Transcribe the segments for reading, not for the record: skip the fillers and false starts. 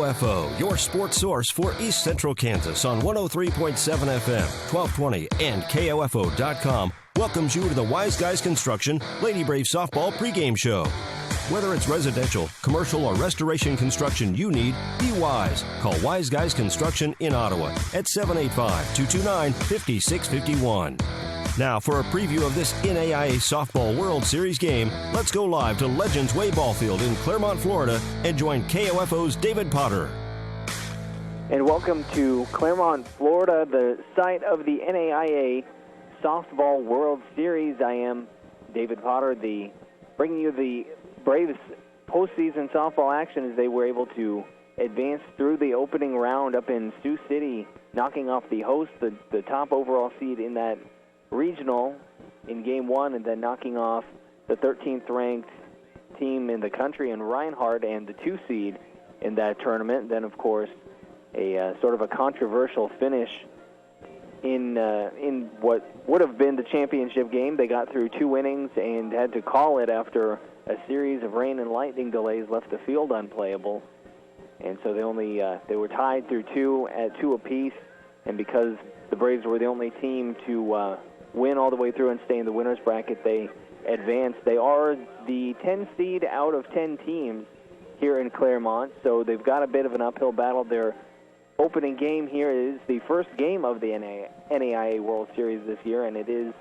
KOFO, your sports source for East Central Kansas on 103.7 FM, 1220, and KOFO.com welcomes you to the Wise Guys Construction Lady Brave Softball pregame show. Whether it's residential, commercial, or restoration construction you need, be wise. Call Wise Guys Construction in Ottawa at 785-229-5651. Now, for a preview of this NAIA Softball World Series game, let's go live to Legends Way Ballfield in Claremont, Florida, and join KOFO's David Potter. And welcome to Claremont, Florida, the site of the NAIA Softball World Series. I am David Potter, bringing you the Braves postseason softball action as they were able to advance through the opening round up in Sioux City, knocking off the host, the top overall seed in that regional in Game 1, and then knocking off the 13th ranked team in the country in Reinhardt and the 2 seed in that tournament. Then, of course, a sort of a controversial finish in what would have been the championship game. They got through 2 innings and had to call it after a series of rain and lightning delays left the field unplayable. And so they were tied through 2 at 2 apiece, and because the Braves were the only team to win all the way through and stay in the winner's bracket, they advanced. They are the 10 seed out of 10 teams here in Claremont, so they've got a bit of an uphill battle. Their opening game here is the first game of the NAIA World Series this year, and it is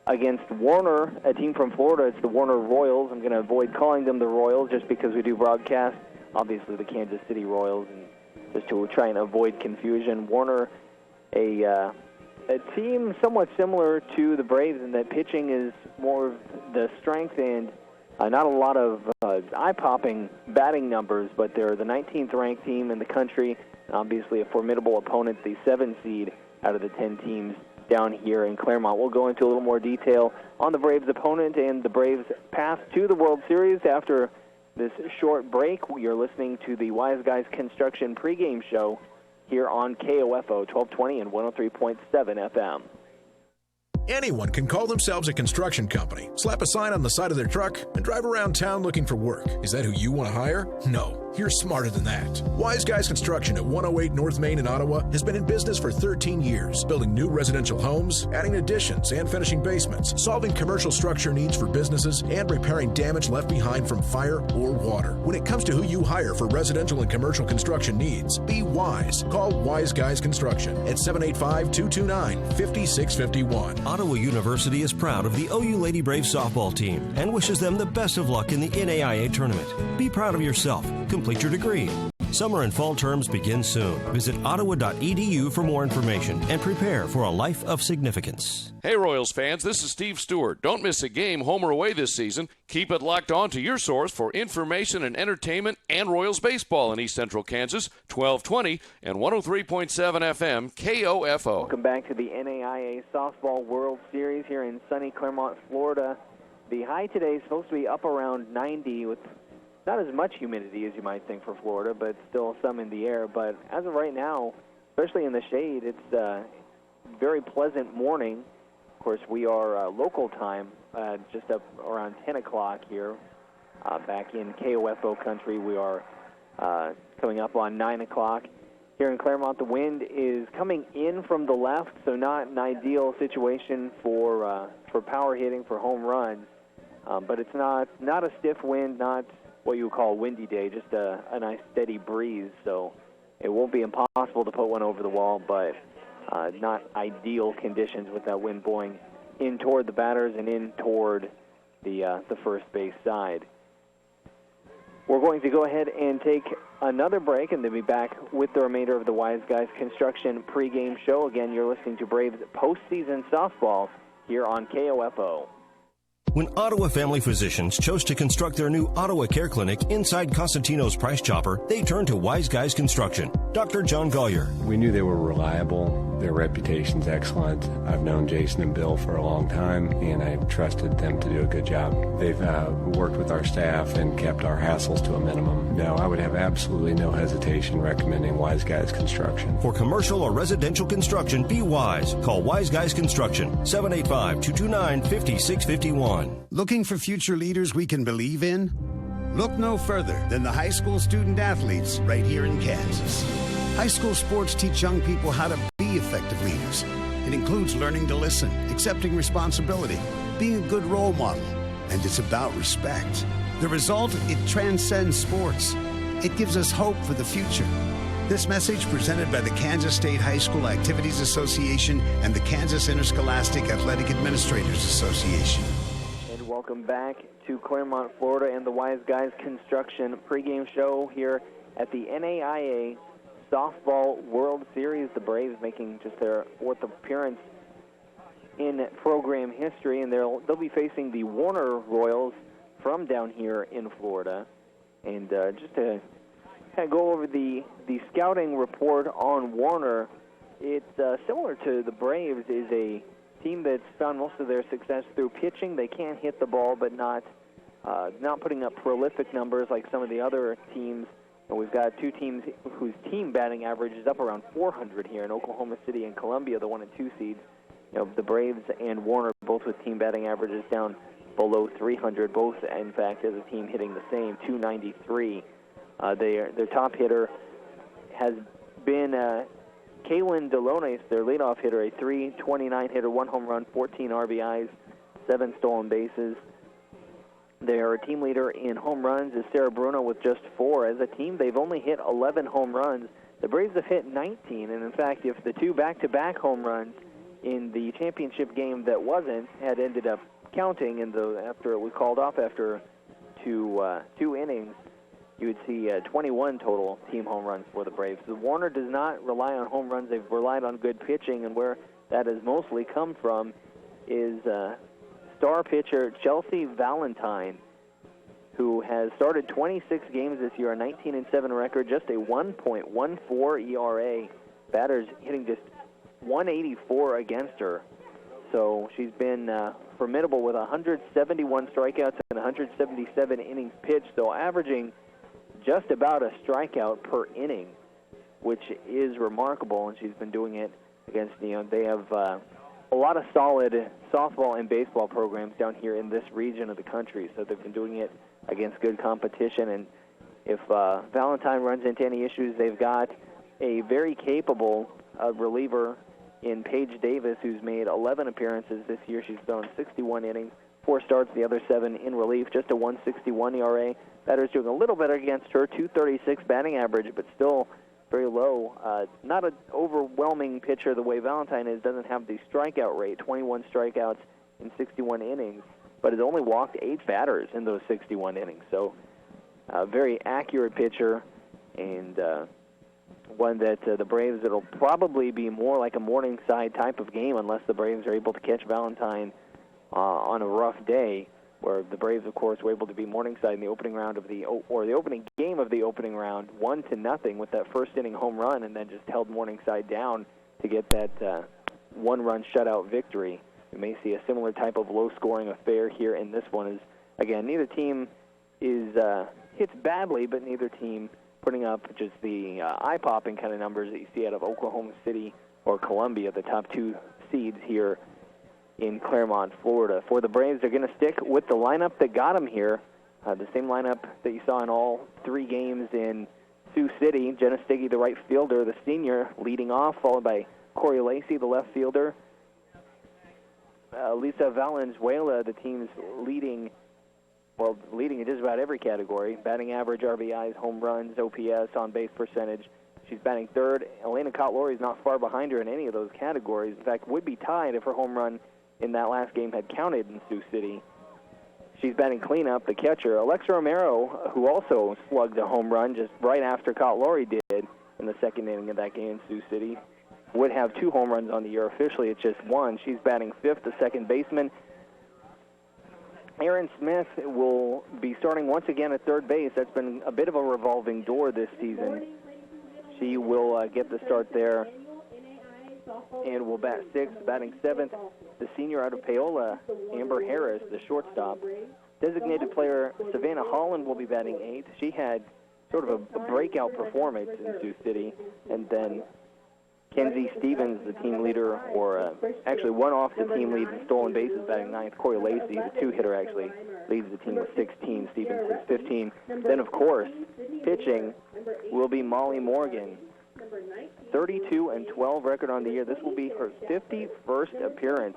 against Warner, a team from Florida. It's the Warner Royals. I'm going to avoid calling them the Royals just because we do broadcast, obviously, the Kansas City Royals, and just to try and avoid confusion. Warner, a team somewhat similar to the Braves in that pitching is more of the strength and not a lot of eye-popping batting numbers, but they're the 19th ranked team in the country, obviously a formidable opponent, the 7 seed out of the 10 teams down here in Claremont. We'll go into a little more detail on the Braves' opponent and the Braves' path to the World Series after this short break. You're listening to the Wise Guys Construction pregame show here on KOFO 1220 and 103.7 FM. Anyone can call themselves a construction company, slap a sign on the side of their truck, and drive around town looking for work. Is that who you want to hire? No, you're smarter than that. Wise Guys Construction at 108 North Main in Ottawa has been in business for 13 years, building new residential homes, adding additions and finishing basements, solving commercial structure needs for businesses, and repairing damage left behind from fire or water. When it comes to who you hire for residential and commercial construction needs, be wise. Call Wise Guys Construction at 785-229-5651. Ottawa University is proud of the OU Lady Brave softball team and wishes them the best of luck in the NAIA tournament. Be proud of yourself. Complete your degree. Summer and fall terms begin soon. Visit ottawa.edu for more information and prepare for a life of significance. Hey Royals fans, this is Steve Stewart. Don't miss a game, home or away this season. Keep it locked on to your source for information and entertainment and Royals baseball in East Central Kansas, 1220 and 103.7 FM, KOFO. Welcome back to the NAIA Softball World Series here in sunny Claremont, Florida. The high today is supposed to be up around 90 with not as much humidity as you might think for Florida, but still some in the air. But as of right now, especially in the shade, it's a very pleasant morning. Of course, we are local time, just up around 10 o'clock here. Back in KOFO country, we are coming up on 9 o'clock. Here in Claremont, the wind is coming in from the left, so not an ideal situation for power hitting, for home runs. But it's not a stiff wind, not what you would call a windy day, just a nice steady breeze. So it won't be impossible to put one over the wall, but not ideal conditions with that wind blowing in toward the batters and in toward the first base side. We're going to go ahead and take another break and then be back with the remainder of the Wise Guys Construction pregame show. Again, you're listening to Braves postseason softball here on KOFO. When Ottawa Family Physicians chose to construct their new Ottawa Care Clinic inside Costantino's Price Chopper, they turned to Wise Guys Construction. Dr. John Gollier. We knew they were reliable. Their reputation's excellent. I've known Jason and Bill for a long time, and I've trusted them to do a good job. They've worked with our staff and kept our hassles to a minimum. No, I would have absolutely no hesitation recommending Wise Guys Construction. For commercial or residential construction, be wise. Call Wise Guys Construction, 785-229-5651. Looking for future leaders we can believe in? Look no further than the high school student athletes right here in Kansas. High school sports teach young people how to be effective leaders. It includes learning to listen, accepting responsibility, being a good role model, and it's about respect. The result, it transcends sports. It gives us hope for the future. This message presented by the Kansas State High School Activities Association and the Kansas Interscholastic Athletic Administrators Association. And welcome back to Claremont, Florida, and the Wise Guys Construction pregame show here at the NAIA Softball World Series. The Braves making just their fourth appearance in program history, and they'll be facing the Warner Royals from down here in Florida. And just to kind of go over the scouting report on Warner, it's similar to the Braves, is a team that's found most of their success through pitching. They can hit the ball, but not putting up prolific numbers like some of the other teams. And we've got two teams whose team batting average is up around 400 here in Oklahoma City and Columbia, the 1 and 2 seeds. You know, the Braves and Warner both with team batting averages down below 300, both, in fact, as a team hitting the same, 293. Their top hitter has been Kaylin Delones, their leadoff hitter, a .329 hitter, 1 home run, 14 RBIs, 7 stolen bases. Their team leader in home runs is Sarah Bruno with just 4. As a team, they've only hit 11 home runs. The Braves have hit 19, and in fact, if the 2 back-to-back home runs in the championship game that wasn't had ended up counting after it was called off after two innings, you would see 21 total team home runs for the Braves. So Warner does not rely on home runs. They've relied on good pitching, and where that has mostly come from is star pitcher Chelsea Valentine, who has started 26 games this year, a 19-7 record, just a 1.14 ERA. Batters hitting just 184 against her. So she's been formidable with 171 strikeouts and 177 innings pitched, so averaging just about a strikeout per inning, which is remarkable, and she's been doing it against, they have a lot of solid softball and baseball programs down here in this region of the country, so they've been doing it against good competition. And if Valentine runs into any issues, they've got a very capable reliever in Paige Davis, who's made 11 appearances this year. She's thrown 61 innings, 4 starts, the other 7 in relief, just a 1.61 ERA. Batters doing a little better against her, 2.36 batting average, but still very low. Not an overwhelming pitcher the way Valentine is, doesn't have the strikeout rate, 21 strikeouts in 61 innings, but has only walked 8 batters in those 61 innings. So a very accurate pitcher, and one that the Braves, it'll probably be more like a Morningside type of game unless the Braves are able to catch Valentine on a rough day, where the Braves, of course, were able to be Morningside in the opening round of the opening game of the opening round, 1-0 with that first inning home run, and then just held Morningside down to get that 1-run shutout victory. We may see a similar type of low-scoring affair here in this one. Is again, neither team hits badly, but neither team putting up just the eye-popping kind of numbers that you see out of Oklahoma City or Columbia, the top 2 seeds here in Claremont, Florida. For the Braves, they're going to stick with the lineup that got them here, the same lineup that you saw in all 3 games in Sioux City. Jenna Stiggy, the right fielder, the senior, leading off, followed by Corey Lacey, the left fielder. Lisa Valenzuela, the team's leading in just about every category: batting average, RBIs, home runs, OPS, on-base percentage. She's batting third. Elena Cotlori is not far behind her in any of those categories. In fact, would be tied if her home run in that last game had counted in Sioux City. She's batting cleanup, the catcher. Alexa Romero, who also slugged a home run just right after Cotlori did in the second inning of that game in Sioux City, would have 2 home runs on the year. Officially, it's just 1. She's batting fifth, the second baseman. Erin Smith will be starting once again at third base. That's been a bit of a revolving door this season. She will get the start there and will bat sixth. Batting seventh, the senior out of Paola, Amber Harris, the shortstop. Designated player Savannah Holland will be batting eighth. She had sort of a breakout performance in Sioux City, and then Kenzie Stevens, the team leader, or actually one off the team lead in stolen bases, batting ninth. Corey Lacey, the two-hitter, actually leads the team with 16. Stevens with 15. Then, of course, pitching will be Molly Morgan. 32-12 record on the year. This will be her 51st appearance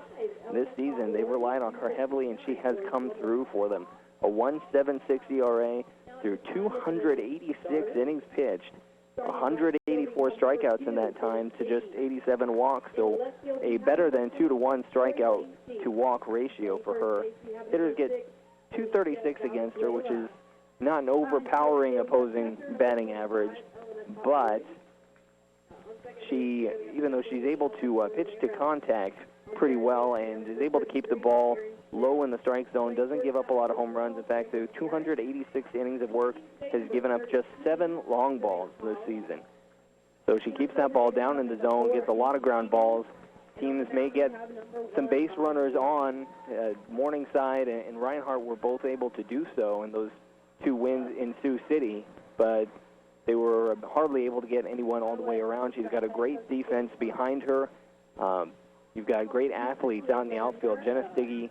this season. They've relied on her heavily, and she has come through for them. A 1.76 ERA through 286 innings pitched. 184 strikeouts in that time to just 87 walks, so a better than 2-to-1 strikeout to walk ratio for her. Hitters get 236 against her, which is not an overpowering opposing batting average, but she, even though she's able to pitch to contact pretty well and is able to keep the ball low in the strike zone, doesn't give up a lot of home runs. In fact, through 286 innings of work, has given up just 7 long balls this season. So she keeps that ball down in the zone, gets a lot of ground balls. Teams may get some base runners on. Morningside and Reinhardt were both able to do so in those 2 wins in Sioux City, but they were hardly able to get anyone all the way around. She's got a great defense behind her. You've got great athletes out in the outfield. Jenna Stiggy,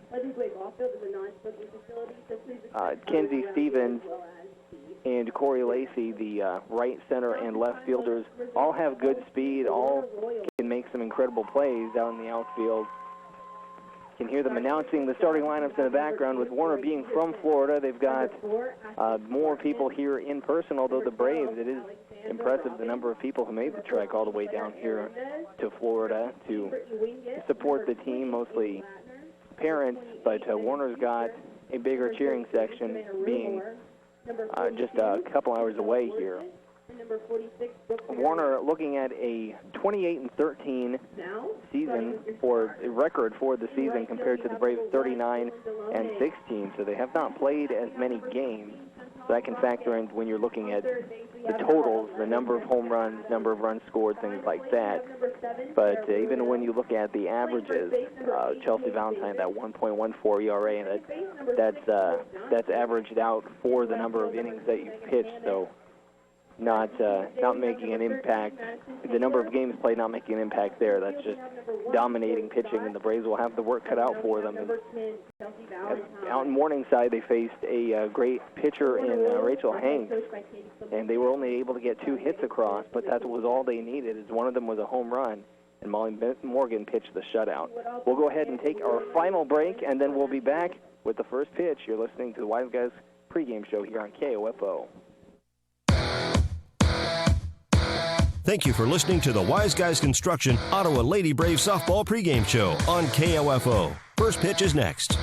Kenzie Stevens, and Corey Lacey, the right, center, and left fielders, all have good speed, all can make some incredible plays out in the outfield. You can hear them announcing the starting lineups in the background. With Warner being from Florida, they've got more people here in person, although the Braves, it is impressive the number of people who made the trek all the way down here to Florida to support the team, mostly parents, but Warner's got a bigger cheering section, being just a couple hours away here. Warner looking at a 28-13 season, for a record for the season, compared to the Braves 39-16. So they have not played as many games. So that can factor in when you're looking at the totals, the number of home runs, number of runs scored, things like that. But even when you look at the averages, Chelsea Valentine, that 1.14 ERA, and that's averaged out for the number of innings that you've pitched. So not making an impact. The number of games played not making an impact there. That's just dominating pitching, and the Braves will have the work cut out for them. And out in Morningside, they faced a great pitcher in Rachel Hanks, and they were only able to get 2 hits across, but that was all they needed, as one of them was a home run, and Molly Morgan pitched the shutout. We'll go ahead and take our final break, and then we'll be back with the first pitch. You're listening to the Wise Guys pregame show here on KOFO. Thank you for listening to the Wise Guys Construction Ottawa Lady Braves softball pregame show on KOFO. First pitch is next.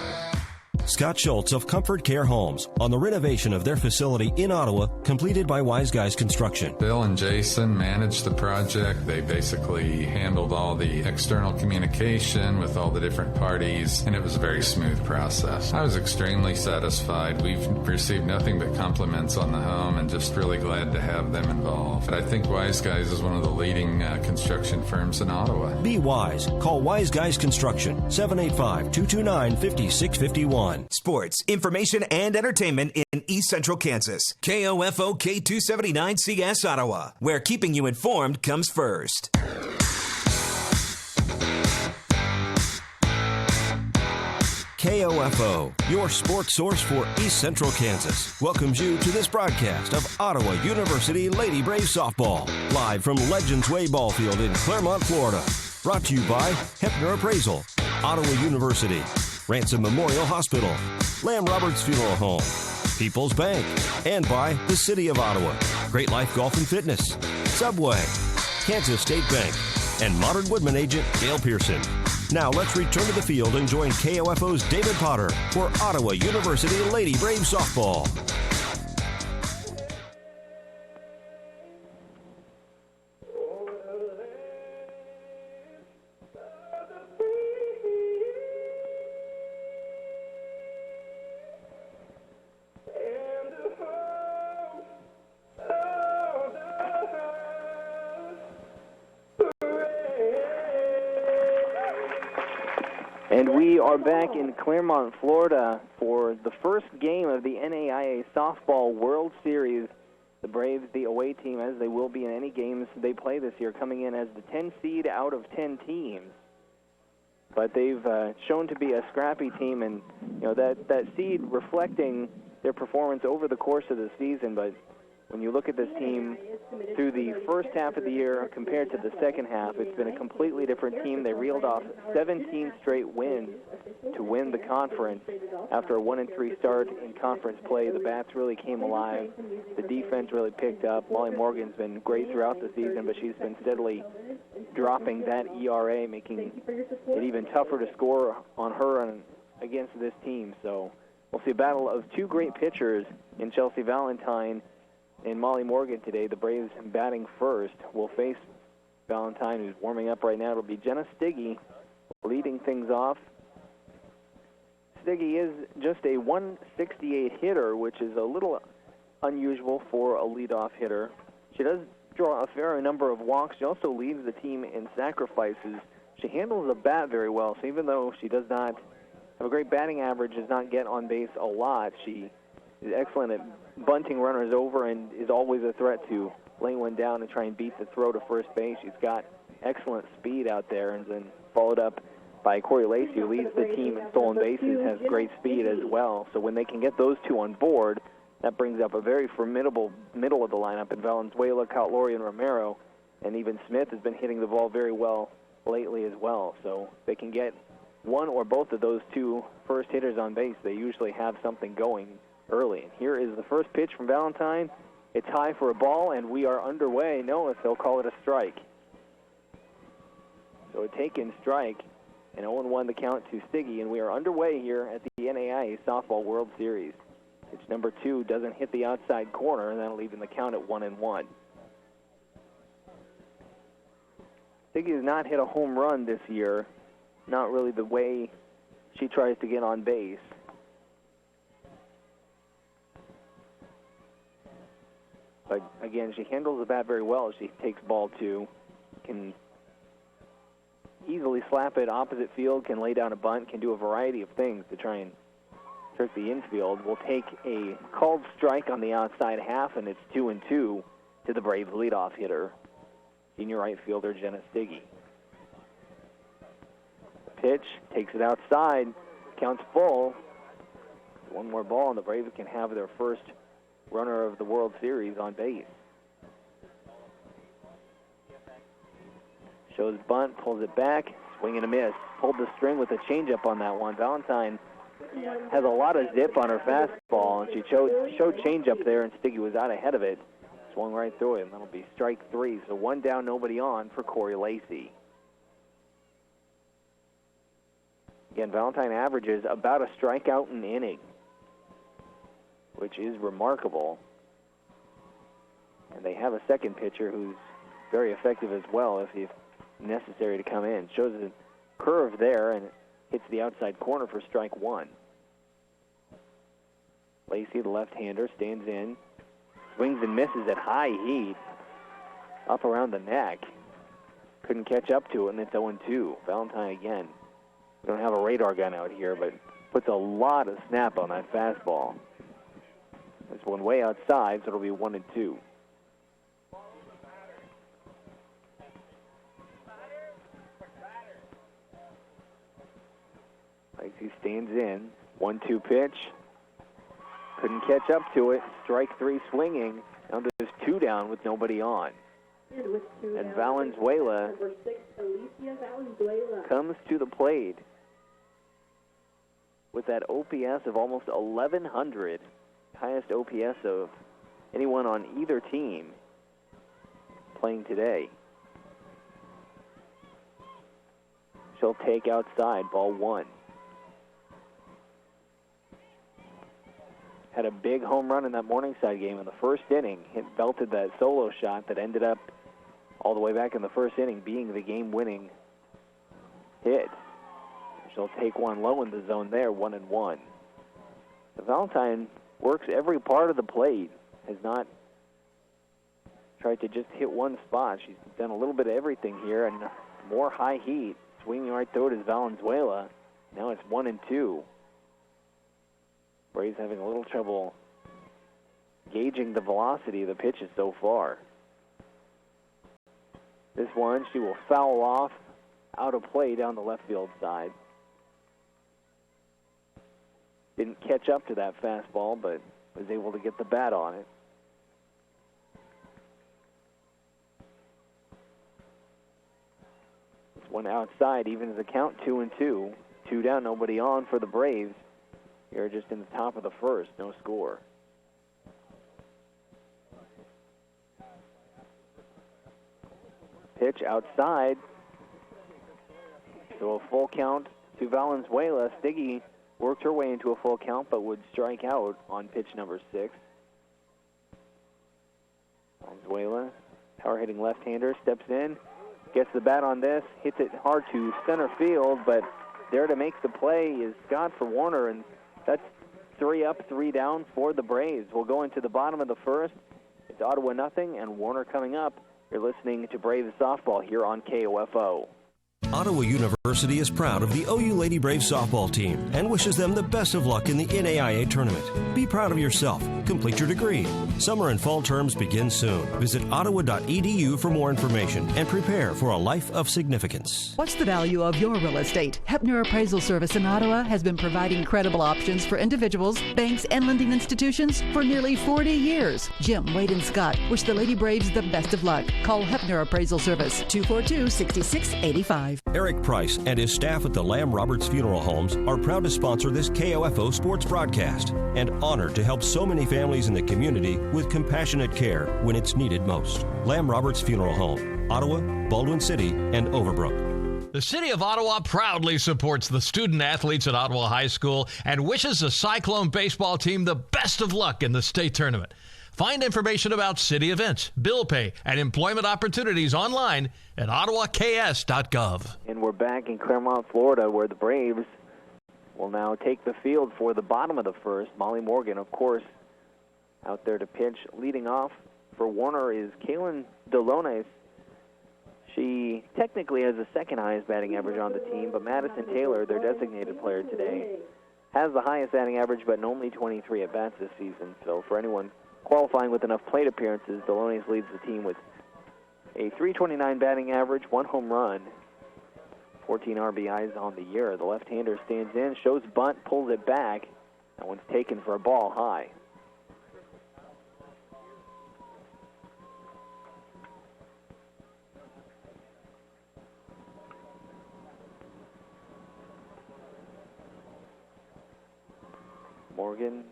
Scott Schultz of Comfort Care Homes on the renovation of their facility in Ottawa, completed by Wise Guys Construction. Bill and Jason managed the project. They basically handled all the external communication with all the different parties, and it was a very smooth process. I was extremely satisfied. We've received nothing but compliments on the home, and just really glad to have them involved. I think Wise Guys is one of the leading construction firms in Ottawa. Be wise. Call Wise Guys Construction, 785-229-5651. Sports, information, and entertainment in East Central Kansas. KOFO K279CS Ottawa, where keeping you informed comes first. KOFO, your sports source for East Central Kansas, welcomes you to this broadcast of Ottawa University Lady Braves softball, live from Legends Way Ballfield in Claremont, Florida. Brought to you by Hefner Appraisal, Ottawa University, Ransom Memorial Hospital, Lamb Roberts Funeral Home, People's Bank, and by the City of Ottawa, Great Life Golf and Fitness, Subway, Kansas State Bank, and Modern Woodman agent Gail Pearson. Now let's return to the field and join KOFO's David Potter for Ottawa University Lady Braves softball. And we are back in Claremont, Florida for the first game of the NAIA Softball World Series. The Braves, the away team, as they will be in any games they play this year, coming in as the 10 seed out of 10 teams. But they've shown to be a scrappy team, and that seed reflecting their performance over the course of the season. But when you look at this team through the first half of the year compared to the second half, it's been a completely different team. They reeled off 17 straight wins to win the conference. After a 1-3 start in conference play, the bats really came alive. The defense really picked up. Molly Morgan's been great throughout the season, but she's been steadily dropping that ERA, making it even tougher to score on her against this team. So we'll see a battle of two great pitchers in Chelsea Valentine and Molly Morgan today. The Braves batting first will face Valentine, who's warming up right now. It'll be Jenna Stiggy leading things off. Stiggy is just a 168 hitter, which is a little unusual for a leadoff hitter. She does draw a fair number of walks. She also leads the team in sacrifices. She handles the bat very well, so even though she does not have a great batting average, does not get on base a lot, she is excellent at bunting runners over and is always a threat to lay one down and try and beat the throw to first base. She's got excellent speed out there, and then followed up by Corey Lacey, who leads the team in stolen bases, has great speed as well. So when they can get those two on board, that brings up a very formidable middle of the lineup in Valenzuela, Cautlori, and Romero. And even Smith has been hitting the ball very well lately as well. So they can get one or both of those two first hitters on base. They usually have something going early. And here is the first pitch from Valentine. It's high for a ball, and we are underway. No, if they'll call it a strike. So a taken strike, and 0-1 the count to Stiggy, and we are underway here at the NAIA Softball World Series. Pitch number 2 doesn't hit the outside corner, and that'll even the count at 1-1. Stiggy has not hit a home run this year, not really the way she tries to get on base. But again, she handles the bat very well. She takes ball 2, can easily slap it opposite field, can lay down a bunt, can do a variety of things to try and trick the infield. Will take a called strike on the outside half, and it's 2-2 to the Braves leadoff hitter, senior right fielder Jenna Stiggy. Pitch, takes it outside, counts full. One more ball, and the Braves can have their first runner of the World Series on base. Shows bunt, pulls it back, swing and a miss. Pulled the string with a changeup on that one. Valentine has a lot of zip on her fastball, and she showed changeup there, and Stiggy was out ahead of it. Swung right through it, and that'll be strike 3. So 1 down, nobody on for Corey Lacey. Again, Valentine averages about a strikeout an inning, which is remarkable. And they have a second pitcher who's very effective as well if he's necessary to come in. Shows a curve there and hits the outside corner for strike 1. Lacey, the left-hander, stands in, swings and misses at high heat, up around the neck. Couldn't catch up to it, and it's 0-2. Valentine again. We don't have a radar gun out here, but puts a lot of snap on that fastball. This one way outside, so it'll be 1-2. Lacey stands in. 1-2 pitch. Couldn't catch up to it. Strike 3 swinging. Now there's 2 down with nobody on. And Valenzuela comes to the plate with that OPS of almost 1,100. Highest OPS of anyone on either team playing today. She'll take outside, ball 1. Had a big home run in that Morningside game in the first inning. Belted that solo shot that ended up all the way back in the first inning being the game-winning hit. She'll take one low in the zone there, 1-1. The Valentine works every part of the plate, has not tried to just hit one spot. She's done a little bit of everything here, and more high heat. Swinging right through it is Valenzuela. Now it's 1-2. Braves having a little trouble gauging the velocity of the pitches so far. This one, she will foul off out of play down the left field side. Didn't catch up to that fastball, but was able to get the bat on it. This one outside, even as the count 2-2. 2 down, nobody on for the Braves. Here just in the top of the first, no score. Pitch outside. So a full count to Valenzuela. Stiggy worked her way into a full count, but would strike out on pitch number 6. Valenzuela, power-hitting left-hander, steps in, gets the bat on this, hits it hard to center field, but there to make the play is Scott for Warner, and that's 3 up, 3 down for the Braves. We'll go into the bottom of the first. It's Ottawa nothing, and Warner coming up. You're listening to Braves softball here on KOFO. Ottawa University is proud of the OU Lady Braves softball team and wishes them the best of luck in the NAIA tournament. Be proud of yourself. Complete your degree. Summer and fall terms begin soon. Visit ottawa.edu for more information and prepare for a life of significance. What's the value of your real estate? Hepner Appraisal Service in Ottawa has been providing credible options for individuals, banks, and lending institutions for nearly 40 years. Jim, Wade, and Scott wish the Lady Braves the best of luck. Call Hepner Appraisal Service, 242-6685. Eric Price and his staff at the Lamb Roberts Funeral Homes are proud to sponsor this KOFO sports broadcast and honored to help so many families in the community with compassionate care when it's needed most. Lamb Roberts Funeral Home, Ottawa, Baldwin City, and Overbrook. The City of Ottawa proudly supports the student athletes at Ottawa High School and wishes the Cyclone baseball team the best of luck in the state tournament. Find information about city events, bill pay, and employment opportunities online at ottawaks.gov. And we're back in Claremont, Florida, where the Braves will now take the field for the bottom of the first. Molly Morgan, of course, out there to pitch. Leading off for Warner is Kaylin Delones. She technically has the second highest batting average on the team, but Madison Taylor, their designated player today, has the highest batting average, but in only 23 at-bats this season. So for anyone qualifying with enough plate appearances, Delones leads the team with a .329 batting average, 1 home run, 14 RBIs on the year. The left-hander stands in, shows bunt, pulls it back. That one's taken for a ball high. Morgan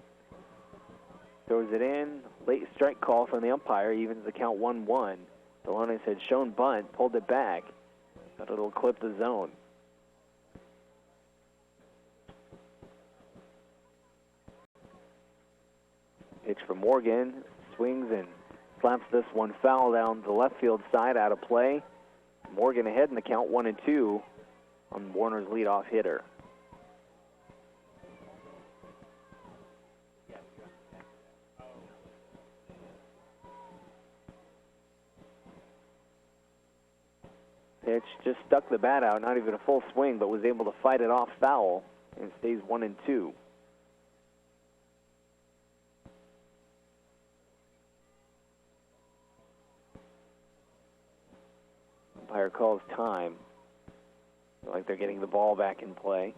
throws it in. Late strike call from the umpire, evens the count 1-1. Delones had shown bunt, pulled it back, but it'll clip the zone. Pitch for Morgan, swings and slaps this one foul down the left field side, out of play. Morgan ahead in the count 1-2 on Warner's leadoff hitter. Pitch just stuck the bat out, not even a full swing, but was able to fight it off foul and stays 1-2. Umpire calls time. Like they're getting the ball back in play.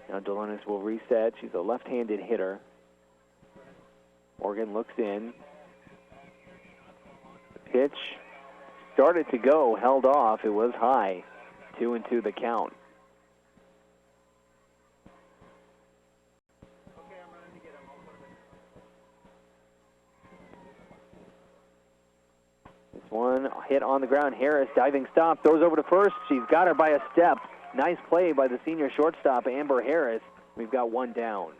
Now Delones will reset. She's a left-handed hitter. Morgan looks in. Pitch started to go, held off. It was high. 2-2 the count. This one hit on the ground. Harris diving stop, throws over to first. She's got her by a step. Nice play by the senior shortstop, Amber Harris. We've got one down.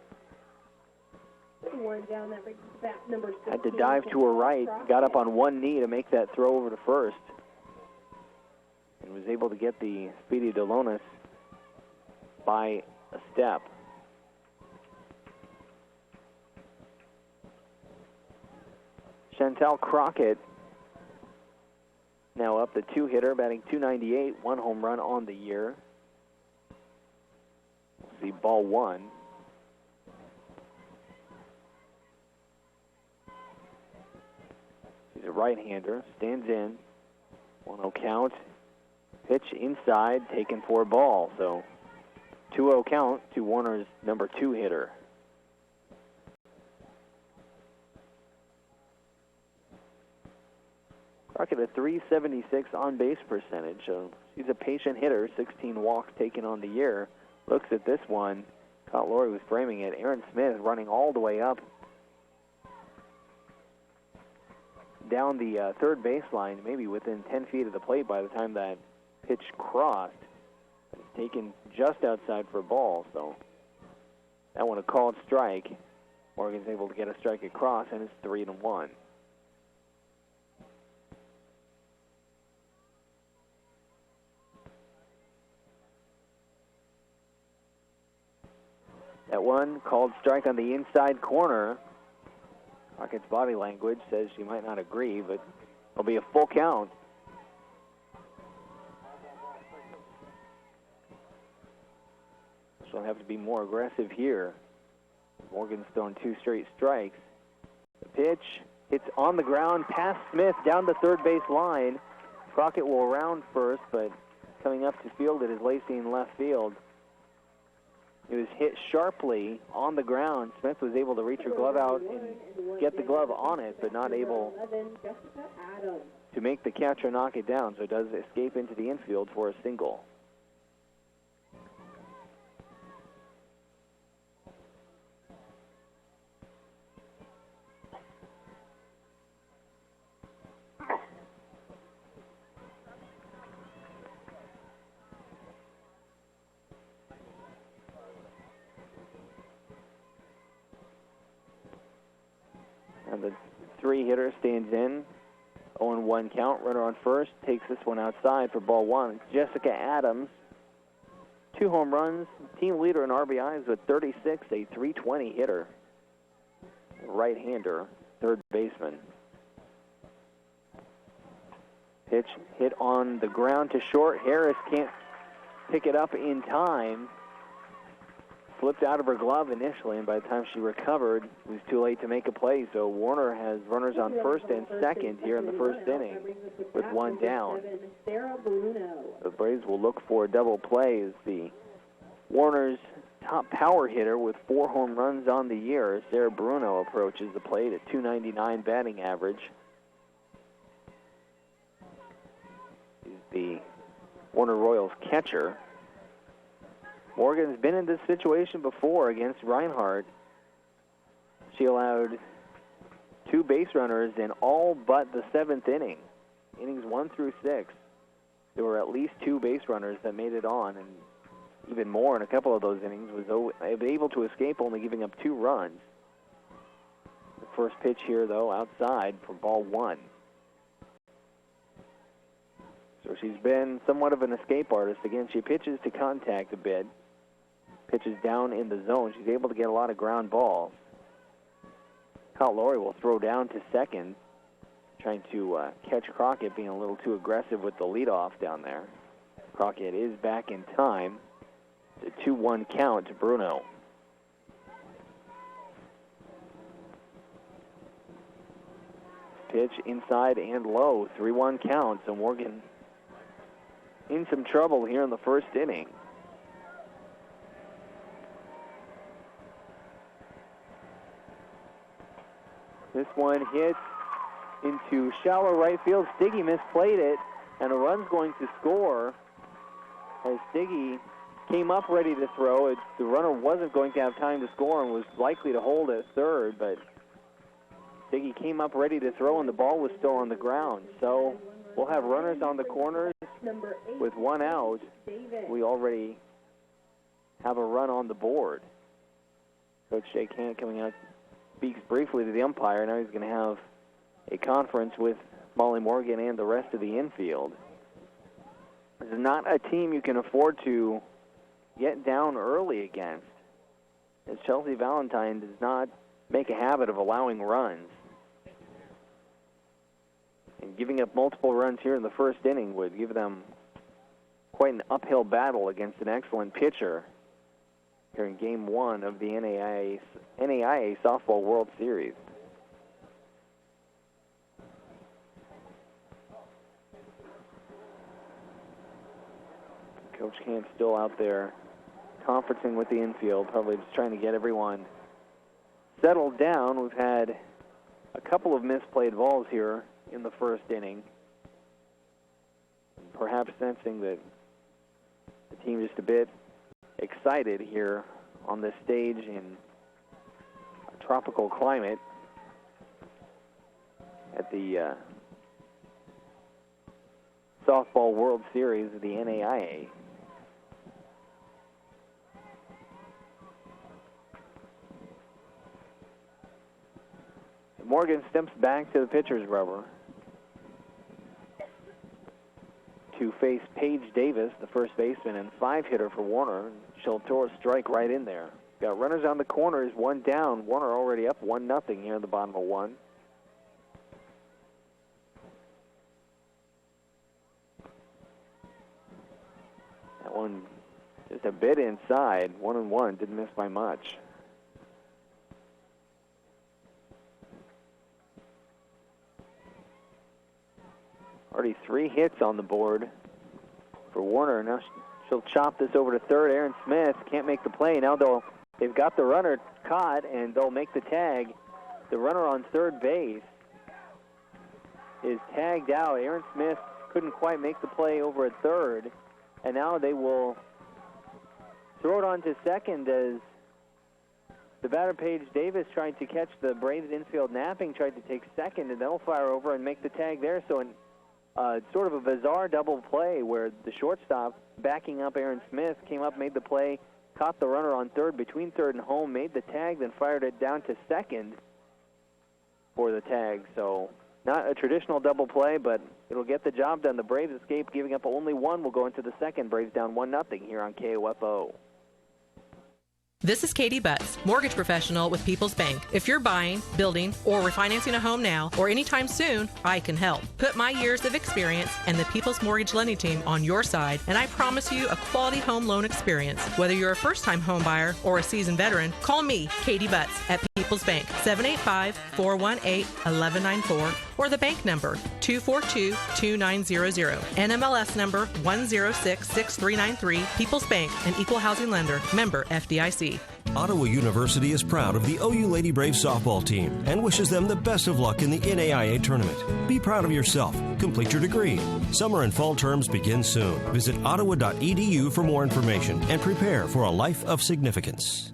Had to dive to her right, got up on one knee to make that throw over to first, and was able to get the speedy Delones by a step. Chantel Crockett now up the two-hitter, batting .298, 1 home run on the year. We'll see ball 1. He's a right-hander, stands in, 1-0 count. Pitch inside, taken for a ball. So 2-0 count to Warner's number 2 hitter. Crockett a .376 on-base percentage. So he's a patient hitter, 16 walks taken on the year. Looks at this one. Caught Laurie was framing it. Aaron Smith running all the way up down the third baseline, maybe within 10 feet of the plate by the time that pitch crossed. It's taken just outside for a ball, so that one a called strike. Morgan's able to get a strike across, and it's 3-1. That one called strike on the inside corner. Crockett's body language says she might not agree, but it'll be a full count. She'll have to be more aggressive here. Morgan's thrown 2 straight strikes. The pitch hits on the ground past Smith down the third base line. Crockett will round first, but coming up to field it is Lacey in left field. It was hit sharply on the ground. Smith was able to reach her glove out and get the glove on it, but not able to make the catcher knock it down, so it does escape into the infield for a single. And the 3-hitter stands in. 0-1 count. Runner on first. Takes this one outside for ball 1. It's Jessica Adams. 2 home runs. Team leader in RBIs with 36. A .320 hitter. Right-hander. Third baseman. Pitch hit on the ground to short. Harris can't pick it up in time. Slipped out of her glove initially, and by the time she recovered, it was too late to make a play. So Warner has runners on first and second here in the first inning with 1 down. The Braves will look for a double play as the Warner's top power hitter with 4 home runs on the year, Sarah Bruno, approaches the plate at .299 batting average. She's the Warner Royals catcher. Morgan's been in this situation before against Reinhardt. She allowed 2 base runners in all but the 7th inning. Innings 1 through 6. There were at least 2 base runners that made it on, and even more in a couple of those innings, was able to escape only giving up 2 runs. The first pitch here, though, outside for ball 1. So she's been somewhat of an escape artist. Again, she pitches to contact a bit. Pitches down in the zone. She's able to get a lot of ground balls. Kyle Laurie will throw down to second, trying to catch Crockett being a little too aggressive with the leadoff down there. Crockett is back in time. It's a 2-1 count to Bruno. Pitch inside and low. 3-1 count. So Morgan in some trouble here in the first inning. This one hit into shallow right field. Stiggy misplayed it, and a run's going to score as Stiggy came up ready to throw. The runner wasn't going to have time to score and was likely to hold at third, but Stiggy came up ready to throw, and the ball was still on the ground. So we'll have runners on the corners with 1 out. We already have a run on the board. Coach Jay Kant coming out, speaks briefly to the umpire. Now he's going to have a conference with Molly Morgan and the rest of the infield. This is not a team you can afford to get down early against, as Chelsea Valentine does not make a habit of allowing runs. And giving up multiple runs here in the first inning would give them quite an uphill battle against an excellent pitcher here in Game 1 of the NAIA Softball World Series. Coach Camp still out there conferencing with the infield, probably just trying to get everyone settled down. We've had a couple of misplayed balls here in the first inning. Perhaps sensing that the team just a bit excited here on this stage in a tropical climate at the Softball World Series of the NAIA. Morgan steps back to the pitcher's rubber to face Paige Davis, the first baseman and 5-hitter for Warner. She'll throw a strike right in there. Got runners on the corners, one down. Warner already up 1-0 here in the bottom of one. That one just a bit inside, 1-1, didn't miss by much. Already 3 hits on the board for Warner. Now she'll chop this over to third. Aaron Smith can't make the play. Now they've got the runner caught, and they'll make the tag. The runner on third base is tagged out. Aaron Smith couldn't quite make the play over at third, and now they will throw it on to second as the batter, Paige Davis, tried to catch the Braves infield napping, tried to take second, and they'll fire over and make the tag there. So sort of a bizarre double play where the shortstop, backing up Aaron Smith, came up, made the play, caught the runner on third, between third and home, made the tag, then fired it down to second for the tag. So not a traditional double play, but it'll get the job done. The Braves escape, giving up only one. Will go into the second. Braves down 1-0 here on KOFO. This is Katie Butts, mortgage professional with People's Bank. If you're buying, building, or refinancing a home now or anytime soon, I can help. Put my years of experience and the People's Mortgage Lending Team on your side, and I promise you a quality home loan experience. Whether you're a first-time home buyer or a seasoned veteran, call me, Katie Butts, at People's Bank, 785-418-1194, or the bank number, 242-2900. NMLS number 1066393. People's Bank, an equal housing lender. Member FDIC. Ottawa University is proud of the OU Lady Braves softball team and wishes them the best of luck in the NAIA tournament. Be proud of yourself. Complete your degree. Summer and fall terms begin soon. Visit ottawa.edu for more information and prepare for a life of significance.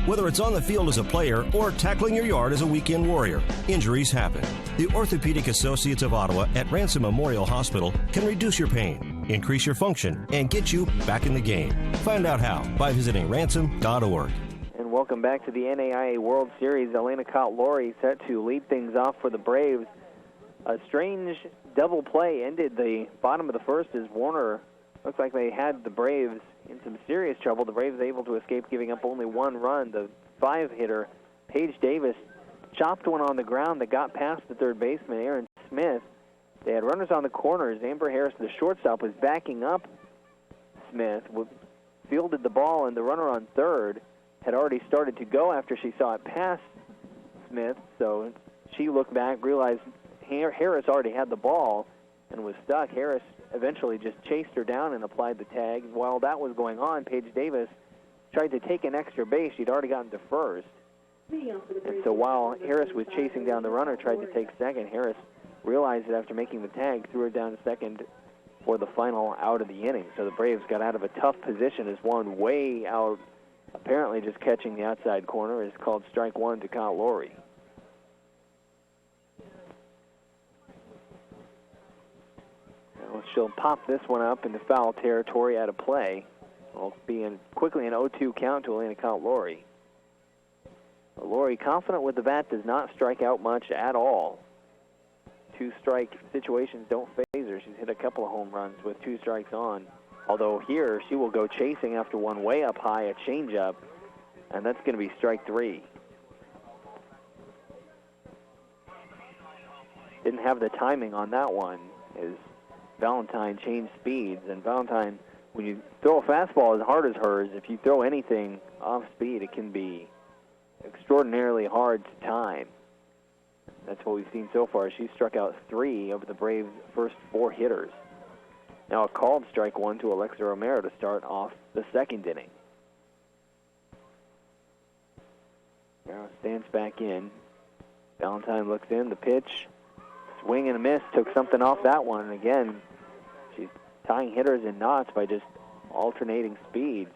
Whether it's on the field as a player or tackling your yard as a weekend warrior, injuries happen. The Orthopedic Associates of Ottawa at Ransom Memorial Hospital can reduce your pain, increase your function, and get you back in the game. Find out how by visiting ransom.org. And welcome back to the NAIA World Series. Elena Cott-Laurie set to lead things off for the Braves. A strange double play ended the bottom of the first as Warner, looks like they had the Braves in some serious trouble. The Braves able to escape, giving up only one run. The 5-hitter, Paige Davis, chopped one on the ground that got past the third baseman, Aaron Smith. They had runners on the corners. Amber Harris, the shortstop, was backing up Smith, fielded the ball, and the runner on third had already started to go after she saw it pass Smith. So she looked back, realized Harris already had the ball and was stuck. Harris eventually just chased her down and applied the tag. While that was going on, Paige Davis tried to take an extra base. She'd already gotten to first. And so while Harris was chasing down the runner, tried to take second, Harris realized it after making the tag, threw her down to second for the final out of the inning. So the Braves got out of a tough position as one way out, apparently just catching the outside corner, is called strike one to Cott-Laurie. She'll pop this one up into foul territory out of play. It'll be quickly an 0-2 count to Elena Cott-Laurie. Laurie, confident with the bat, does not strike out much at all. 2-strike situations don't phase her. She's hit a couple of home runs with 2 strikes on. Although here, she will go chasing after one way up high, a changeup, and that's going to be strike 3. Didn't have the timing on that one, as Valentine changed speeds. And Valentine, when you throw a fastball as hard as hers, if you throw anything off speed, it can be extraordinarily hard to time. That's what we've seen so far. She's struck out 3 of the Braves' first 4 hitters. Now a called strike one to Alexa Romero to start off the second inning. Romero stands back in. Valentine looks in, the pitch, swing and a miss, took something off that one. And again, she's tying hitters in knots by just alternating speeds.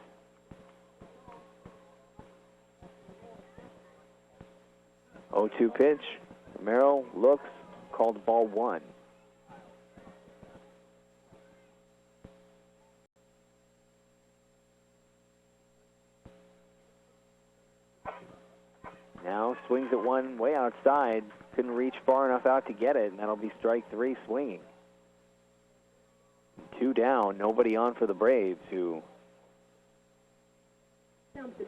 Oh, 2 pitch. Romero looks, called ball one. Now swings at one way outside. Couldn't reach far enough out to get it, and that'll be strike 3 swinging. 2 down, nobody on for the Braves, who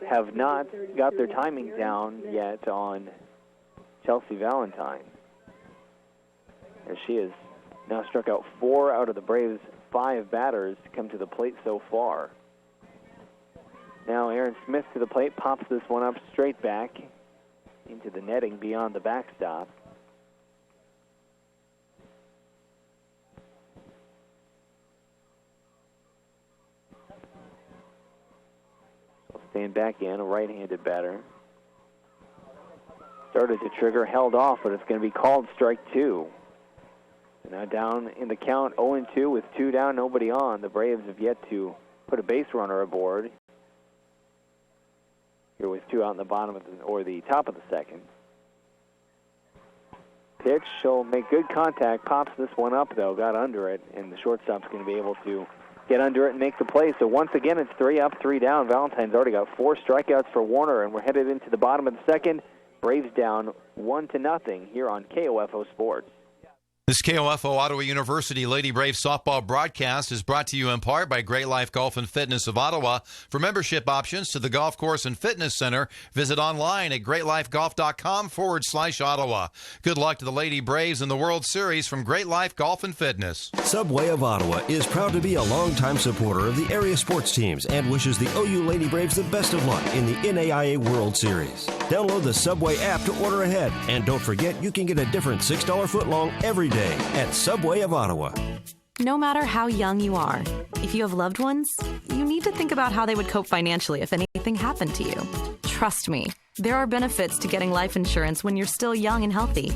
have not got their timing down yet on Chelsea Valentine, as she has now struck out 4 out of the Braves' 5 batters to come to the plate so far. Now Aaron Smith to the plate, pops this one up straight back into the netting beyond the backstop. So stand back in, a right-handed batter. Started to trigger, held off, but it's going to be called strike 2. So now down in the count, 0-2 with 2 down, nobody on. The Braves have yet to put a base runner aboard. Here with 2 out in the bottom of the top of the second. Pitch, she'll make good contact, pops this one up though, got under it, and the shortstop's going to be able to get under it and make the play. So once again, it's 3 up, 3 down. Valentine's already got 4 strikeouts for Warner, and we're headed into the bottom of the second. Braves down 1-0 here on KOFO Sports. This KOFO Ottawa University Lady Braves softball broadcast is brought to you in part by Great Life Golf and Fitness of Ottawa. For membership options to the golf course and fitness center, visit online at greatlifegolf.com/Ottawa. Good luck to the Lady Braves in the World Series from Great Life Golf and Fitness. Subway of Ottawa is proud to be a longtime supporter of the area sports teams and wishes the OU Lady Braves the best of luck in the NAIA World Series. Download the Subway app to order ahead, and don't forget you can get a different $6 footlong every day at Subway of Ottawa. No matter how young you are, if you have loved ones, you need to think about how they would cope financially if anything happened to you. Trust me, there are benefits to getting life insurance when you're still young and healthy.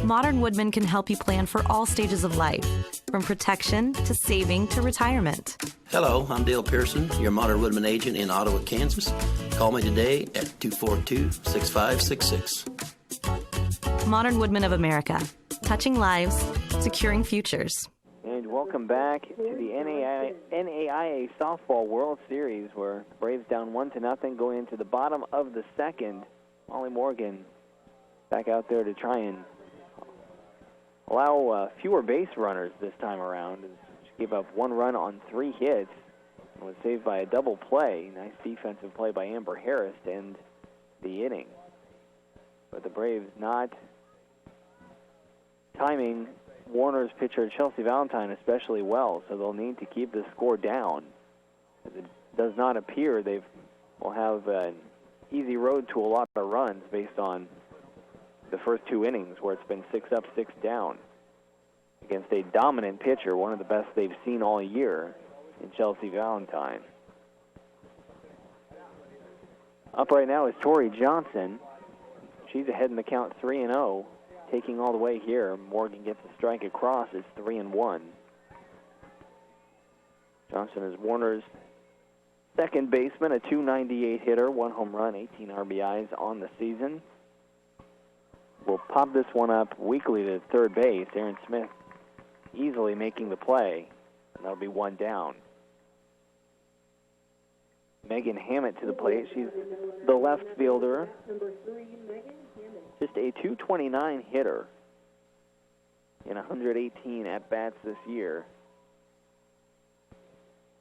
Modern Woodman can help you plan for all stages of life, from protection to saving to retirement. Hello, I'm Dale Pearson, your Modern Woodman agent in Ottawa, Kansas. Call me today at 242-6566. Modern Woodman of America. Touching lives, securing futures. And welcome back to the NAIA Softball World Series, where Braves down 1-0 going into the bottom of the second. Molly Morgan back out there to try and allow fewer base runners this time around. She gave up 1 run on 3 hits and was saved by a double play. Nice defensive play by Amber Harris to end the inning. But the Braves not timing Warner's pitcher Chelsea Valentine especially well, so they'll need to keep the score down. As it does not appear they will have an easy road to a lot of runs based on the first 2 innings where it's been 6 up, 6 down against a dominant pitcher, one of the best they've seen all year in Chelsea Valentine. Up right now is Tori Johnson. She's ahead in the count 3-0. Taking all the way here, Morgan gets a strike across. It's 3-1. Johnson is Warner's second baseman, a .298 hitter, 1 home run, 18 RBIs on the season. We'll pop this one up weakly to third base. Aaron Smith easily making the play, and that'll be 1 down. Megan Hammett to the plate. She's the left fielder. Just a .229 hitter in 118 at-bats this year.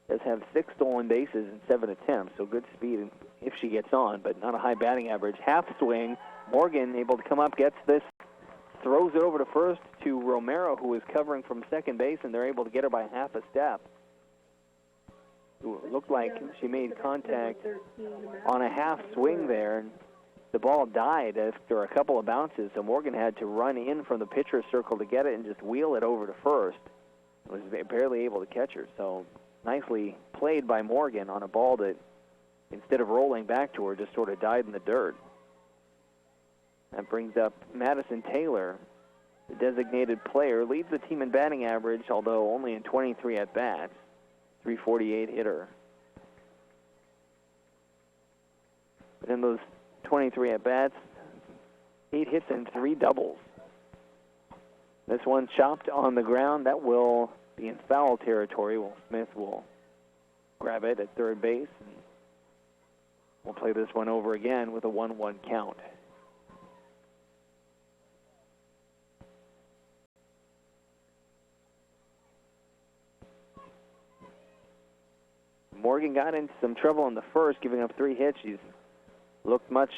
Does have 6 stolen bases in 7 attempts, so good speed if she gets on, but not a high batting average. Half swing. Morgan able to come up, gets this, throws it over to first to Romero, who is covering from second base, and they're able to get her by half a step. It looked like she made contact on a half swing there. The ball died after a couple of bounces, so Morgan had to run in from the pitcher's circle to get it and just wheel it over to first. was barely able to catch her. So nicely played by Morgan on a ball that, instead of rolling back to her, just sort of died in the dirt. That brings up Madison Taylor, the designated player, leads the team in batting average, although only in 23 at-bats, 348 hitter. But in those 23 at-bats, 8 hits and 3 doubles. This one chopped on the ground. That will be in foul territory. Will Smith will grab it at third base. And we'll play this one over again with a 1-1 count. Morgan got into some trouble in the first, giving up 3 hits. She's looked much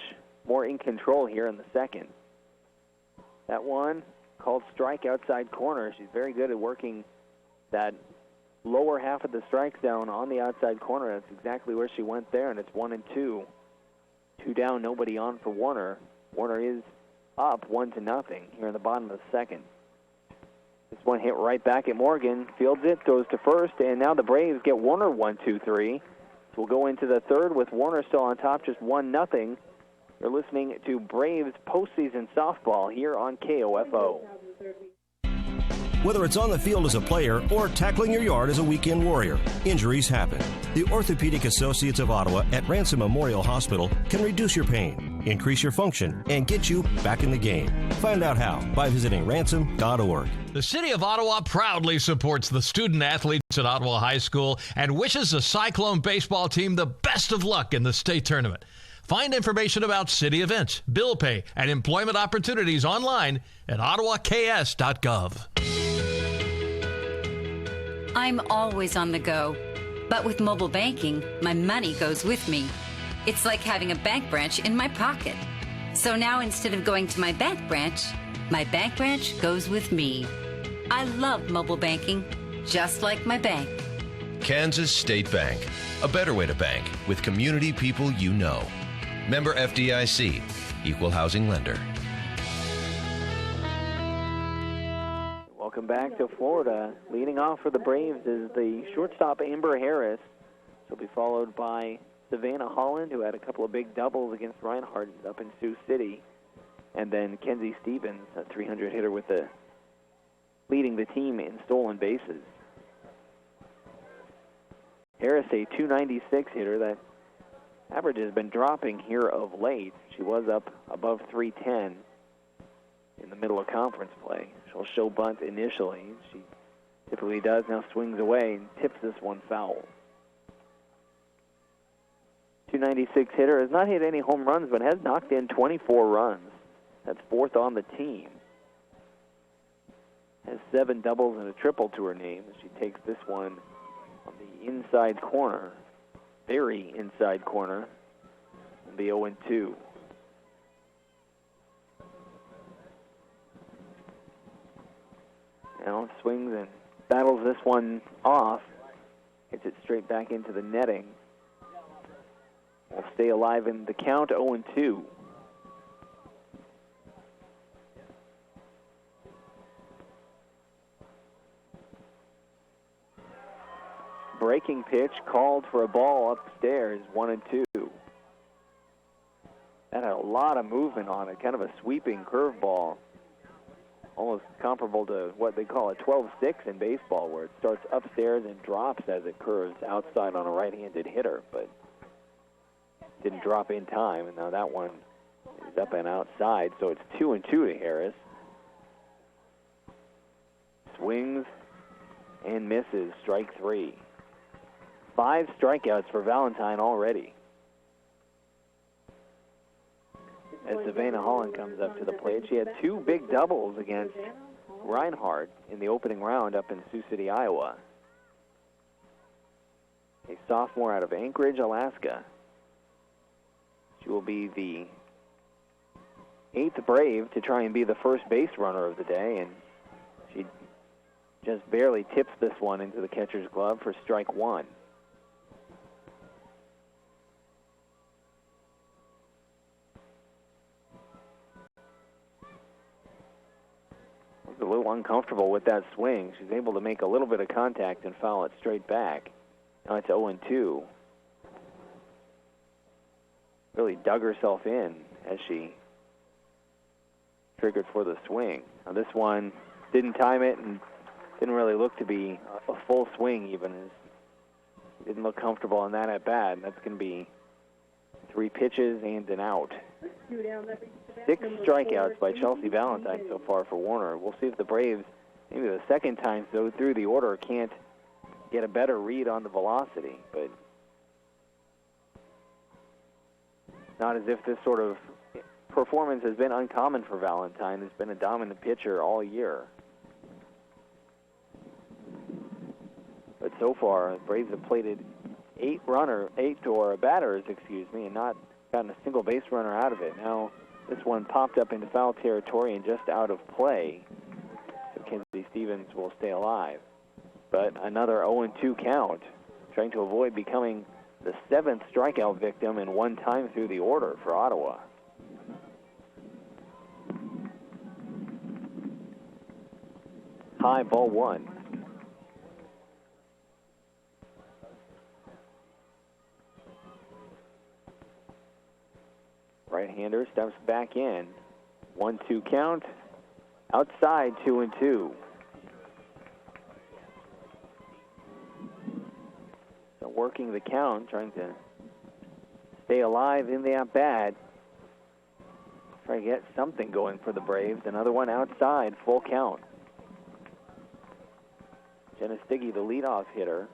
more in control here in the second. That one called strike outside corner. She's very good at working that lower half of the strike zone on the outside corner. That's exactly where she went there, and it's 1-2. 2 down, nobody on for Warner. Warner is up 1-0 here in the bottom of the second. This one hit right back at Morgan. Fields it, goes to first, and now the Braves get Warner 1-2-3. So we'll go into the third with Warner still on top, just 1-0. You're listening to Braves postseason softball here on KOFO. Whether it's on the field as a player or tackling your yard as a weekend warrior, injuries happen. The Orthopedic Associates of Ottawa at Ransom Memorial Hospital can reduce your pain, increase your function, and get you back in the game. Find out how by visiting ransom.org. The City of Ottawa proudly supports the student athletes at Ottawa High School and wishes the Cyclone baseball team the best of luck in the state tournament. Find information about city events, bill pay, and employment opportunities online at ottawaks.gov. I'm always on the go, but with mobile banking, my money goes with me. It's like having a bank branch in my pocket. So now instead of going to my bank branch goes with me. I love mobile banking, just like my bank. Kansas State Bank, a better way to bank with community people you know. Member FDIC, Equal Housing Lender. Welcome back to Florida. Leading off for the Braves is the shortstop Amber Harris. She'll be followed by Savannah Holland, who had a couple of big doubles against Reinhardt up in Sioux City. And then Kenzie Stevens, a 300 hitter leading the team in stolen bases. Harris, a 296 hitter. That average has been dropping here of late. She was up above 310 in the middle of conference play. She'll show bunt initially. She typically does, now swings away and tips this one foul. 296 hitter, has not hit any home runs, but has knocked in 24 runs. That's 4th on the team. Has 7 doubles and a triple to her name. She takes this one on the inside corner, very inside corner, and be 0-2. Now swings and battles this one off. Hits it straight back into the netting. Will stay alive in the count, 0-2. Breaking pitch called for a ball upstairs, 1-2. That had a lot of movement on it, kind of a sweeping curveball. Almost comparable to what they call a 12-6 in baseball, where it starts upstairs and drops as it curves outside on a right-handed hitter, but didn't drop in time, and now that one is up and outside, so it's 2-2 to Harris. Swings and misses, strike 3. 5 strikeouts for Valentine already. As Savannah Holland comes up to the plate, she had 2 big doubles against Reinhardt in the opening round up in Sioux City, Iowa. A sophomore out of Anchorage, Alaska. She will be the 8th Brave to try and be the first base runner of the day, and she just barely tips this one into the catcher's glove for strike 1. a little uncomfortable with that swing. She's able to make a little bit of contact and foul it straight back. Now it's 0-2. Really dug herself in as she triggered for the swing. Now this one didn't time it and didn't really look to be a full swing even. Didn't look comfortable on that at bat. That's going to be 3 pitches and an out. 6 strikeouts by Chelsea Valentine so far for Warner. We'll see if the Braves, maybe the second time through the order, can't get a better read on the velocity. But not as if this sort of performance has been uncommon for Valentine. Has been a dominant pitcher all year. But so far, the Braves have plated 8 batters, and not gotten a single base runner out of it. Now, this one popped up into foul territory and just out of play. So Kenzie Stevens will stay alive. But another 0-2 count, trying to avoid becoming the 7th strikeout victim in one time through the order for Ottawa. High, ball 1. Right-hander steps back in. 1-2 count. Outside, 2-2. So working the count, trying to stay alive in the at-bat. Try to get something going for the Braves. Another one outside, full count. Jenna Stiggy, the leadoff hitter,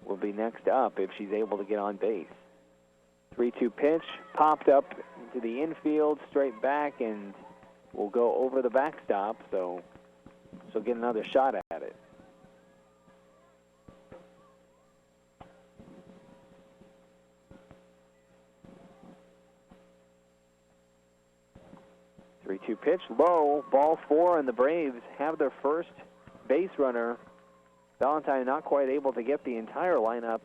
will be next up if she's able to get on base. 3-2 pitch, popped up into the infield, straight back, and will go over the backstop, so she'll get another shot at it. Three-two pitch, low, ball 4, and the Braves have their first base runner. Valentine not quite able to get the entire lineup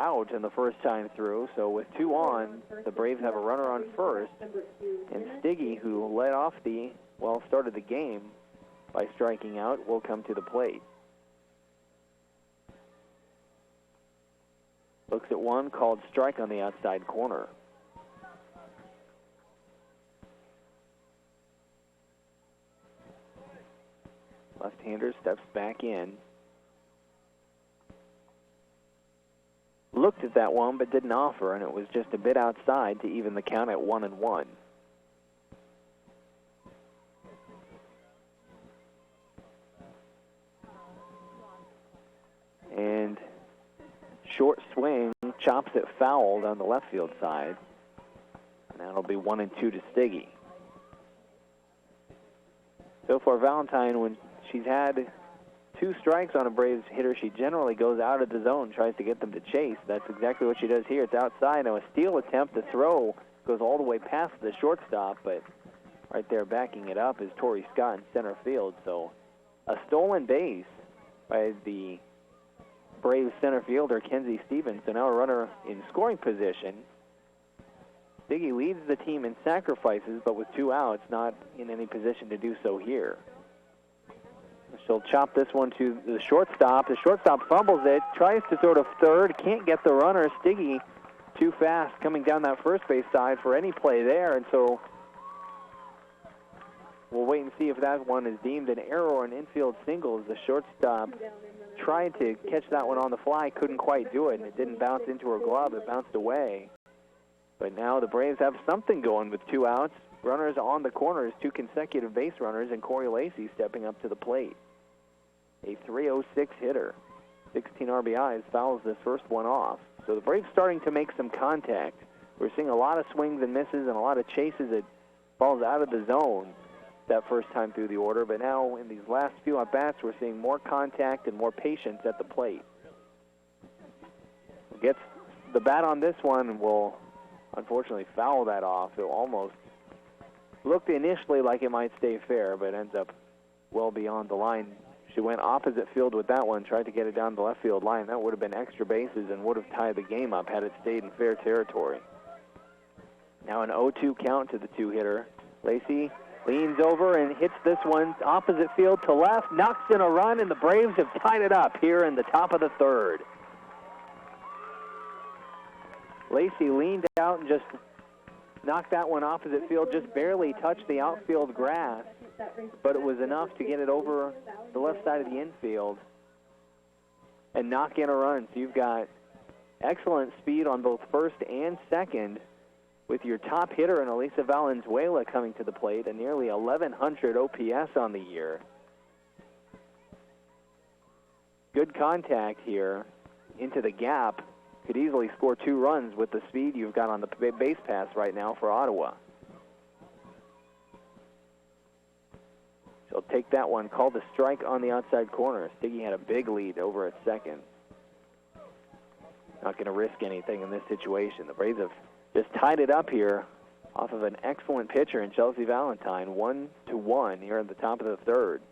out in the first time through, so with 2 on, the Braves have a runner on first, and Stiggy, who started the game by striking out, will come to the plate. Looks at one, called strike on the outside corner. Left-hander steps back in. Looked at that one, but didn't offer, and it was just a bit outside to even the count at 1-1. And short swing, chops it foul down the left field side. And that'll be 1-2 to Stiggy. So far, Valentine, when she's had 2 strikes on a Braves hitter, she generally goes out of the zone, tries to get them to chase. That's exactly what she does here. It's outside. Now a steal attempt to throw goes all the way past the shortstop, but right there backing it up is Tori Scott in center field. So a stolen base by the Braves center fielder, Kenzie Stevens. So now a runner in scoring position. Stiggy leads the team in sacrifices, but with 2 outs, not in any position to do so here. She'll chop this one to the shortstop. The shortstop fumbles it, tries to throw to third, can't get the runner. Stiggy too fast coming down that first base side for any play there, and so we'll wait and see if that one is deemed an error or an infield single. The shortstop tried to catch that one on the fly, couldn't quite do it, and it didn't bounce into her glove. It bounced away. But now the Braves have something going with 2 outs. Runners on the corners, 2 consecutive base runners, and Corey Lacey stepping up to the plate. A .306 hitter, 16 RBIs, fouls this first one off. So the Braves starting to make some contact. We're seeing a lot of swings and misses and a lot of chases at balls out of the zone that first time through the order. But now in these last few at-bats, we're seeing more contact and more patience at the plate. Gets the bat on this one and will unfortunately foul that off. It almost looked initially like it might stay fair, but ends up well beyond the line. She went opposite field with that one, tried to get it down the left field line. That would have been extra bases and would have tied the game up had it stayed in fair territory. Now an 0-2 count to the 2-hitter. Lacey Leans over and hits this one opposite field to left, knocks in a run, and the Braves have tied it up here in the top of the third. Lacey leaned out and just knocked that one opposite field, just barely touched the outfield grass, but it was enough to get it over the left side of the infield and knock in a run. So you've got excellent speed on both first and second with your top hitter in Elisa Valenzuela coming to the plate, a nearly 1,100 OPS on the year. Good contact here into the gap. Could easily score 2 runs with the speed you've got on the base pass right now for Ottawa. She'll take that one, called a strike on the outside corner. Stiggy had a big lead over at second. Not going to risk anything in this situation. The Braves have just tied it up here off of an excellent pitcher in Chelsea Valentine, 1-1 here at the top of the third.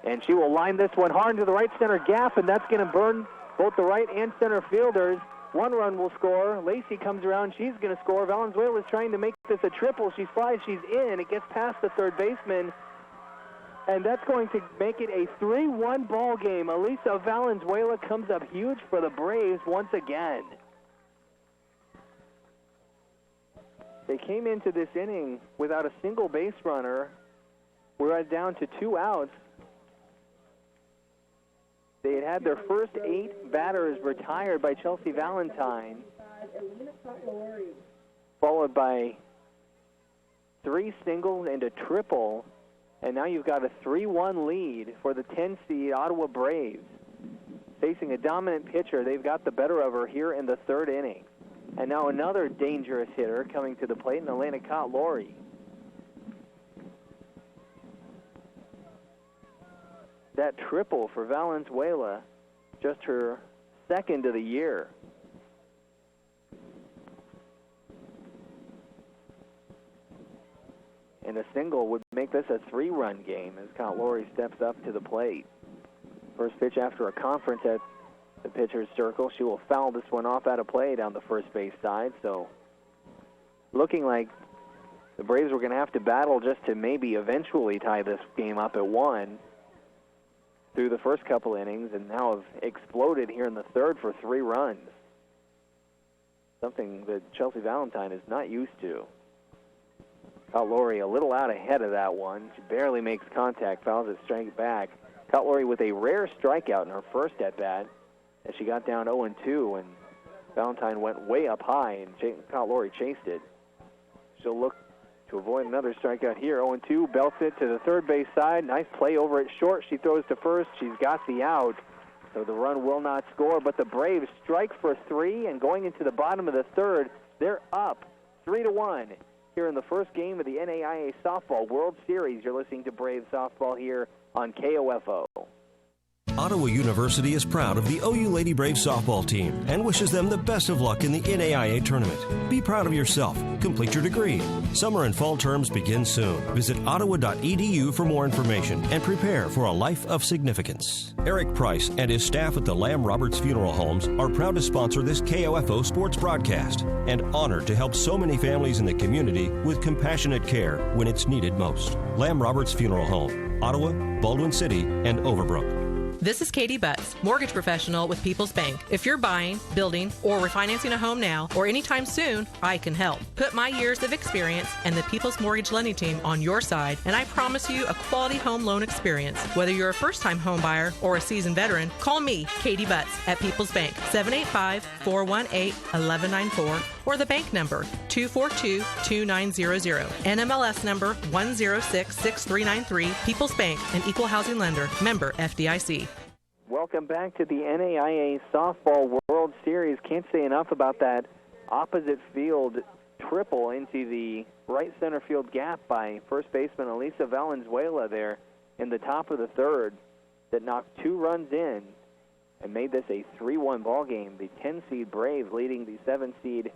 And she will line this one hard into the right center gap, and that's going to burn both the right and center fielders. 1 run will score. Lacey comes around. She's going to score. Valenzuela is trying to make this a triple. She slides. She's in. It gets past the third baseman. And that's going to make it a 3-1 ball game. Elisa Valenzuela comes up huge for the Braves once again. They came into this inning without a single base runner. We're down to 2 outs. They had had their first 8 batters retired by Chelsea Valentine, followed by 3 singles and a triple, and now you've got a 3-1 lead for the 10-seed Ottawa Braves. Facing a dominant pitcher, they've got the better of her here in the 3rd inning. And now another dangerous hitter coming to the plate in Elena Cott-Laurie. That triple for Valenzuela, just her 2nd of the year. And a single would make this a 3-run game as Cott-Laurie steps up to the plate. First pitch after a conference at the pitcher's circle. She will foul this one off out of play down the first base side. So looking like the Braves were going to have to battle just to maybe eventually tie this game up at 1 through the first couple innings, and now have exploded here in the 3rd for 3 runs. Something that Chelsea Valentine is not used to. Cott-Laurie a little out ahead of that one. She barely makes contact, fouls it straight back. Cott-Laurie with a rare strikeout in her first at-bat as she got down 0-2, and Valentine went way up high, and Cott-Laurie chased it. She'll look to avoid another strikeout here. 0-2, belts it to the third base side. Nice play over at short. She throws to first. She's got the out, so the run will not score. But the Braves strike for 3, and going into the bottom of the 3rd, they're up 3-1 here in the first game of the NAIA Softball World Series. You're listening to Braves Softball here on KOFO. Ottawa University is proud of the OU Lady Braves softball team and wishes them the best of luck in the NAIA tournament. Be proud of yourself. Complete your degree. Summer and fall terms begin soon. Visit ottawa.edu for more information and prepare for a life of significance. Eric Price and his staff at the Lamb Roberts Funeral Homes are proud to sponsor this KOFO sports broadcast and honored to help so many families in the community with compassionate care when it's needed most. Lamb Roberts Funeral Home, Ottawa, Baldwin City, and Overbrook. This is Katie Butts, mortgage professional with People's Bank. If you're buying, building, or refinancing a home now or anytime soon, I can help. Put my years of experience and the People's Mortgage Lending Team on your side, and I promise you a quality home loan experience. Whether you're a first-time home buyer or a seasoned veteran, call me, Katie Butts, at People's Bank, 785-418-1194, or the bank number, 242-2900. NMLS number 1066393, People's Bank, an equal housing lender, member FDIC. Welcome back to the NAIA Softball World Series. Can't say enough about that opposite field triple into the right center field gap by first baseman Elisa Valenzuela there in the top of the 3rd that knocked 2 runs in and made this a 3-1 ball game. The 10-seed Braves leading the 7-seed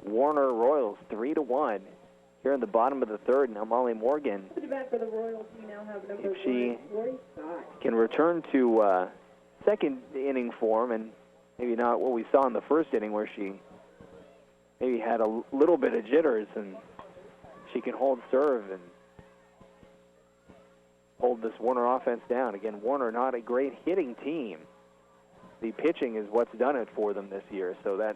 Warner Royals 3-1 here in the bottom of the 3rd. Now Molly Morgan, if she can return to second inning form, and maybe not what we saw in the first inning where she maybe had a little bit of jitters, and she can hold serve and hold this Warner offense down. Again, Warner not a great hitting team. The pitching is what's done it for them this year. So that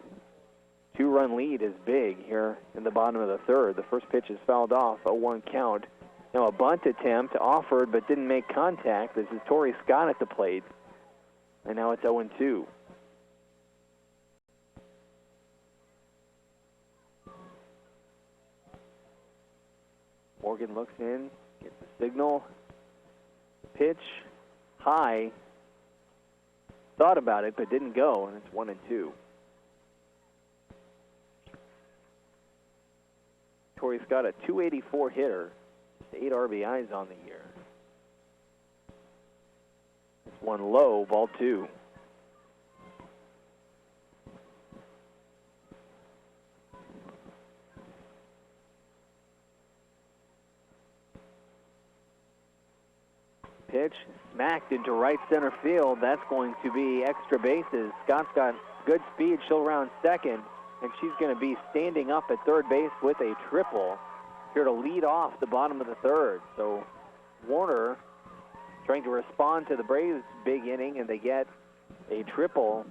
2-run lead is big here in the bottom of the third. The first pitch is fouled off, 0-1 count. Now a bunt attempt offered but didn't make contact. This is Torrey Scott at the plate. And now it's 0-2. Morgan looks in, gets the signal. Pitch, high. Thought about it, but didn't go, and it's 1-2. Torrey Scott, a .284 hitter, 8 RBIs on the year. It's one low, ball 2. Pitch smacked into right center field. That's going to be extra bases. Scott's got good speed. She'll round second, and she's going to be standing up at third base with a triple here to lead off the bottom of the third. So Warner trying to respond to the Braves' big inning, and they get a triple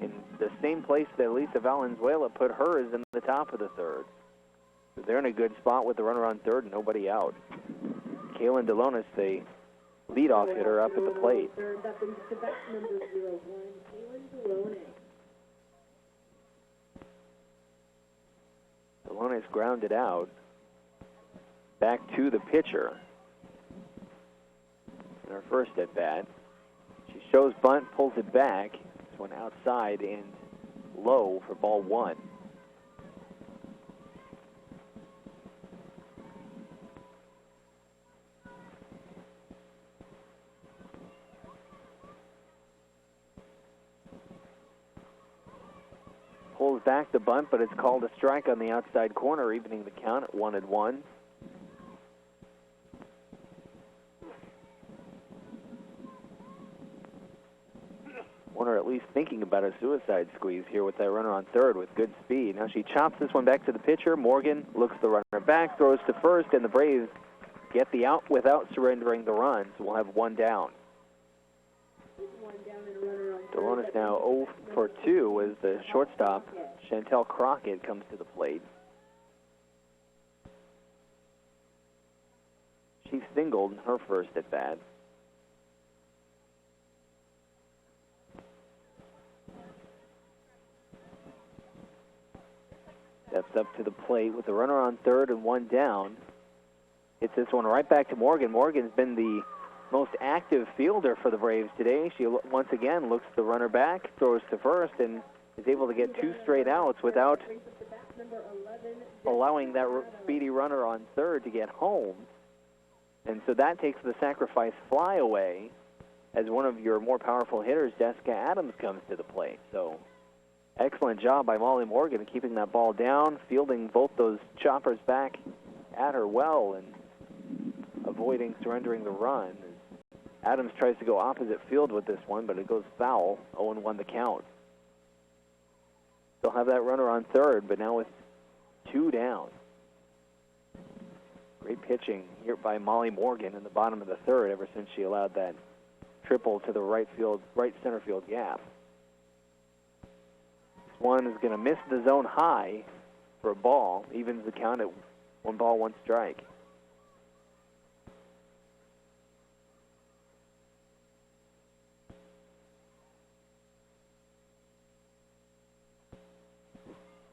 in the same place that Lisa Valenzuela put hers in the top of the third. So they're in a good spot with the runner on third and nobody out. Kaylin Delonis, the leadoff hitter, up at the plate. Delonis grounded out. Back to the pitcher. In her first at bat. She shows bunt, pulls it back. This one outside and low for ball 1. Pulls back the bunt, but it's called a strike on the outside corner, evening the count at 1-1. Warner at least thinking about a suicide squeeze here with that runner on third with good speed. Now she chops this one back to the pitcher. Morgan looks the runner back, throws to first, and the Braves get the out without surrendering the run. So we'll have one down. Delonis now 0 for 2 as the shortstop, Chantel Crockett, comes to the plate. She singled in her first at bat. Steps up to the plate with the runner on third and one down. Hits this one right back to Morgan. Morgan's been the most active fielder for the Braves today. She once again looks the runner back, throws to first, and is able to get 2 straight outs without allowing that speedy runner on third to get home. And so that takes the sacrifice fly away as one of your more powerful hitters, Jessica Adams, comes to the plate. So excellent job by Molly Morgan keeping that ball down, fielding both those choppers back at her well, and avoiding surrendering the run. Adams tries to go opposite field with this one, but it goes foul. 0-1 the count. They'll have that runner on third, but now with 2 down. Great pitching here by Molly Morgan in the bottom of the third ever since she allowed that triple to the right center field gap. This one is going to miss the zone high for a ball, evens the count at 1 ball, 1 strike.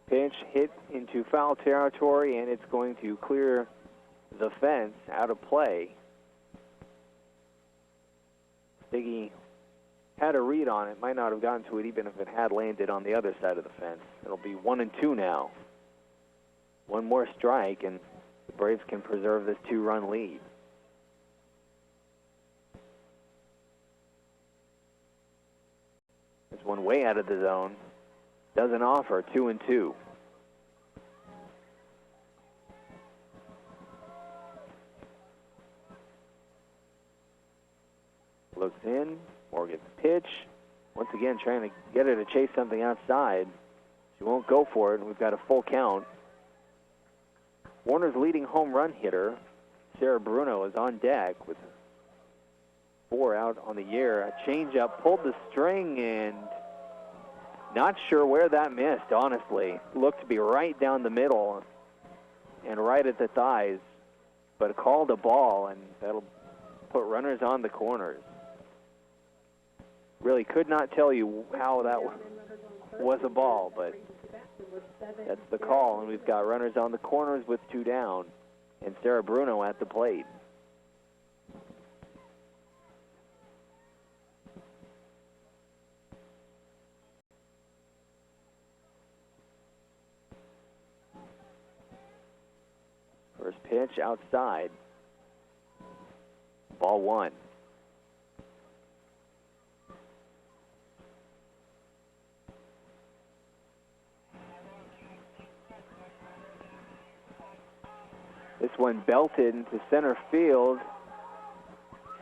Pitch hit into foul territory, and it's going to clear the fence out of play. Stiggy had a read on it, might not have gotten to it even if it had landed on the other side of the fence. It'll be 1-2 now. One more strike, and the Braves can preserve this 2-run lead. This one way out of the zone. Doesn't offer. 2-2. Looks in. Morgan's pitch. Once again, trying to get her to chase something outside. She won't go for it, and we've got a full count. Warner's leading home run hitter, Sarah Bruno, is on deck with 4 out on the year. A changeup pulled the string, and not sure where that missed, honestly. Looked to be right down the middle and right at the thighs, but called a ball, and that'll put runners on the corners. Really could not tell you how that was a ball, but that's the call, and we've got runners on the corners with 2 down, and Sarah Bruno at the plate. First pitch outside. Ball 1. This one belted into center field.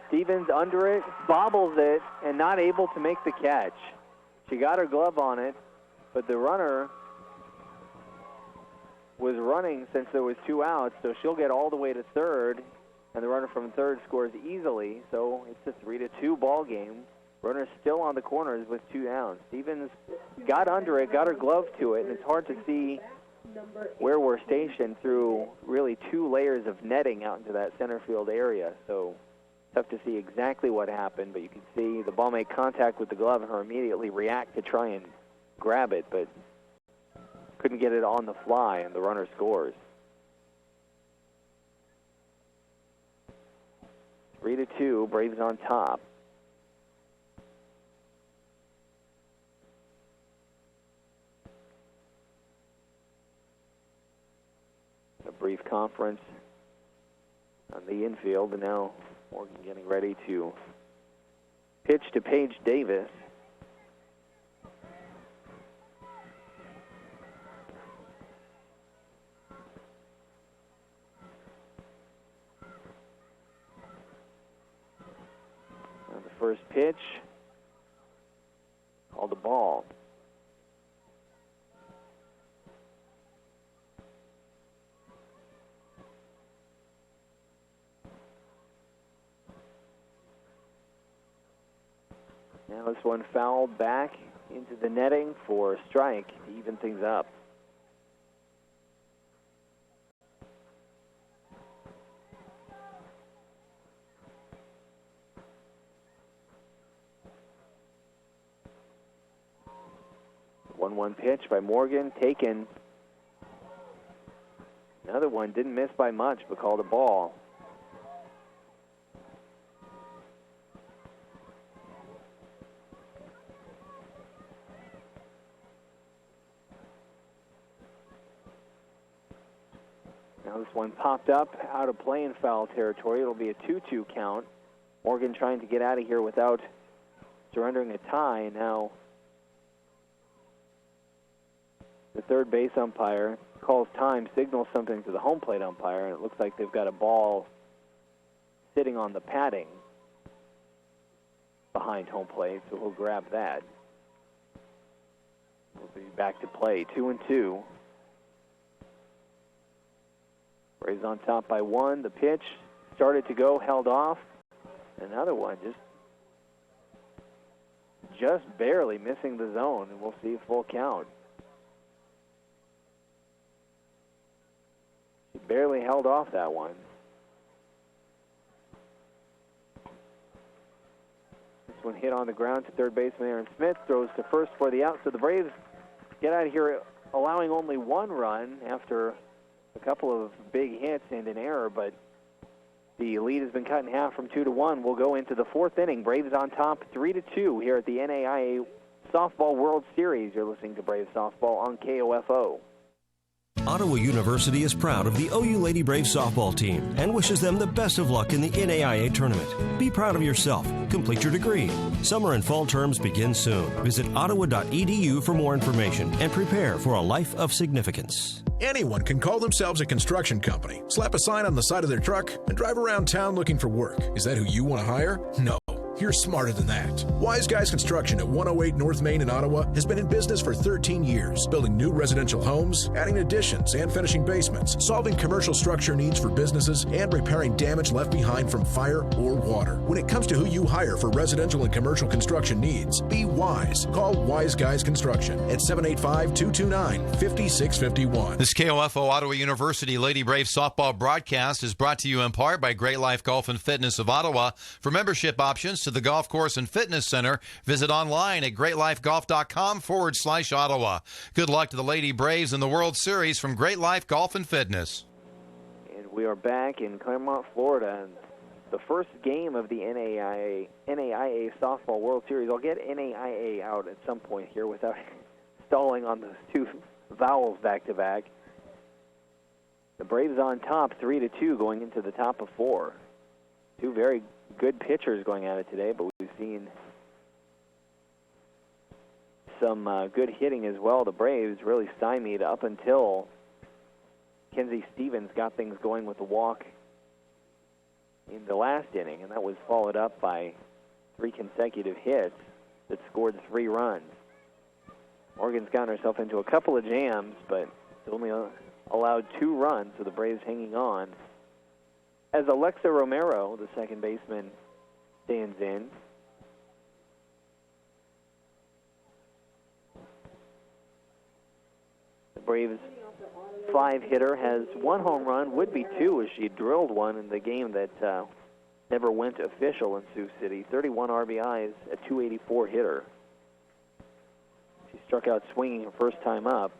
Stevens under it, bobbles it, and not able to make the catch. She got her glove on it, but the runner was running since there was 2 outs, so she'll get all the way to third, and the runner from third scores easily, so it's a 3-2 ball game. Runner still on the corners with 2 down. Stevens got under it, got her glove to it, and it's hard to see where we're stationed through really 2 layers of netting out into that center field area, so tough to see exactly what happened, but you can see the ball make contact with the glove and her immediately react to try and grab it, but couldn't get it on the fly, and the runner scores. 3-2, Braves on top. A brief conference on the infield, and now Morgan getting ready to pitch to Paige Davis. And the first pitch, called a ball. Now this one fouled back into the netting for a strike to even things up. The 1-1 pitch by Morgan, taken. Another one, didn't miss by much, but called a ball. Now this one popped up out of play in foul territory. It'll be a 2-2 count. Morgan trying to get out of here without surrendering a tie. Now the third base umpire calls time, signals something to the home plate umpire, and it looks like they've got a ball sitting on the padding behind home plate, so we'll grab that. We'll be back to play, 2-2. Braves on top by 1. The pitch started to go, held off. Another one just barely missing the zone, and we'll see a full count. He barely held off that one. This one hit on the ground to third baseman Aaron Smith, throws to first for the out. So the Braves get out of here allowing only 1 run after a couple of big hits and an error, but the lead has been cut in half from 2-1. We'll go into the 4th inning. Braves on top 3-2 here at the NAIA Softball World Series. You're listening to Braves Softball on KOFO. Ottawa University is proud of the OU Lady Braves softball team and wishes them the best of luck in the NAIA tournament. Be proud of yourself. Complete your degree. Summer and fall terms begin soon. Visit ottawa.edu for more information and prepare for a life of significance. Anyone can call themselves a construction company, slap a sign on the side of their truck, and drive around town looking for work. Is that who you want to hire? No. you're smarter than that. Wise Guys Construction at 108 North Main in Ottawa has been in business for 13 years, building new residential homes, adding additions and finishing basements, solving commercial structure needs for businesses, and repairing damage left behind from fire or water. When it comes to who you hire for residential and commercial construction needs, be wise. Call Wise Guys Construction at 785-229-5651. This KOFO Ottawa University Lady Brave softball broadcast is brought to you in part by Great Life Golf and Fitness of Ottawa. For membership options to the golf course and fitness center, visit online at greatlifegolf.com/Ottawa. Good luck to the Lady Braves in the World Series from Great Life Golf and Fitness. And we are back in Claremont, Florida. And the first game of the NAIA Softball World Series. I'll get NAIA out at some point here without stalling on those two vowels back-to-back. The Braves on top, 3-2, going into the top of 4. Two very good pitchers going at it today, but we've seen some good hitting as well. The Braves really stymied up until Kenzie Stevens got things going with the walk in the last inning, and that was followed up by 3 consecutive hits that scored 3 runs. Morgan's gotten herself into a couple of jams, but only allowed 2 runs, so the Braves hanging on. As Alexa Romero, the second baseman, stands in. The Braves' 5-hitter has 1 home run, would be 2 as she drilled one in the game that never went official in Sioux City. 31 RBIs, a .284 hitter. She struck out swinging her first time up.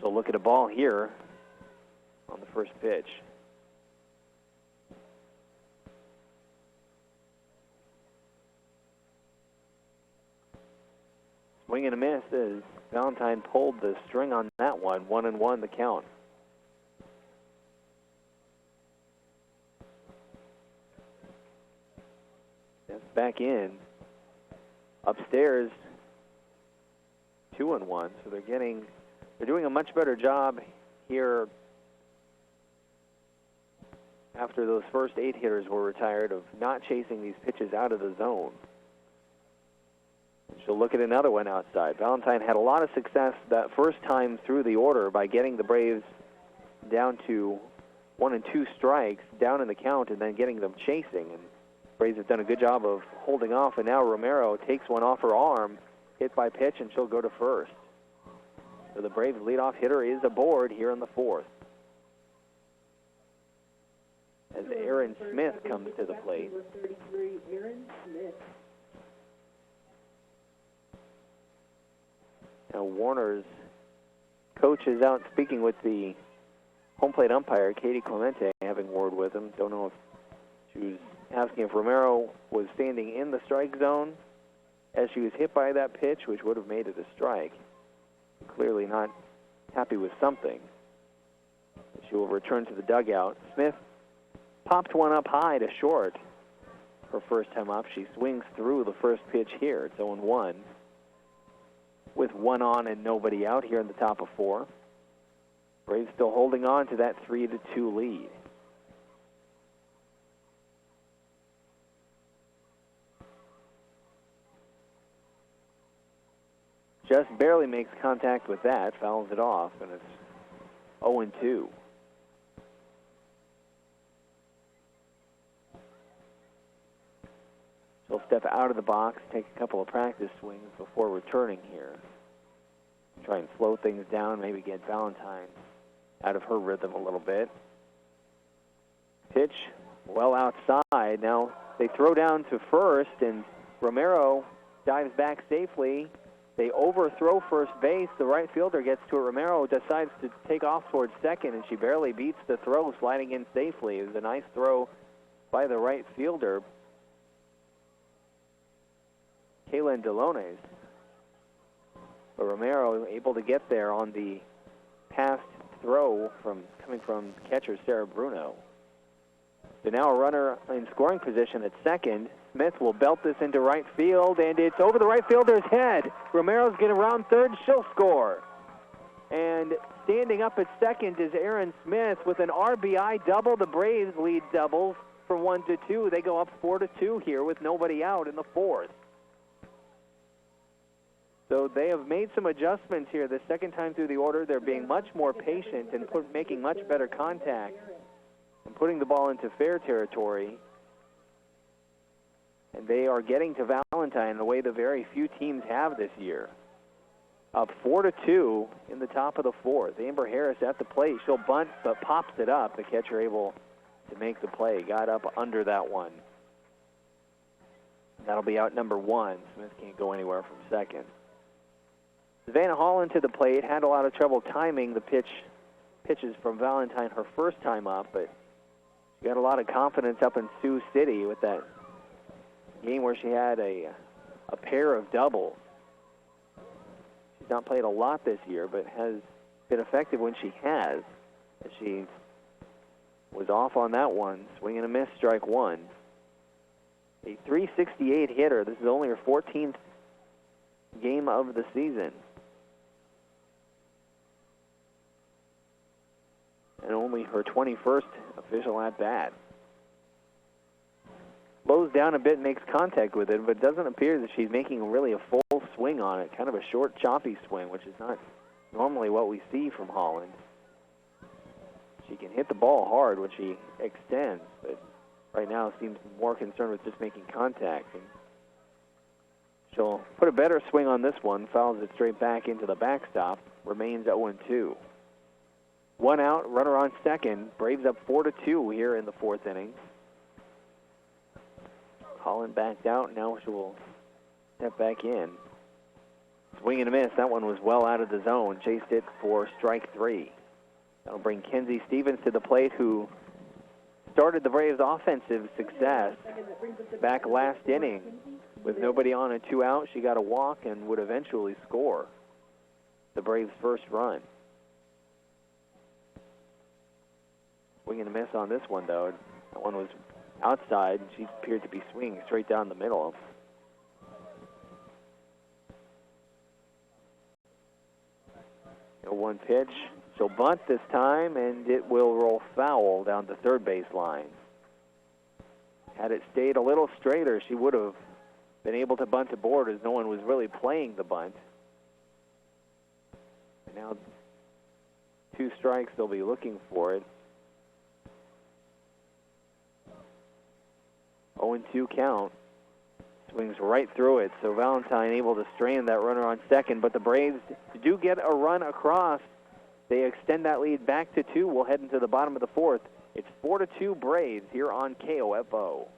So look at a ball here on the first pitch. Swing and a miss as Valentine pulled the string on that one. 1-1 the count. That's back in. Upstairs, 2-1. So they're doing a much better job here after those first 8 hitters were retired of not chasing these pitches out of the zone. She'll look at another one outside. Valentine had a lot of success that first time through the order by getting the Braves down to 1 and 2 strikes, down in the count, and then getting them chasing. And Braves have done a good job of holding off, and now Romero takes one off her arm, hit by pitch, and she'll go to first. So the Braves leadoff hitter is aboard here in the 4th. As Aaron Smith comes to the plate. Now Warner's coach is out speaking with the home plate umpire, Katie Clemente, having word with him. Don't know if she was asking if Romero was standing in the strike zone as she was hit by that pitch, which would have made it a strike. Clearly not happy with something. She will return to the dugout. Smith popped one up high to short her first time up. She swings through the first pitch here. It's 0-1. With 1 on and nobody out here in the top of 4. Braves still holding on to that 3-2 lead. Just barely makes contact with that, fouls it off, and it's 0-2. She'll step out of the box, take a couple of practice swings before returning here. Try and slow things down, maybe get Valentine out of her rhythm a little bit. Pitch well outside. Now they throw down to first, and Romero dives back safely. They overthrow first base. The right fielder gets to it. Romero decides to take off towards second, and she barely beats the throw, sliding in safely. It was a nice throw by the right fielder, Kaylin Delones. But Romero able to get there on the passed throw coming from catcher Sarah Bruno. So now a runner in scoring position at second. Smith will belt this into right field, and it's over the right fielder's head. Romero's getting around third. She'll score. And standing up at second is Aaron Smith with an RBI double. The Braves lead doubles from 1-2. They go up 4-2 here with nobody out in the fourth. So they have made some adjustments here. The second time through the order, they're being much more patient and making much better contact and putting the ball into fair territory. And they are getting to Valentine in a way the very few teams have this year. Up 4-2 in the top of the fourth. Amber Harris at the plate. She'll bunt, but pops it up. The catcher able to make the play. Got up under that one. That'll be out number one. Smith can't go anywhere from second. Savannah Holland to the plate. Had a lot of trouble timing the pitches from Valentine her first time up, but she got a lot of confidence up in Sioux City with that game where she had a pair of doubles. She's not played a lot this year, but has been effective when she has. She was off on that one. Swing and a miss, strike one. A .368 hitter. This is only her 14th game of the season. And only her 21st official at-bat. Slows down a bit, makes contact with it, but it doesn't appear that she's making really a full swing on it. Kind of a short, choppy swing, which is not normally what we see from Holland. She can hit the ball hard when she extends, but right now seems more concerned with just making contact. And she'll put a better swing on this one, fouls it straight back into the backstop, remains 0-2. One out, runner on second. Braves up 4-2 here in the fourth inning. Holland backed out. Now she will step back in. Swing and a miss. That one was well out of the zone. Chased it for strike three. That'll bring Kenzie Stevens to the plate, who started the Braves' offensive success back last inning. With nobody on and two out, she got a walk and would eventually score the Braves' first run. Swing and a miss on this one, though. That one was outside. She appeared to be swinging straight down the middle. One pitch. She'll bunt this time, and it will roll foul down the third base line. Had it stayed a little straighter, she would have been able to bunt aboard, as no one was really playing the bunt. And now 2 strikes, they'll be looking for it. 0-2 count. Swings right through it, so Valentine able to strand that runner on second, but the Braves do get a run across. They extend that lead back to 2. We'll head into the bottom of the fourth. It's 4-2 Braves here on KOFO.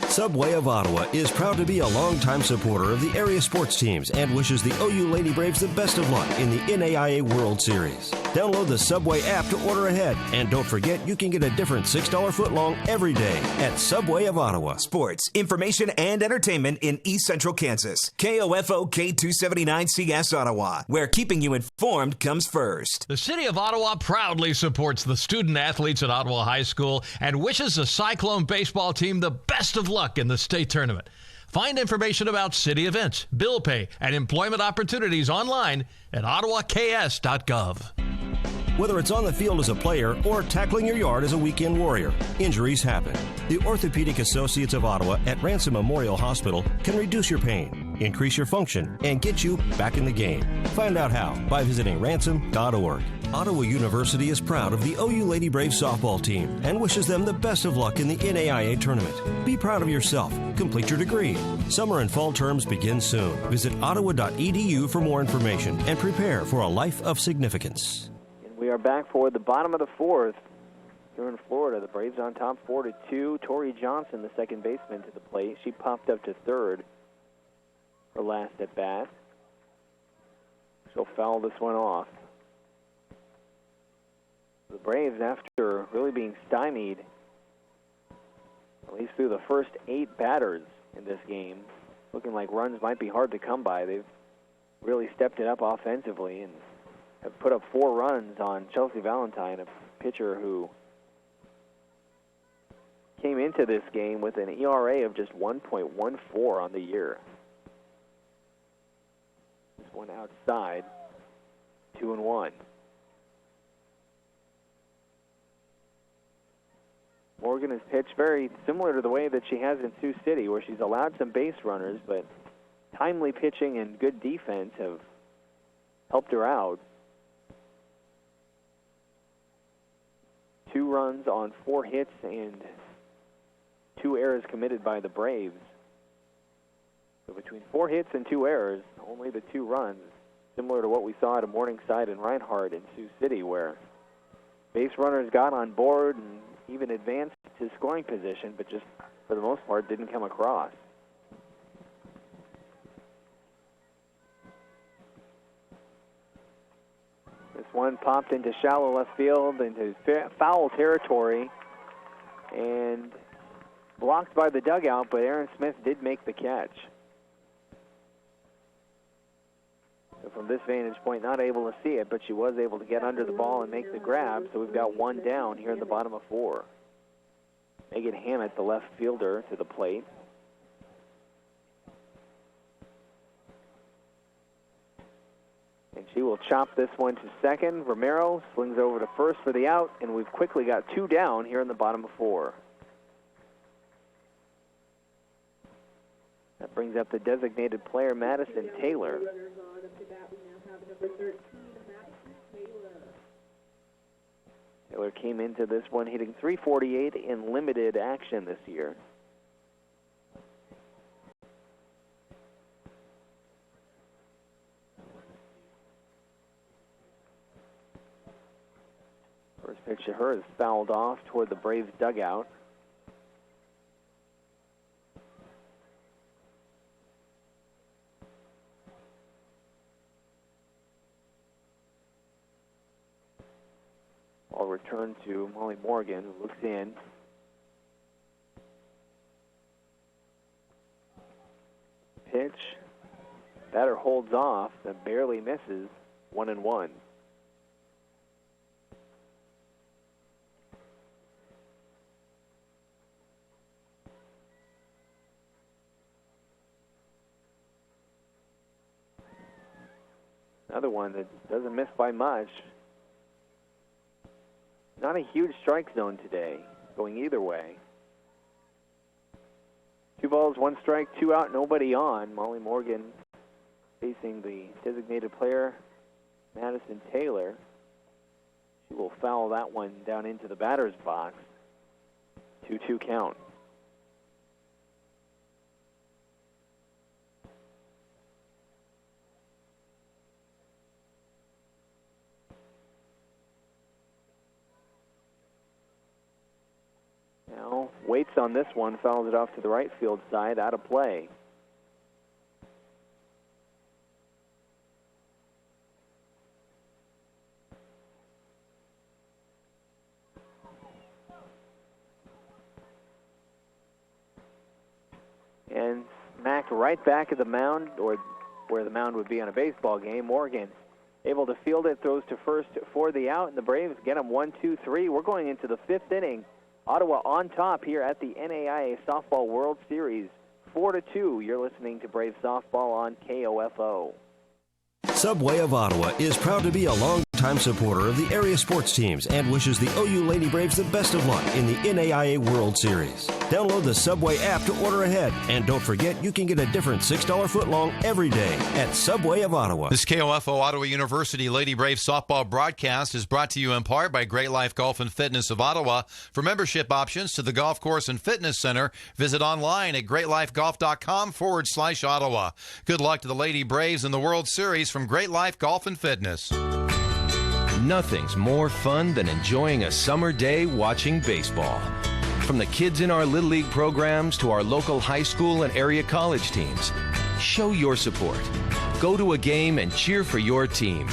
Subway of Ottawa is proud to be a longtime supporter of the area sports teams and wishes the OU Lady Braves the best of luck in the NAIA World Series. Download the Subway app to order ahead, and don't forget you can get a different $6 footlong every day at Subway of Ottawa. Sports, information, and entertainment in East Central Kansas. KOFO K279CS Ottawa, where keeping you informed comes first. The City of Ottawa proudly supports the student athletes at Ottawa High School and wishes the Cyclone baseball team the best of luck in the state tournament. Find information about city events, bill pay, and employment opportunities online at ottawaks.gov. Whether it's on the field as a player or tackling your yard as a weekend warrior, injuries happen. The Orthopedic Associates of Ottawa at Ransom Memorial Hospital can reduce your pain, increase your function, and get you back in the game. Find out how by visiting ransom.org. Ottawa University is proud of the OU Lady Braves softball team and wishes them the best of luck in the NAIA tournament. Be proud of yourself. Complete your degree. Summer and fall terms begin soon. Visit ottawa.edu for more information and prepare for a life of significance. We are back for the bottom of the fourth here in Florida. The Braves on top 4-2. Tori Johnson, the second baseman, to the plate. She popped up to third her last at bat. She'll foul this one off. The Braves, after really being stymied, at least through the first 8 batters in this game, looking like runs might be hard to come by. They've really stepped it up offensively and have put up 4 runs on Chelsea Valentine, a pitcher who came into this game with an ERA of just 1.14 on the year. This one outside, 2-1. Morgan has pitched very similar to the way that she has in Sioux City, where she's allowed some base runners, but timely pitching and good defense have helped her out. 2 runs on 4 hits and 2 errors committed by the Braves. So between 4 hits and 2 errors, only the 2 runs, similar to what we saw at Morningside and Reinhardt in Sioux City, where base runners got on board and even advanced to scoring position, but just for the most part didn't come across. This one popped into shallow left field, into foul territory, and blocked by the dugout, but Aaron Smith did make the catch. So from this vantage point, not able to see it, but she was able to get under the ball and make the grab, so we've got 1 down here in the bottom of 4. Megan Hammett, the left fielder, to the plate. And she will chop this one to second. Romero slings over to first for the out, and we've quickly got 2 down here in the bottom of 4. That brings up the designated player, Madison Taylor. Taylor came into this one hitting .348 in limited action this year. First pitch to her is fouled off toward the Braves dugout. Ball returned to Molly Morgan, who looks in. Pitch. Batter holds off and barely misses. 1-1. Another one that doesn't miss by much. Not a huge strike zone today, going either way. 2 balls, 1 strike, 2 out, nobody on. Molly Morgan facing the designated player, Madison Taylor. She will foul that one down into the batter's box. 2-2 count. Now, waits on this one, fouls it off to the right field side, out of play. And smacked right back at the mound, or where the mound would be on a baseball game. Morgan able to field it, throws to first for the out, and the Braves get him 1-2-3. We're going into the 5th inning. Ottawa on top here at the NAIA Softball World Series. 4-2. You're listening to Brave Softball on KOFO. Subway of Ottawa is proud to be a longtime supporter of the area sports teams and wishes the OU Lady Braves the best of luck in the NAIA World Series. Download the Subway app to order ahead. And don't forget, you can get a different $6 footlong every day at Subway of Ottawa. This KOFO Ottawa University Lady Braves softball broadcast is brought to you in part by Great Life Golf and Fitness of Ottawa. For membership options to the Golf Course and Fitness Center, visit online at greatlifegolf.com/Ottawa. Good luck to the Lady Braves in the World Series from Great Life Golf and Fitness. Nothing's more fun than enjoying a summer day watching baseball. From the kids in our Little League programs to our local high school and area college teams, show your support. Go to a game and cheer for your team.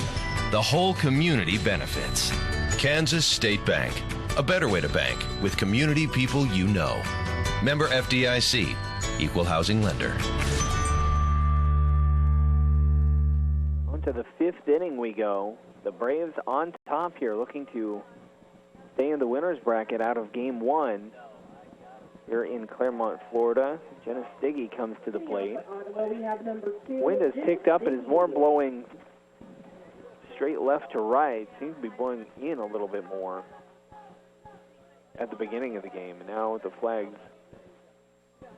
The whole community benefits. Kansas State Bank, a better way to bank with community people you know. Member FDIC, equal housing lender. On to the 5th inning we go. The Braves on top here, looking to stay in the winner's bracket out of Game 1 here in Claremont, Florida. Jenna Stiggy comes to the plate. Wind has picked up and is more blowing straight left to right. Seems to be blowing in a little bit more. at the beginning of the game. And now the flag's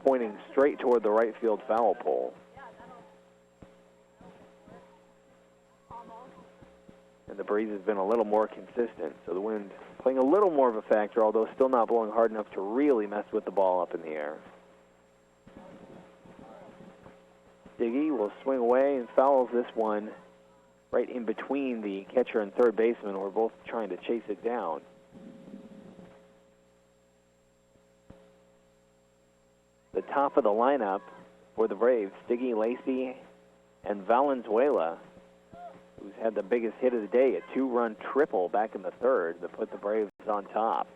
pointing straight toward the right field foul pole. And the breeze has been a little more consistent, so the wind playing a little more of a factor, although still not blowing hard enough to really mess with the ball up in the air. Diggy will swing away and fouls this one right in between the catcher and third baseman. We're both trying to chase it down. The top of the lineup for the Braves, Diggy, Lacey, and Valenzuela, who's had the biggest hit of the day, a two-run triple back in the third that put the Braves on top.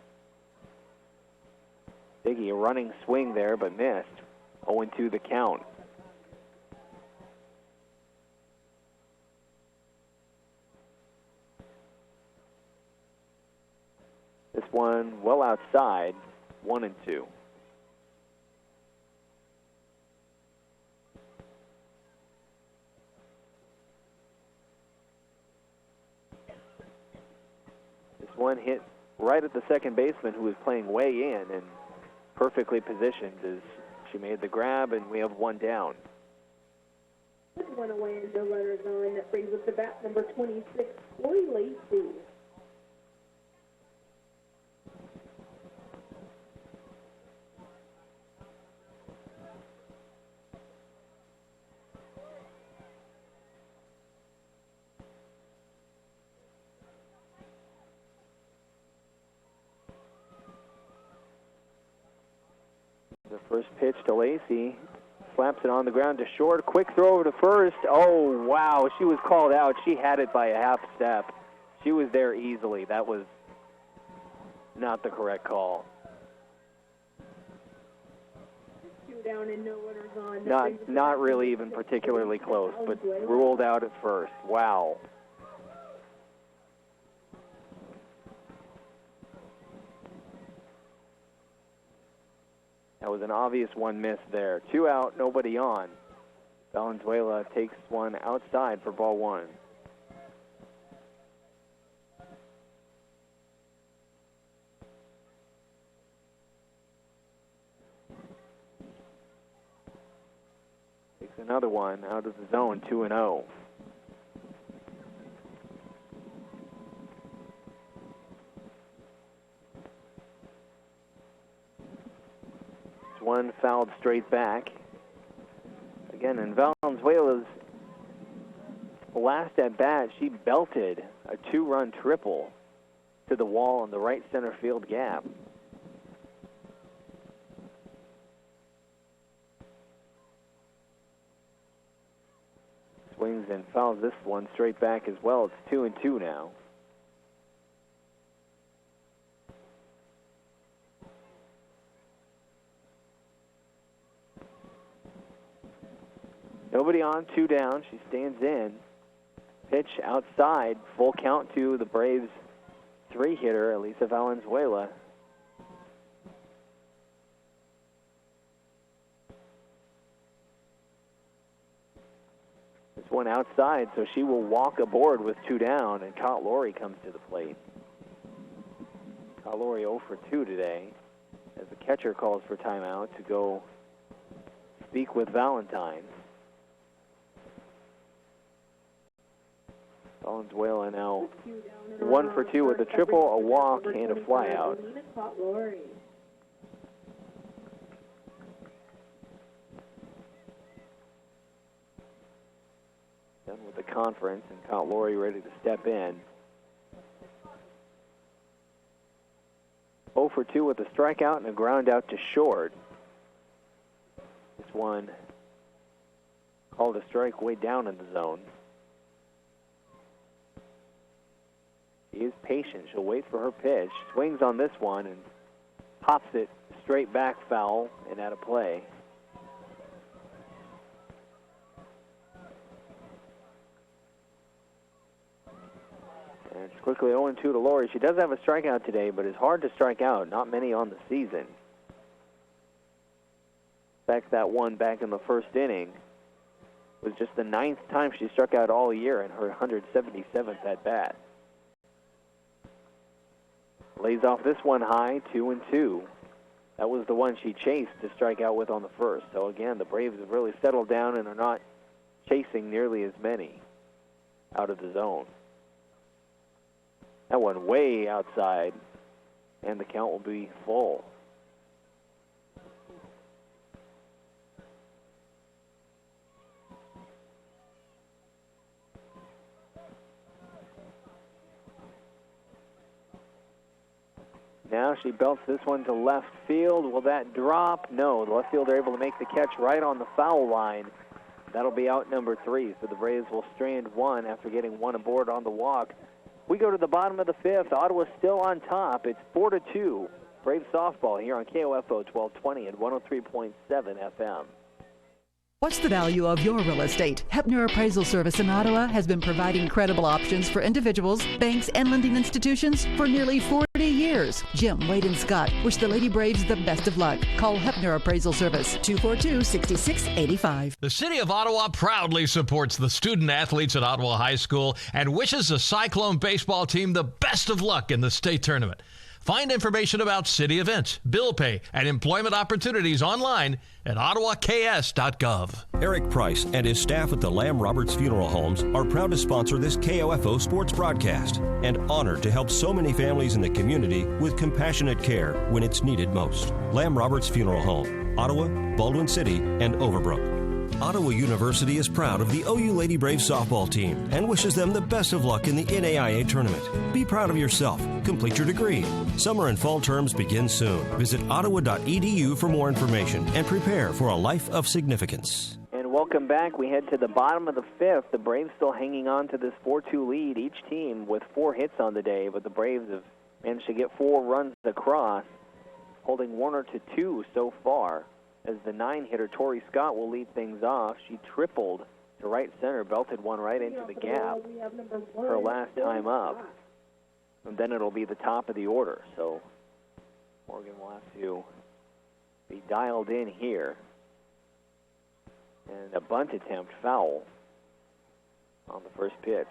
Diggy, a running swing there, but missed. 0-2 the count. This one well outside, 1-2. One hit right at the second baseman, who was playing way in and perfectly positioned as she made the grab, and we have one down. One away and no runners on. That brings us to bat number 26, Lori Lacey. The first pitch to Lacey, slaps it on the ground to short. Quick throw over to first. Oh, wow, she was called out. She had it by a half step. She was there easily. That was not the correct call. Two down and no runners on. Not really even particularly close, but ruled out at first. Wow. That was an obvious one miss there. 2 out, nobody on. Valenzuela takes one outside for ball one. Takes another one out of the zone, 2-0. One fouled straight back. Again, in Valenzuela's last at bat, she belted a 2-run triple to the wall in the right center field gap. Swings and fouls this one straight back as well. It's 2-2 now. Nobody on, 2 down. She stands in. Pitch outside. Full count to the Braves' 3-hitter, Elisa Valenzuela. This one outside, so she will walk aboard with 2 down, and Cott Laurie comes to the plate. Cott Laurie 0 for 2 today, as the catcher calls for timeout to go speak with Valentine. Valenzuela now 1 for 2 with a triple, a walk, and a flyout. Done with the conference, and Cott Laurie ready to step in. 0 for 2 with a strikeout and a ground out to short. This one called a strike way down in the zone. She is patient. She'll wait for her pitch. Swings on this one and pops it straight back foul and out of play. And it's quickly 0-2 to Laurie. She does have a strikeout today, but it's hard to strike out. Not many on the season. In fact, that one back in the first inning was just the 9th time she struck out all year in her 177th at bat. Lays off this one high, 2-2. That was the one she chased to strike out with on the first. So again, the Braves have really settled down and are not chasing nearly as many out of the zone. That one way outside, and the count will be full. Now she belts this one to left field. Will that drop? No. The left fielder able to make the catch right on the foul line. That'll be out number 3. So the Braves will strand one after getting one aboard on the walk. We go to the bottom of the 5th. Ottawa's still on top. It's 4-2. Brave softball here on KOFO 1220 and 103.7 FM. What's the value of your real estate? Hepner Appraisal Service in Ottawa has been providing credible options for individuals, banks, and lending institutions for nearly 40 years. Jim, Wade, and Scott wish the Lady Braves the best of luck. Call Hepner Appraisal Service, 242-6685. The City of Ottawa proudly supports the student athletes at Ottawa High School and wishes the Cyclone baseball team the best of luck in the state tournament. Find information about city events, bill pay, and employment opportunities online at ottawaks.gov. Eric Price and his staff at the Lamb Roberts Funeral Homes are proud to sponsor this KOFO sports broadcast and honored to help so many families in the community with compassionate care when it's needed most. Lamb Roberts Funeral Home, Ottawa, Baldwin City, and Overbrook. Ottawa University is proud of the OU Lady Braves softball team and wishes them the best of luck in the NAIA tournament. Be proud of yourself. Complete your degree. Summer and fall terms begin soon. Visit ottawa.edu for more information and prepare for a life of significance. And welcome back. We head to the bottom of the 5th. The Braves still hanging on to this 4-2 lead. Each team with 4 hits on the day, but the Braves have managed to get 4 runs across, holding Warner to 2 so far. As the 9-hitter, Tori Scott, will lead things off. She tripled to right center, belted one right into the gap her last time up. And then it'll be the top of the order. So Morgan will have to be dialed in here. And a bunt attempt foul on the first pitch.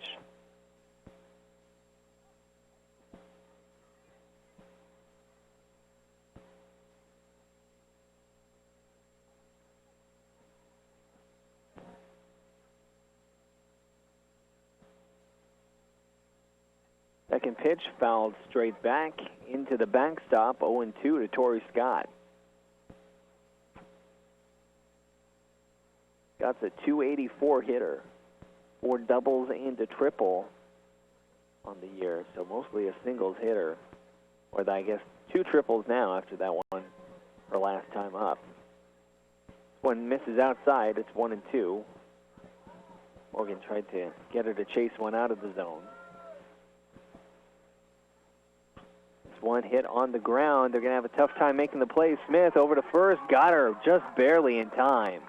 Second pitch fouled straight back into the backstop, 0-2 to Tori Scott. Scott's a .284 hitter, 4 doubles and a triple on the year, so mostly a singles hitter. Or I guess 2 triples now after that one, her last time up. One misses outside, it's 1-2. Morgan tried to get her to chase one out of the zone. One hit on the ground. They're going to have a tough time making the play. Smith over to first. Got her just barely in time.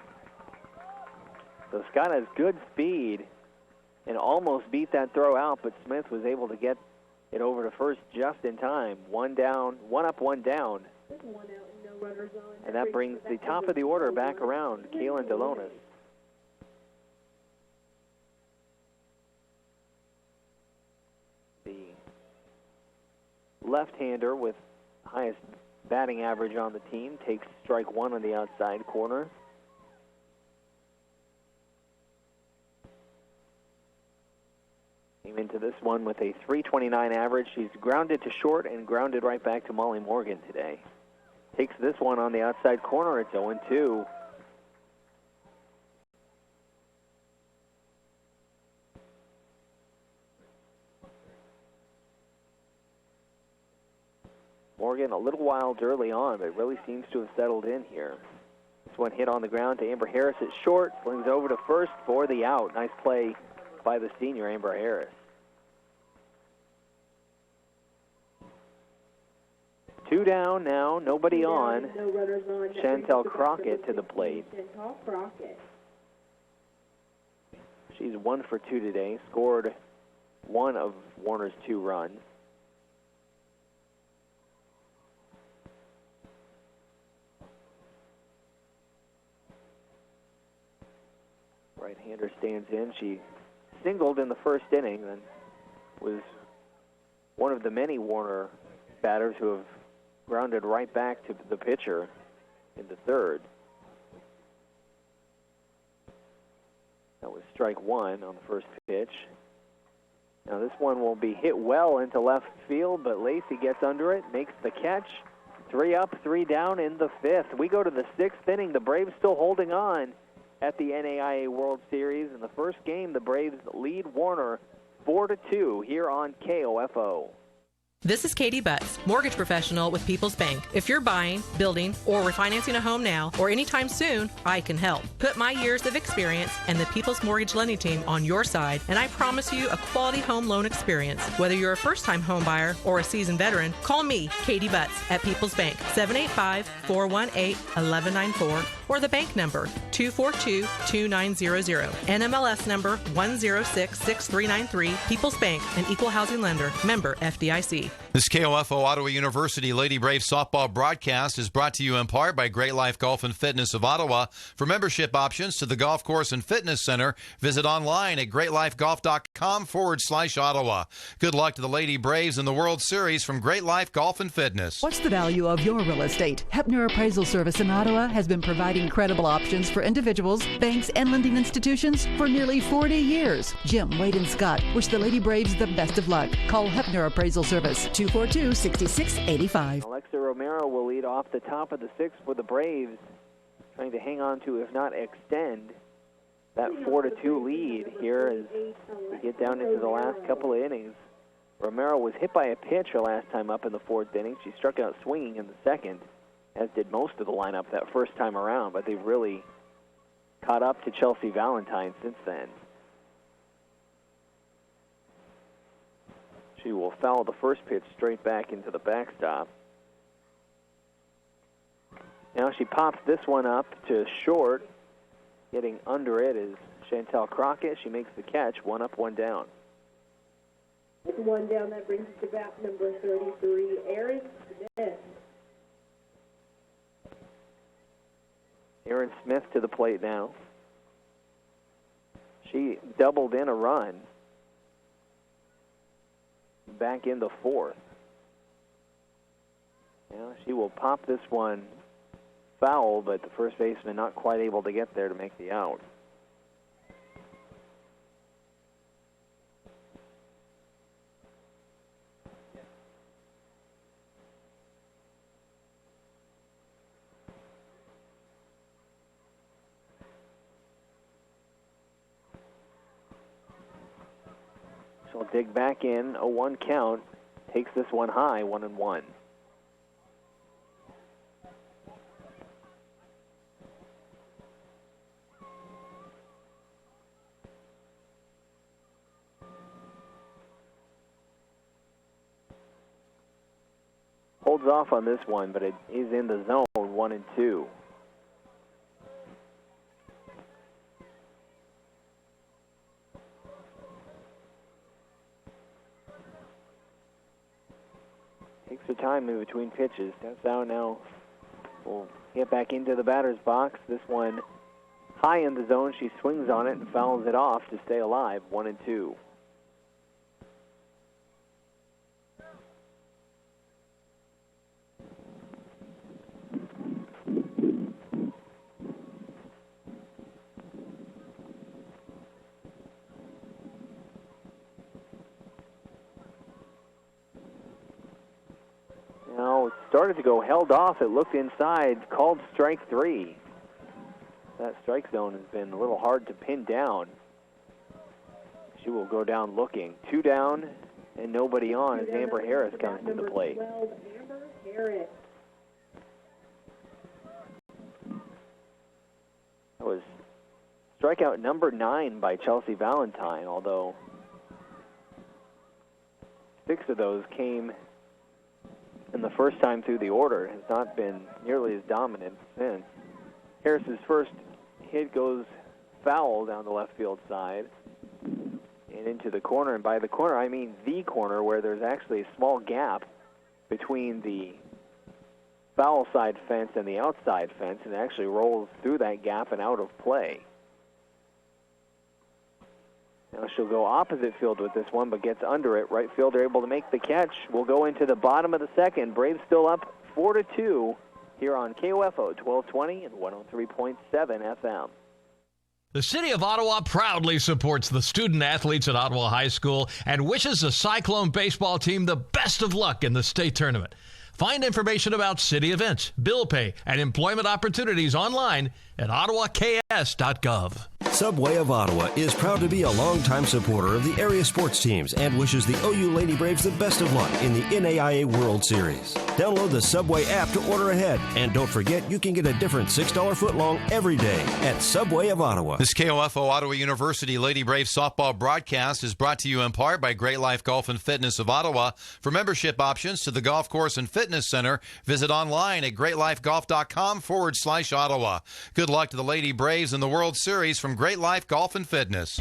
So Scott has good speed and almost beat that throw out, but Smith was able to get it over to first just in time. 1 down, 1 up, 1 down. And that brings the top of the order back around. Kaylin Delonis. Left-hander with highest batting average on the team takes strike 1 on the outside corner. Came into this one with a .329 average. She's grounded to short and grounded right back to Molly Morgan today. Takes this one on the outside corner. It's 0-2. Morgan a little wild early on, but really seems to have settled in here. This one hit on the ground to Amber Harris at short. Slings over to first for the out. Nice play by the senior, Amber Harris. 2 down now, nobody on. Chantel Crockett to the plate. She's 1 for 2 today. Scored 1 of Warner's 2 runs. Right-hander stands in. She singled in the first inning and was one of the many Warner batters who have grounded right back to the pitcher in the third. That was strike one on the first pitch. Now this one will be hit well into left field, but Lacey gets under it, makes the catch. 3 up, 3 down in the fifth. We go to the sixth inning. The Braves still holding on at the NAIA World Series. In the first game, the Braves lead Warner 4-2 here on KOFO. This is Katie Butts, mortgage professional with People's Bank. If you're buying, building, or refinancing a home now or anytime soon, I can help. Put my years of experience and the People's Mortgage Lending Team on your side, and I promise you a quality home loan experience. Whether you're a first-time home buyer or a seasoned veteran, call me, Katie Butts, at People's Bank, 785-418-1194, or the bank number, 242-2900. NMLS number 1066393. People's Bank, an equal housing lender. Member FDIC. This KOFO Ottawa University Lady Brave softball broadcast is brought to you in part by Great Life Golf and Fitness of Ottawa. For membership options to the golf course and fitness center, visit online at greatlifegolf.com/Ottawa. Good luck to the Lady Braves in the World Series from Great Life Golf and Fitness. What's the value of your real estate? Hepner Appraisal Service in Ottawa has been providing credible options for individuals, banks, and lending institutions for nearly 40 years. Jim, Wade, and Scott wish the Lady Braves the best of luck. Call Hepner Appraisal Service, 242-6685. Alexa Romero will lead off the top of the sixth for the Braves, trying to hang on to, if not extend, that 4-2 lead here as we get down into the last couple of innings. Romero was hit by a pitch her last time up in the fourth inning. She struck out swinging in the second, as did most of the lineup that first time around, but they've really caught up to Chelsea Valentine since then. She will foul the first pitch straight back into the backstop. Now she pops this one up to short. Getting under it is Chantel Crockett. She makes the catch. 1 up, 1 down. With 1 down, that brings us to bat number 33, Aaron Smith. Aaron Smith to the plate now. She doubled in a run back in the fourth. Now she will pop this one foul, but the first baseman not quite able to get there to make the out. She'll dig back in, a 1 count, takes this one high, 1-1. Holds off on this one, but it is in the zone, 1-2. Takes her time in between pitches. Steps out now. Will get back into the batter's box. This one high in the zone. She swings on it and fouls it off to stay alive. 1-2. Now it started to go held off. It looked inside, called strike 3. That strike zone has been a little hard to pin down. She will go down looking. 2 down and nobody on as Amber Harris comes to the plate. 12, Amber Harris. That was strikeout number 9 by Chelsea Valentine, although 6 of those came in the first time through the order. Has not been nearly as dominant since. Harris's first hit goes foul down the left field side and into the corner. And by the corner, I mean the corner, where there's actually a small gap between the foul side fence and the outside fence, and it actually rolls through that gap and out of play. Now she'll go opposite field with this one, but gets under it. Right fielder able to make the catch. We'll go into the bottom of the second. Braves still up 4-2 here on KOFO 1220 and 103.7 FM. The City of Ottawa proudly supports the student athletes at Ottawa High School and wishes the Cyclone baseball team the best of luck in the state tournament. Find information about city events, bill pay, and employment opportunities online at ottawaks.gov. Subway of Ottawa is proud to be a longtime supporter of the area sports teams and wishes the OU Lady Braves the best of luck in the NAIA World Series. Download the Subway app to order ahead, and don't forget you can get a different $6 footlong every day at Subway of Ottawa. This KOFO Ottawa University Lady Braves softball broadcast is brought to you in part by Great Life Golf and Fitness of Ottawa. For membership options to the golf course and fitness center, visit online at greatlifegolf.com/Ottawa. Good luck to the Lady Braves in the World Series from Great Life Golf and Fitness.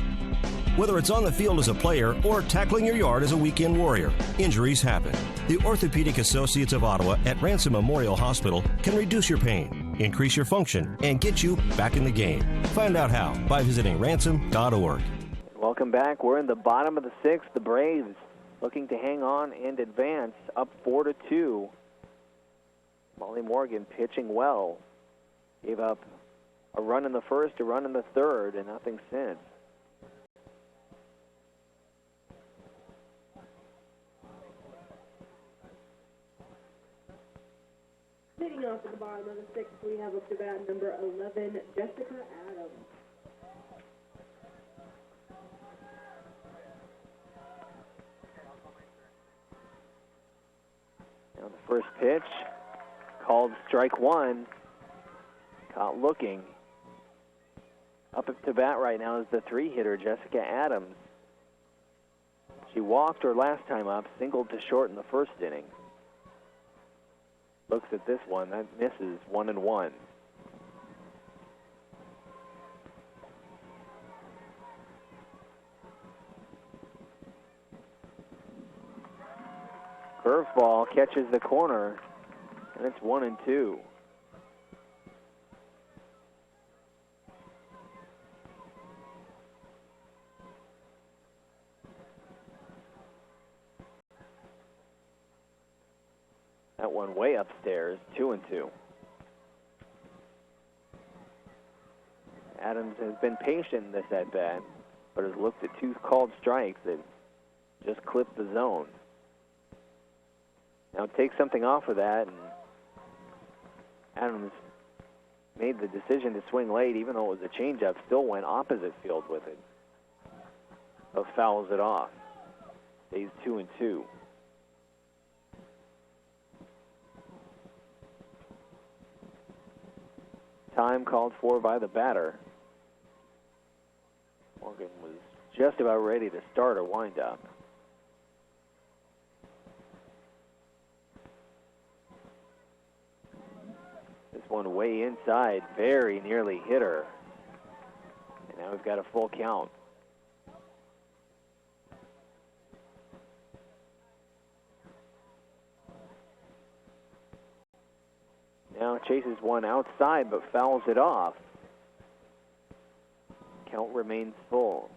Whether it's on the field as a player or tackling your yard as a weekend warrior, injuries happen. The Orthopedic Associates of Ottawa at Ransom Memorial Hospital can reduce your pain, increase your function, and get you back in the game. Find out how by visiting ransom.org. Welcome back. We're in the bottom of the sixth. The Braves looking to hang on and advance, up 4-2. Molly Morgan pitching well. Gave up a run in the first, a run in the third, and nothing since. Leading off at the bottom of the sixth, we have up to bat number 11, Jessica Adams. Now the first pitch, called strike one. Caught looking. Up to bat right now is the three-hitter, Jessica Adams. She walked her last time up, singled to short in the first inning. Looks at this one, that misses, 1-1. Curveball catches the corner, and it's 1-2. That one way upstairs, 2-2. Adams has been patient in this at-bat, but has looked at two called strikes that just clipped the zone. Now take something off of that, and Adams made the decision to swing late, even though it was a changeup, still went opposite field with it. So fouls it off. Stays 2-2. Time called for by the batter. Morgan was just about ready to start a windup. This one way inside, very nearly hit her. And now we've got a full count. Now chases one outside but fouls it off. Count remains full.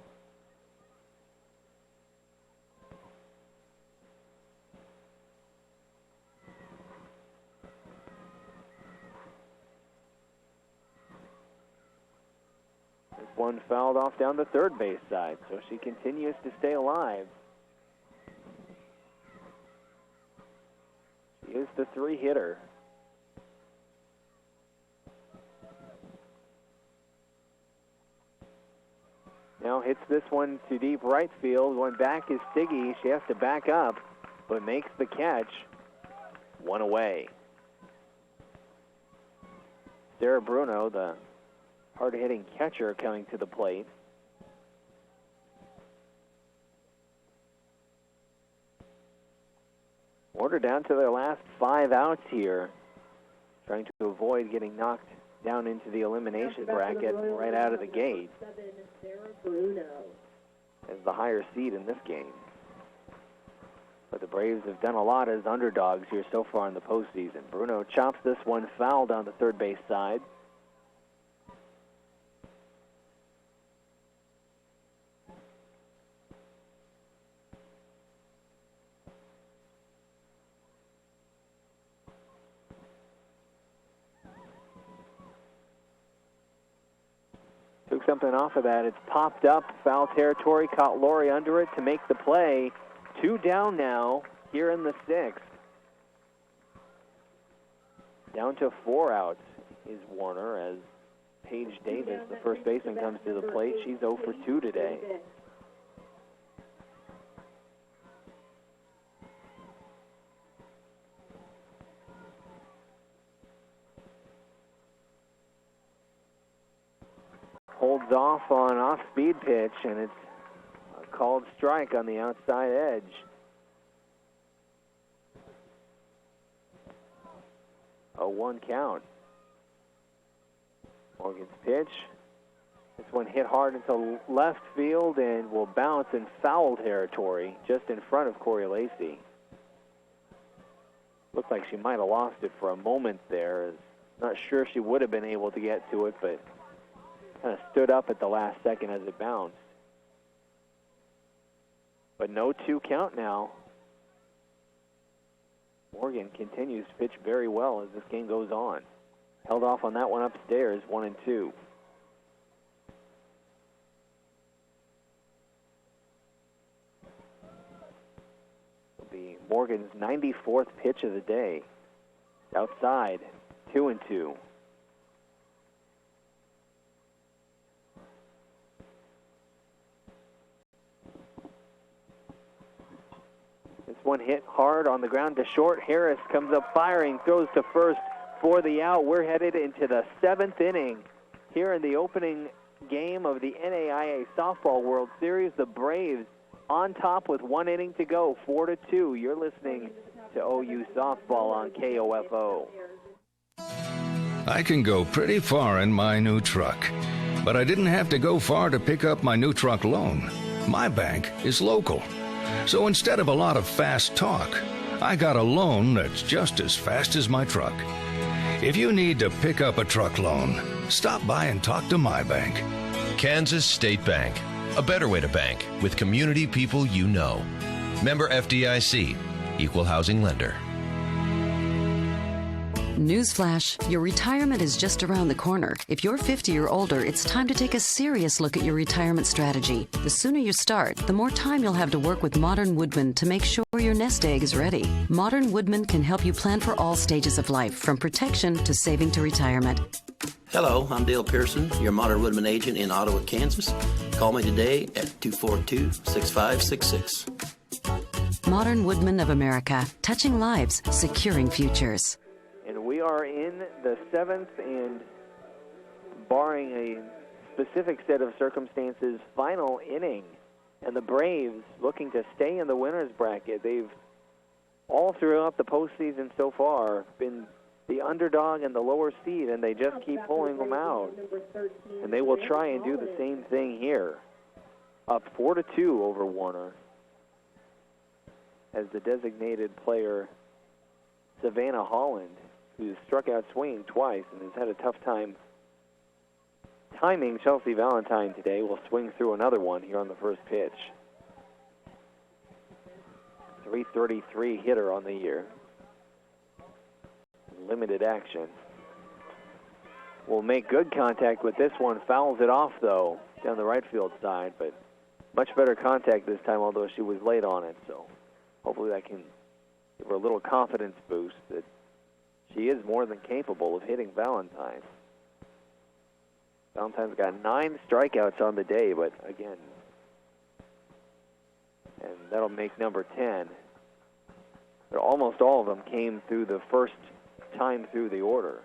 This one fouled off down the third base side, so she continues to stay alive. She is the three-hitter. Now hits this one to deep right field. One back is Stiggy. She has to back up, but makes the catch. One away. Sarah Bruno, the hard-hitting catcher, coming to the plate. Order down to their last 5 outs here, trying to avoid getting knocked down into the elimination bracket right out of the gate as the higher seed in this game. But the Braves have done a lot as underdogs here so far in the postseason. Bruno chops this one foul down the third base side. something off of that. It's popped up, foul territory, caught Lori under it to make the play. 2 down now here in the 6th. Down to 4 outs is Warner as Paige Davis, the first baseman, comes to the plate. She's 0 for 2 today. Holds off on off-speed pitch, and it's a called strike on the outside edge. A 1 count. Morgan's pitch. This one hit hard into left field and will bounce in foul territory just in front of Corey Lacey. Looked like she might have lost it for a moment there. Not sure she would have been able to get to it, but kind of stood up at the last second as it bounced. But no 2 count now. Morgan continues to pitch very well as this game goes on. Held off on that one upstairs, 1-2. It'll be Morgan's 94th pitch of the day. Outside, 2-2. This one hit hard on the ground to short. Harris comes up firing, throws to first for the out. We're headed into the 7th inning here in the opening game of the NAIA Softball World Series. The Braves on top with 1 inning to go, 4-2. You're listening to OU Softball on KOFO. I can go pretty far in my new truck, but I didn't have to go far to pick up my new truck loan. My bank is local. So instead of a lot of fast talk, I got a loan that's just as fast as my truck. If you need to pick up a truck loan, stop by and talk to my bank. Kansas State Bank, a better way to bank with community people you know. Member FDIC, Equal Housing Lender. Newsflash, your retirement is just around the corner. If you're 50 or older, it's time to take a serious look at your retirement strategy. The sooner you start, the more time you'll have to work with Modern Woodman to make sure your nest egg is ready. Modern Woodman can help you plan for all stages of life, from protection to saving to retirement. Hello, I'm Dale Pearson, your Modern Woodman agent in Ottawa, Kansas. Call me today at 242-6566. Modern Woodman of America, touching lives, securing futures. And we are in the 7th, and barring a specific set of circumstances, final inning. And the Braves looking to stay in the winner's bracket. They've all throughout the postseason so far been the underdog and the lower seed, and they just keep pulling them out. And they will try and do the same thing here. Up 4-2 over Warner as the designated player Savannah Holland, who's struck out swinging twice and has had a tough time timing Chelsea Valentine today, will swing through another one here on the first pitch. .333 hitter on the year. Limited action. Will make good contact with this one. Fouls it off, though, down the right field side, but much better contact this time, although she was late on it. So hopefully that can give her a little confidence boost that she is more than capable of hitting Valentine. Valentine's got 9 strikeouts on the day, but again, and that'll make number 10. But almost all of them came through the first time through the order.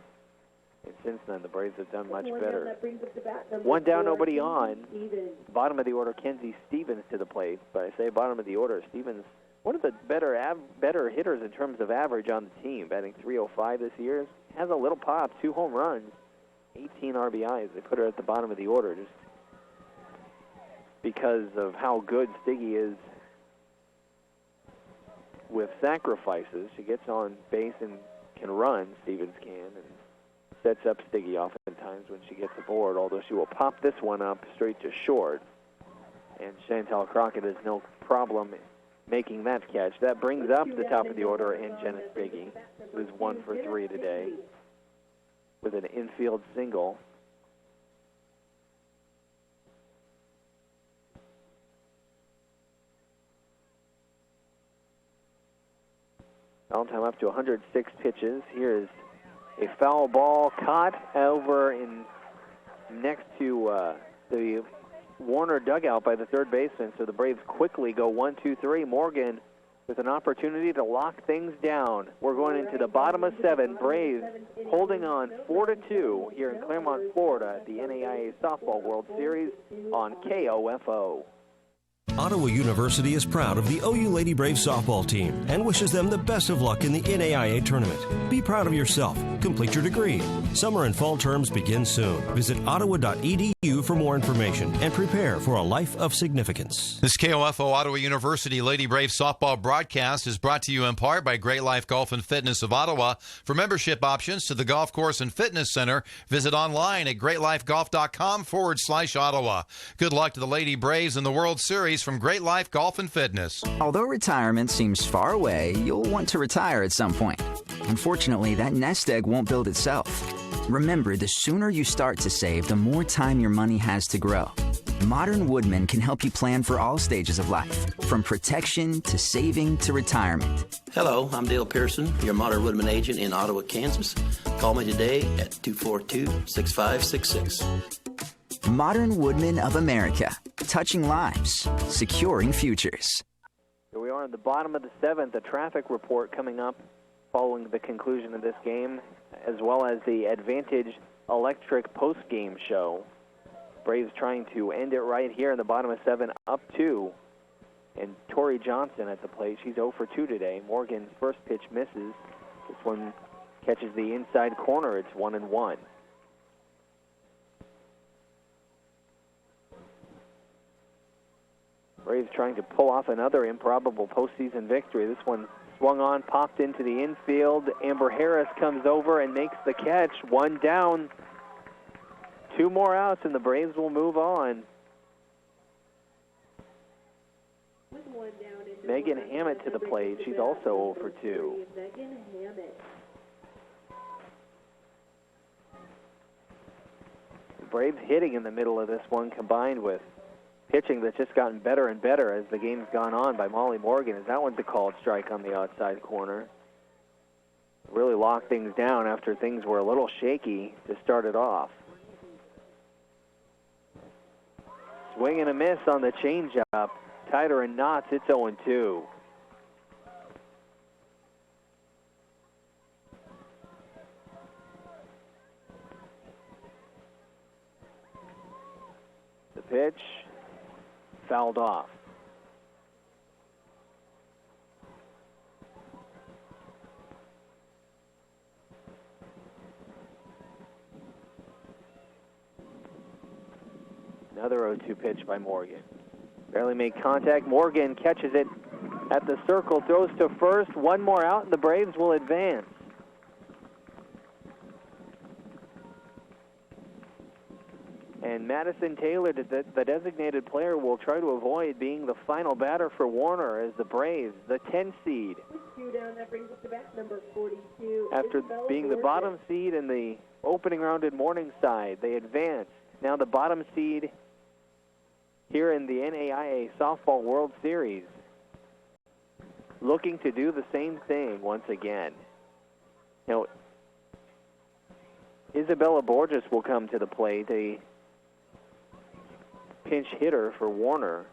And since then, the Braves have done much better. 1 down, nobody on. Bottom of the order, Kenzie Stevens to the plate. But I say bottom of the order, Stevens, one of the better hitters in terms of average on the team, batting .305 this year. Has a little pop, 2 home runs, 18 RBIs. They put her at the bottom of the order just because of how good Stiggy is with sacrifices. She gets on base and can run, Stevens can, and sets up Stiggy oftentimes when she gets aboard, although she will pop this one up straight to short. And Chantal Crockett has no problem making that catch. That brings up the top of the order and Jenna Stiggy, who's 1 for 3 today with an infield single. Foul time up to 106 pitches. Here is a foul ball caught over in next to the Warner dugout by the third baseman. So the Braves quickly go 1-2-3. Morgan with an opportunity to lock things down. We're going into the bottom of 7. Braves holding on 4-2 here in Claremont, Florida at the NAIA Softball World Series on KOFO. Ottawa University is proud of the OU Lady Braves softball team and wishes them the best of luck in the NAIA tournament. Be proud of yourself. Complete your degree. Summer and fall terms begin soon. Visit ottawa.edu for more information and prepare for a life of significance. This KOFO Ottawa University Lady Braves softball broadcast is brought to you in part by Great Life Golf and Fitness of Ottawa. For membership options to the golf course and fitness center, visit online at greatlifegolf.com/Ottawa. Good luck to the Lady Braves in the World Series from Great Life Golf and Fitness. Although retirement seems far away, you'll want to retire at some point. Unfortunately, that nest egg won't build itself. Remember, the sooner you start to save, the more time your money has to grow. Modern Woodmen can help you plan for all stages of life, from protection to saving to retirement. Hello, I'm Dale Pearson, your Modern Woodman agent in Ottawa, Kansas. Call me today at 242-6566. Modern Woodmen of America, touching lives, securing futures. Here we are at the bottom of the 7th. A traffic report coming up following the conclusion of this game, as well as the Advantage Electric post-game show. Braves trying to end it right here in the bottom of 7, up 2. And Tori Johnson at the plate. She's 0 for 2 today. Morgan's first pitch misses. This one catches the inside corner. It's 1-1. Braves trying to pull off another improbable postseason victory. This one swung on, popped into the infield. Amber Harris comes over and makes the catch. 1 down. 2 more outs, and the Braves will move on. Megan Hammett to the plate. She's also 0 for 2. The Braves hitting in the middle of this one, combined with pitching that's just gotten better and better as the game's gone on by Molly Morgan, as that one's a called strike on the outside corner. Really locked things down after things were a little shaky to start it off. Swing and a miss on the changeup. Tighter in knots, it's 0-2. The pitch fouled off. Another 0-2 pitch by Morgan. Barely made contact. Morgan catches it at the circle, throws to first. 1 more out, and the Braves will advance. And Madison Taylor, the designated player, will try to avoid being the final batter for Warner as the Braves, the 10 seed. After being the bottom seed in the opening round at Morningside, they advance. Now the bottom seed here in the NAIA Softball World Series, looking to do the same thing once again. Now, Isabella Borges will come to the plate, a pinch hitter for Warner.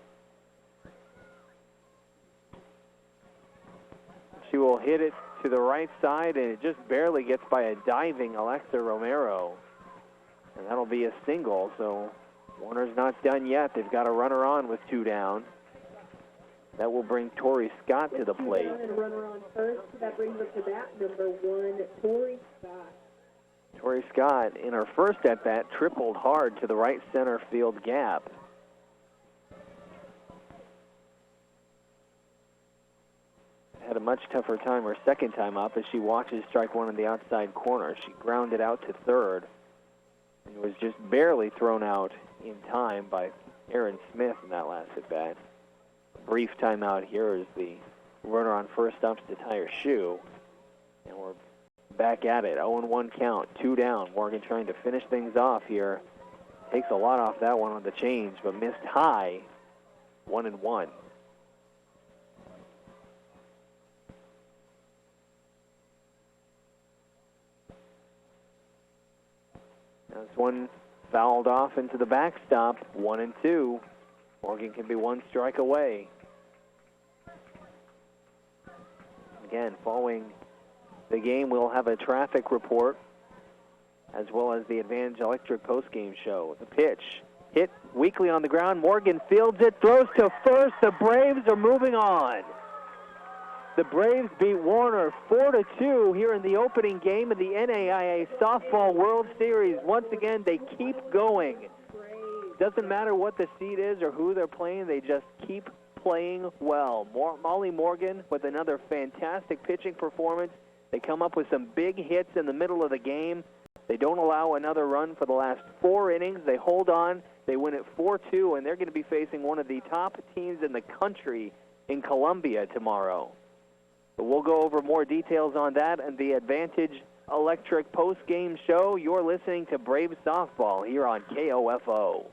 She will hit it to the right side, and it just barely gets by a diving Alexa Romero. And that'll be a single, so Warner's not done yet. They've got a runner on with 2 down. That will bring Tori Scott to the plate. And a runner on first. That brings up to bat number 1, Tori Scott. Tori Scott, in her first at-bat, tripled hard to the right center field gap. Had a much tougher time her second time up as she watches strike 1 in the outside corner. She grounded out to third and was just barely thrown out in time by Aaron Smith in that last at-bat. Brief timeout here as the runner on first ups to tie her shoe. And we're back at it. 0-1 count, 2 down. Morgan trying to finish things off here. Takes a lot off that one on the change, but missed high. 1-1. That's one fouled off into the backstop, 1-2. Morgan can be one strike away. Again, following the game, we'll have a traffic report as well as the Advantage Electric postgame show. The pitch hit weakly on the ground. Morgan fields it, throws to first. The Braves are moving on. The Braves beat Warner 4-2 here in the opening game of the NAIA Softball World Series. Once again, they keep going. Doesn't matter what the seed is or who they're playing, they just keep playing well. Molly Morgan with another fantastic pitching performance. They come up with some big hits in the middle of the game. They don't allow another run for the last 4 innings. They hold on. They win it 4-2, and they're going to be facing one of the top teams in the country in Columbia tomorrow. But we'll go over more details on that and the Advantage Electric post-game show. You're listening to Brave Softball here on KOFO.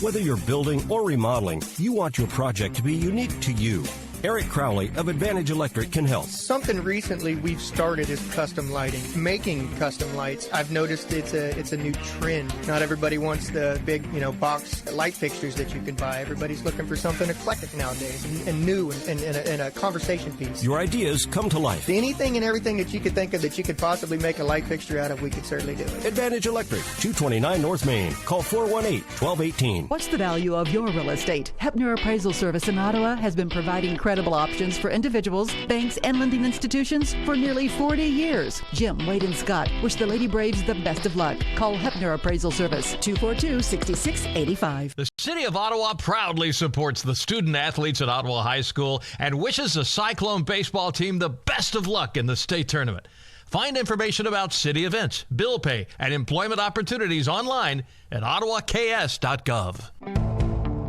Whether you're building or remodeling, you want your project to be unique to you. Eric Crowley of Advantage Electric can help. Something recently we've started is custom lighting, making custom lights. I've noticed it's a new trend. Not everybody wants the big, box light fixtures that you can buy. Everybody's looking for something eclectic nowadays and new and a conversation piece. Your ideas come to life. Anything and everything that you could think of that you could possibly make a light fixture out of, we could certainly do it. Advantage Electric, 229 North Main. Call 418-1218. What's the value of your real estate? Hepner Appraisal Service in Ottawa has been providing incredible options for individuals, banks, and lending institutions for nearly 40 years. Jim, Wade, and Scott wish the Lady Braves the best of luck. Call Hepner Appraisal Service, 242-6685. The City of Ottawa proudly supports the student athletes at Ottawa High School and wishes the Cyclone baseball team the best of luck in the state tournament. Find information about city events, bill pay, and employment opportunities online at ottawaks.gov.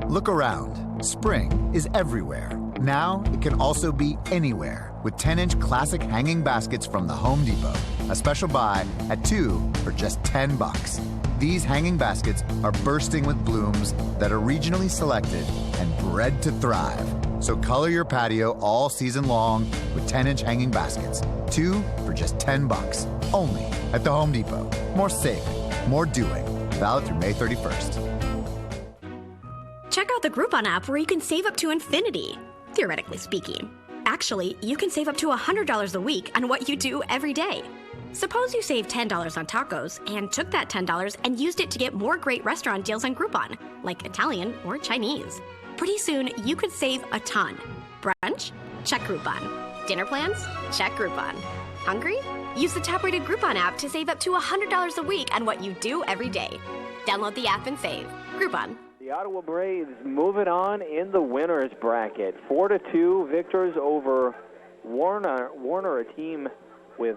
Look around. Spring is everywhere. Now it can also be anywhere with 10-inch classic hanging baskets from the Home Depot. A special buy at 2 for just $10. These hanging baskets are bursting with blooms that are regionally selected and bred to thrive. So color your patio all season long with 10-inch hanging baskets. 2 for just $10. Only at the Home Depot. More saving, more doing. Valid through May 31st. Check out the Groupon app where you can save up to infinity, theoretically speaking. Actually, you can save up to $100 a week on what you do every day. Suppose you saved $10 on tacos and took that $10 and used it to get more great restaurant deals on Groupon, like Italian or Chinese. Pretty soon, you could save a ton. Brunch? Check Groupon. Dinner plans? Check Groupon. Hungry? Use the top-rated Groupon app to save up to $100 a week on what you do every day. Download the app and save. Groupon. The Ottawa Braves moving on in the winners bracket. 4-2 victors over Warner, a team with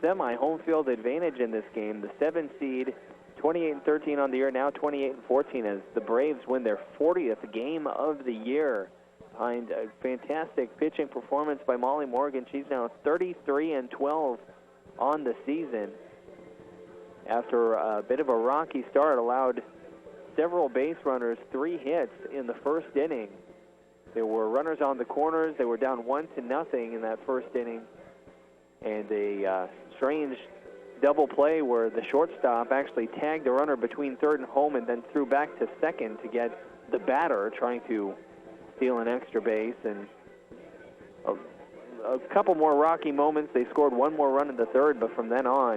semi-home field advantage in this game. The 7 seed, 28-13 on the year, now 28-14 as the Braves win their 40th game of the year. Behind a fantastic pitching performance by Molly Morgan. She's now 33-12 on the season. After a bit of a rocky start, allowed several base runners, 3 hits in the first inning. There were runners on the corners. They were down 1-0 in that first inning. And a strange double play where the shortstop actually tagged the runner between third and home and then threw back to second to get the batter trying to steal an extra base. And a couple more rocky moments. They scored one more run in the third, but from then on,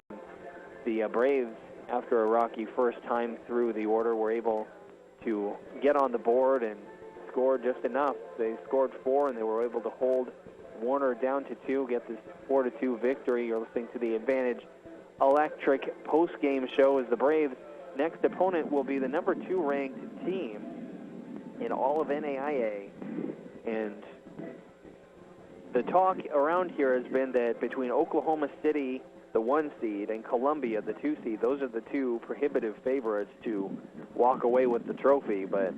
the Braves, after a rocky first time through the order, were able to get on the board and score just enough. They scored 4, and they were able to hold Warner down to 2, get this 4-2 victory. You're listening to the Advantage Electric post-game show as the Braves' next opponent will be the number 2 ranked team in all of NAIA. And the talk around here has been that between Oklahoma City, the 1 seed, and Columbia, the 2 seed, those are the 2 prohibitive favorites to walk away with the trophy. But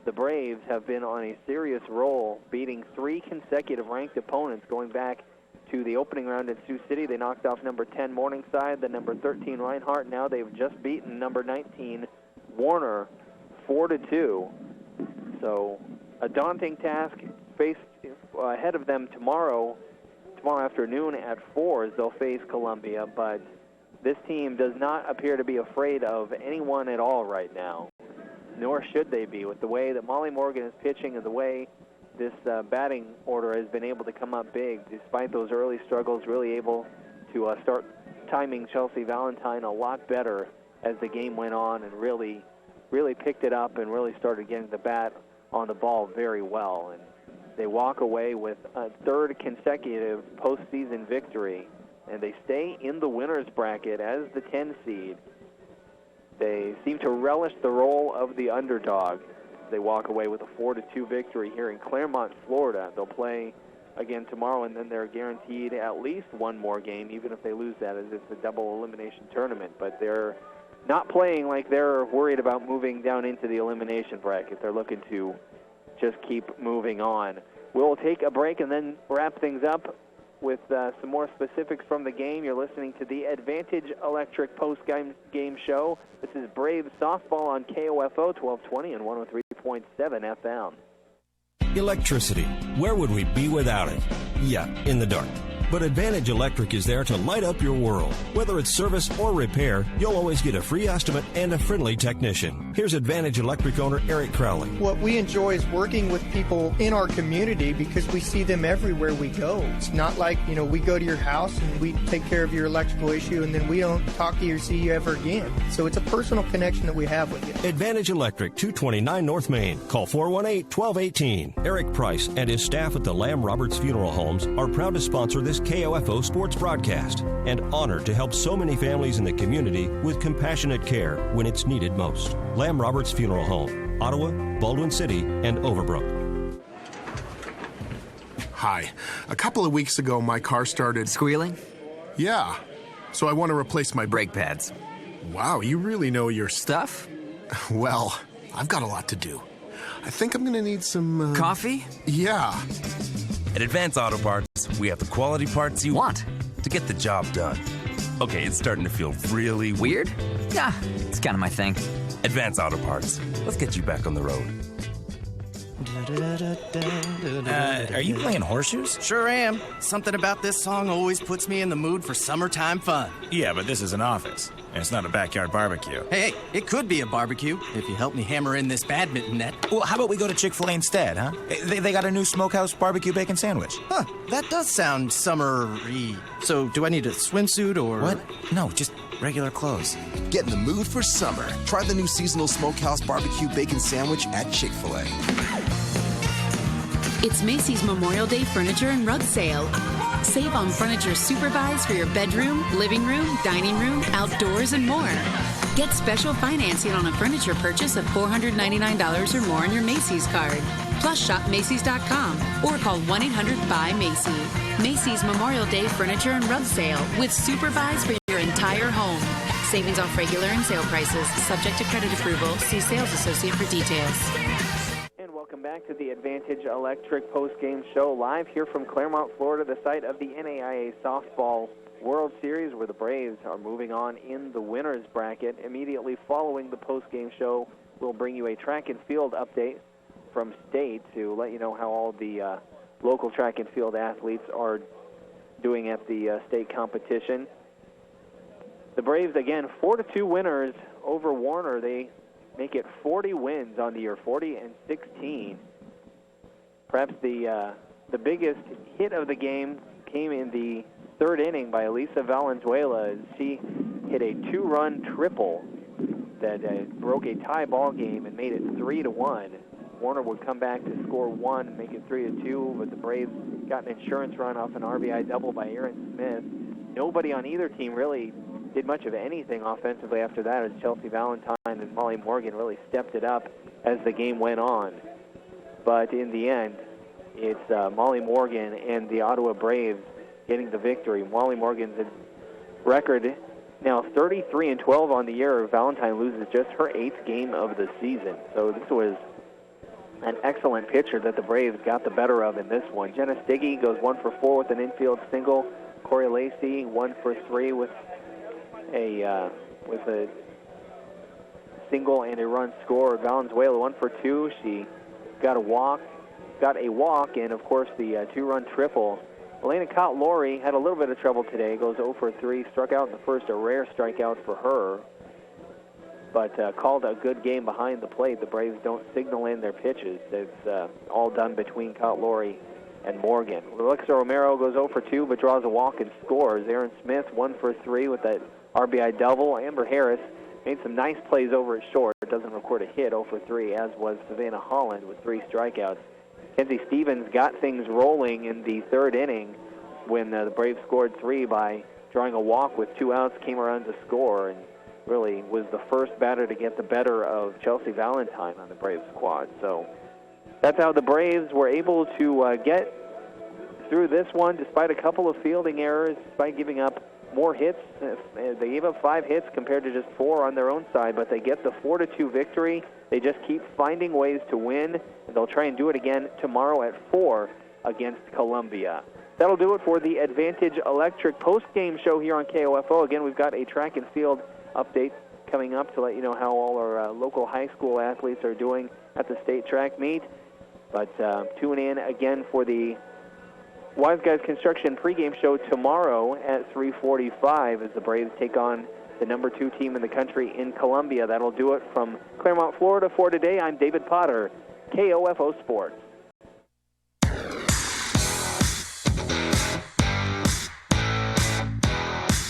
the Braves have been on a serious roll, beating 3 consecutive ranked opponents going back to the opening round in Sioux City. They knocked off number 10 Morningside, the number 13 Reinhardt. Now they've just beaten number 19 Warner 4-2. So a daunting task faced ahead of them tomorrow afternoon at 4 as they'll face Columbia. But this team does not appear to be afraid of anyone at all right now, nor should they be, with the way that Molly Morgan is pitching and the way this batting order has been able to come up big despite those early struggles, really able to start timing Chelsea Valentine a lot better as the game went on and really picked it up and really started getting the bat on the ball very well. And they walk away with a third consecutive postseason victory, and they stay in the winner's bracket as the 10 seed. They seem to relish the role of the underdog. They walk away with a 4-2 victory here in Claremont, Florida. They'll play again tomorrow, and then they're guaranteed at least one more game, even if they lose that, as it's a double elimination tournament. But they're not playing like they're worried about moving down into the elimination bracket. They're looking to just keep moving on. We'll take a break and then wrap things up with some more specifics from the game. You're listening to the Advantage Electric post-game show. This is Braves softball on KOFO 1220 and 103.7 FM. Electricity. Where would we be without it? Yeah, in the dark. But Advantage Electric is there to light up your world. Whether it's service or repair, you'll always get a free estimate and a friendly technician. Here's Advantage Electric owner Eric Crowley. What we enjoy is working with people in our community because we see them everywhere we go. It's not like, we go to your house and we take care of your electrical issue and then we don't talk to you or see you ever again. So it's a personal connection that we have with you. Advantage Electric, 229 North Main. Call 418-1218. Eric Price and his staff at the Lamb Roberts Funeral Homes are proud to sponsor this KOFO sports broadcast and honored to help so many families in the community with compassionate care when it's needed most. Lamb Roberts Funeral Home, Ottawa, Baldwin City, and Overbrook. Hi. A couple of weeks ago, my car started squealing? Yeah. So I want to replace my brake pads. Wow, you really know your stuff? Well, I've got a lot to do. I think I'm going to need some... Coffee? Yeah. At Advance Auto Parts, we have the quality parts you want to get the job done. Okay, it's starting to feel really weird. Yeah, it's kind of my thing. Advance Auto Parts. Let's get you back on the road. Are you playing horseshoes? Sure am. Something about this song always puts me in the mood for summertime fun. Yeah, but this is an office, and it's not a backyard barbecue. Hey, it could be a barbecue if you help me hammer in this badminton net. Well, how about we go to Chick-fil-A instead, huh? They got a new smokehouse barbecue bacon sandwich. Huh, that does sound summery. So do I need a swimsuit or... What? No, just regular clothes. Get in the mood for summer. Try the new seasonal smokehouse barbecue bacon sandwich at Chick-fil-A. It's Macy's Memorial Day Furniture and Rug Sale. Save on furniture supervised for your bedroom, living room, dining room, outdoors, and more. Get special financing on a furniture purchase of $499 or more on your Macy's card. Plus, shop Macy's.com or call 1-800-BUY-MACY. Macy's Memorial Day Furniture and Rug Sale with supervised for your entire home. Savings off regular and sale prices. Subject to credit approval. See sales associate for details. Welcome back to the Advantage Electric post-game show, live here from Claremont, Florida, the site of the NAIA Softball World Series, where the Braves are moving on in the winner's bracket. Immediately following the post-game show, we'll bring you a track and field update from State to let you know how all the local track and field athletes are doing at the state competition. The Braves, again, 4-2 winners over Warner. They make it 40 wins on the year, 40-16. Perhaps the biggest hit of the game came in the third inning by Elisa Valenzuela. She hit a two-run triple that broke a tie ball game and made it 3-1. Warner would come back to score one and make it 3-2, but the Braves got an insurance run off an RBI double by Aaron Smith. Nobody on either team really did much of anything offensively after that, as Chelsea Valentine and Molly Morgan really stepped it up as the game went on. But in the end, it's Molly Morgan and the Ottawa Braves getting the victory. Molly Morgan's record now 33-12 on the year. Valentine loses just her 8th game of the season. So this was an excellent pitcher that the Braves got the better of in this one. Jenna Stiggy goes 1 for 4 with an infield single. Corey Lacey 1 for 3 with a single and a run scored. Valenzuela 1 for 2. She got a walk, and of course the two-run triple Elena Cott-Laurie had a little bit of trouble today, goes 0 for 3, struck out in the first, a rare strikeout for her, but called a good game behind the plate. The Braves don't signal in their pitches. It's all done between Cott-Laurie and Morgan. Alexa Romero goes 0 for 2, but draws a walk and scores. Aaron Smith 1 for 3 with that RBI double. Amber Harris made some nice plays over at short. Doesn't record a hit, 0 for 3, as was Savannah Holland with 3 strikeouts. Kenzie Stevens got things rolling in the third inning when the Braves scored 3 by drawing a walk with 2 outs, came around to score, and really was the first batter to get the better of Chelsea Valentine on the Braves squad. So that's how the Braves were able to get through this one, despite a couple of fielding errors, despite giving up more hits. They gave up 5 hits compared to just 4 on their own side, but they get the 4-2 victory. They just keep finding ways to win, and they'll try and do it again tomorrow at 4 against Columbia. That'll do it for the Advantage Electric post-game show here on KOFO. Again, we've got a track and field update coming up to let you know how all our local high school athletes are doing at the state track meet. But tune in again for the Wise Guys Construction pregame show tomorrow at 3:45 as the Braves take on the number 2 team in the country in Columbia. That'll do it from Claremont, Florida. For today, I'm David Potter, KOFO Sports.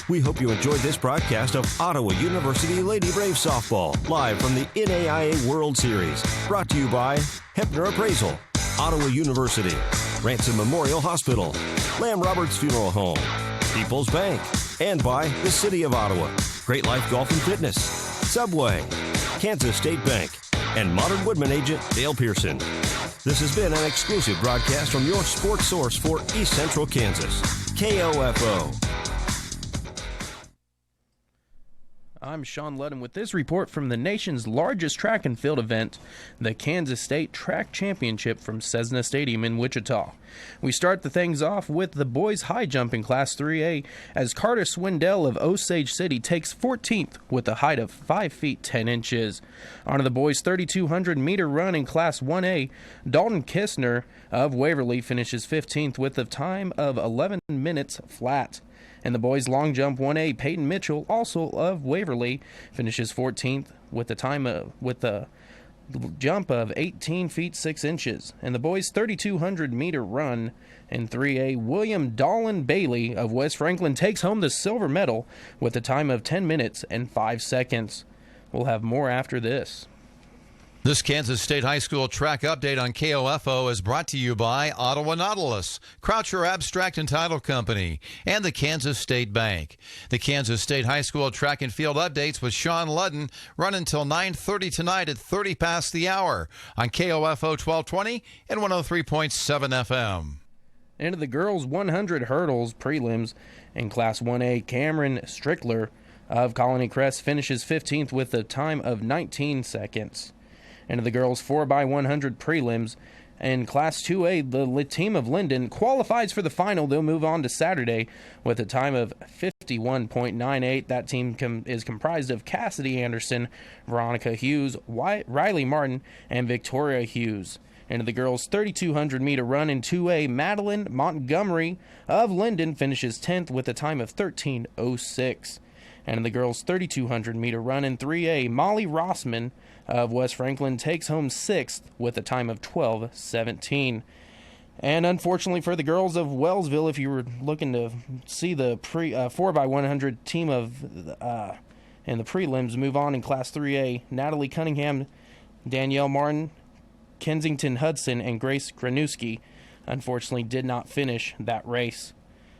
We hope you enjoyed this broadcast of Ottawa University Lady Brave Softball, live from the NAIA World Series. Brought to you by Hepner Appraisal, Ottawa University, Ransom Memorial Hospital, Lamb Roberts Funeral Home, People's Bank, and by the City of Ottawa, Great Life Golf and Fitness, Subway, Kansas State Bank, and Modern Woodman agent Dale Pearson. This has been an exclusive broadcast from your sports source for East Central Kansas, KOFO. I'm Sean Ludden with this report from the nation's largest track and field event, the Kansas State Track Championship from Cessna Stadium in Wichita. We start the things off with the boys high jump in Class 3A as Carter Swindell of Osage City takes 14th with a height of 5 feet 10 inches. On to the boys 3,200-meter run in Class 1A, Dalton Kistner of Waverly finishes 15th with a time of 11 minutes flat. And the boys' long jump 1A, Peyton Mitchell, also of Waverly, finishes 14th with a jump of 18 feet 6 inches. And the boys' 3,200-meter run in 3A, William Dolan Bailey of West Franklin takes home the silver medal with a time of 10 minutes and 5 seconds. We'll have more after this. This Kansas State High School track update on KOFO is brought to you by Ottawa Nautilus, Croucher Abstract and Title Company, and the Kansas State Bank. The Kansas State High School track and field updates with Sean Ludden run until 9:30 tonight at 30 past the hour on KOFO 1220 and 103.7 FM. Into the girls' 100 hurdles prelims in Class 1A, Cameron Strickler of Colony Crest finishes 15th with a time of 19 seconds. Into the girls' 4x100 prelims. In Class 2A, the team of Linden qualifies for the final. They'll move on to Saturday with a time of 51.98. That team is comprised of Cassidy Anderson, Veronica Hughes, Riley Martin, and Victoria Hughes. Into the girls' 3,200-meter run in 2A, Madeline Montgomery of Linden finishes 10th with a time of 13:06. And in the girls' 3,200-meter run in 3A, Molly Rossman of West Franklin takes home 6th with a time of 12:17. And unfortunately for the girls of Wellsville, if you were looking to see the 4x100 team and the prelims move on in Class 3A, Natalie Cunningham, Danielle Martin, Kensington Hudson, and Grace Granuski unfortunately did not finish that race.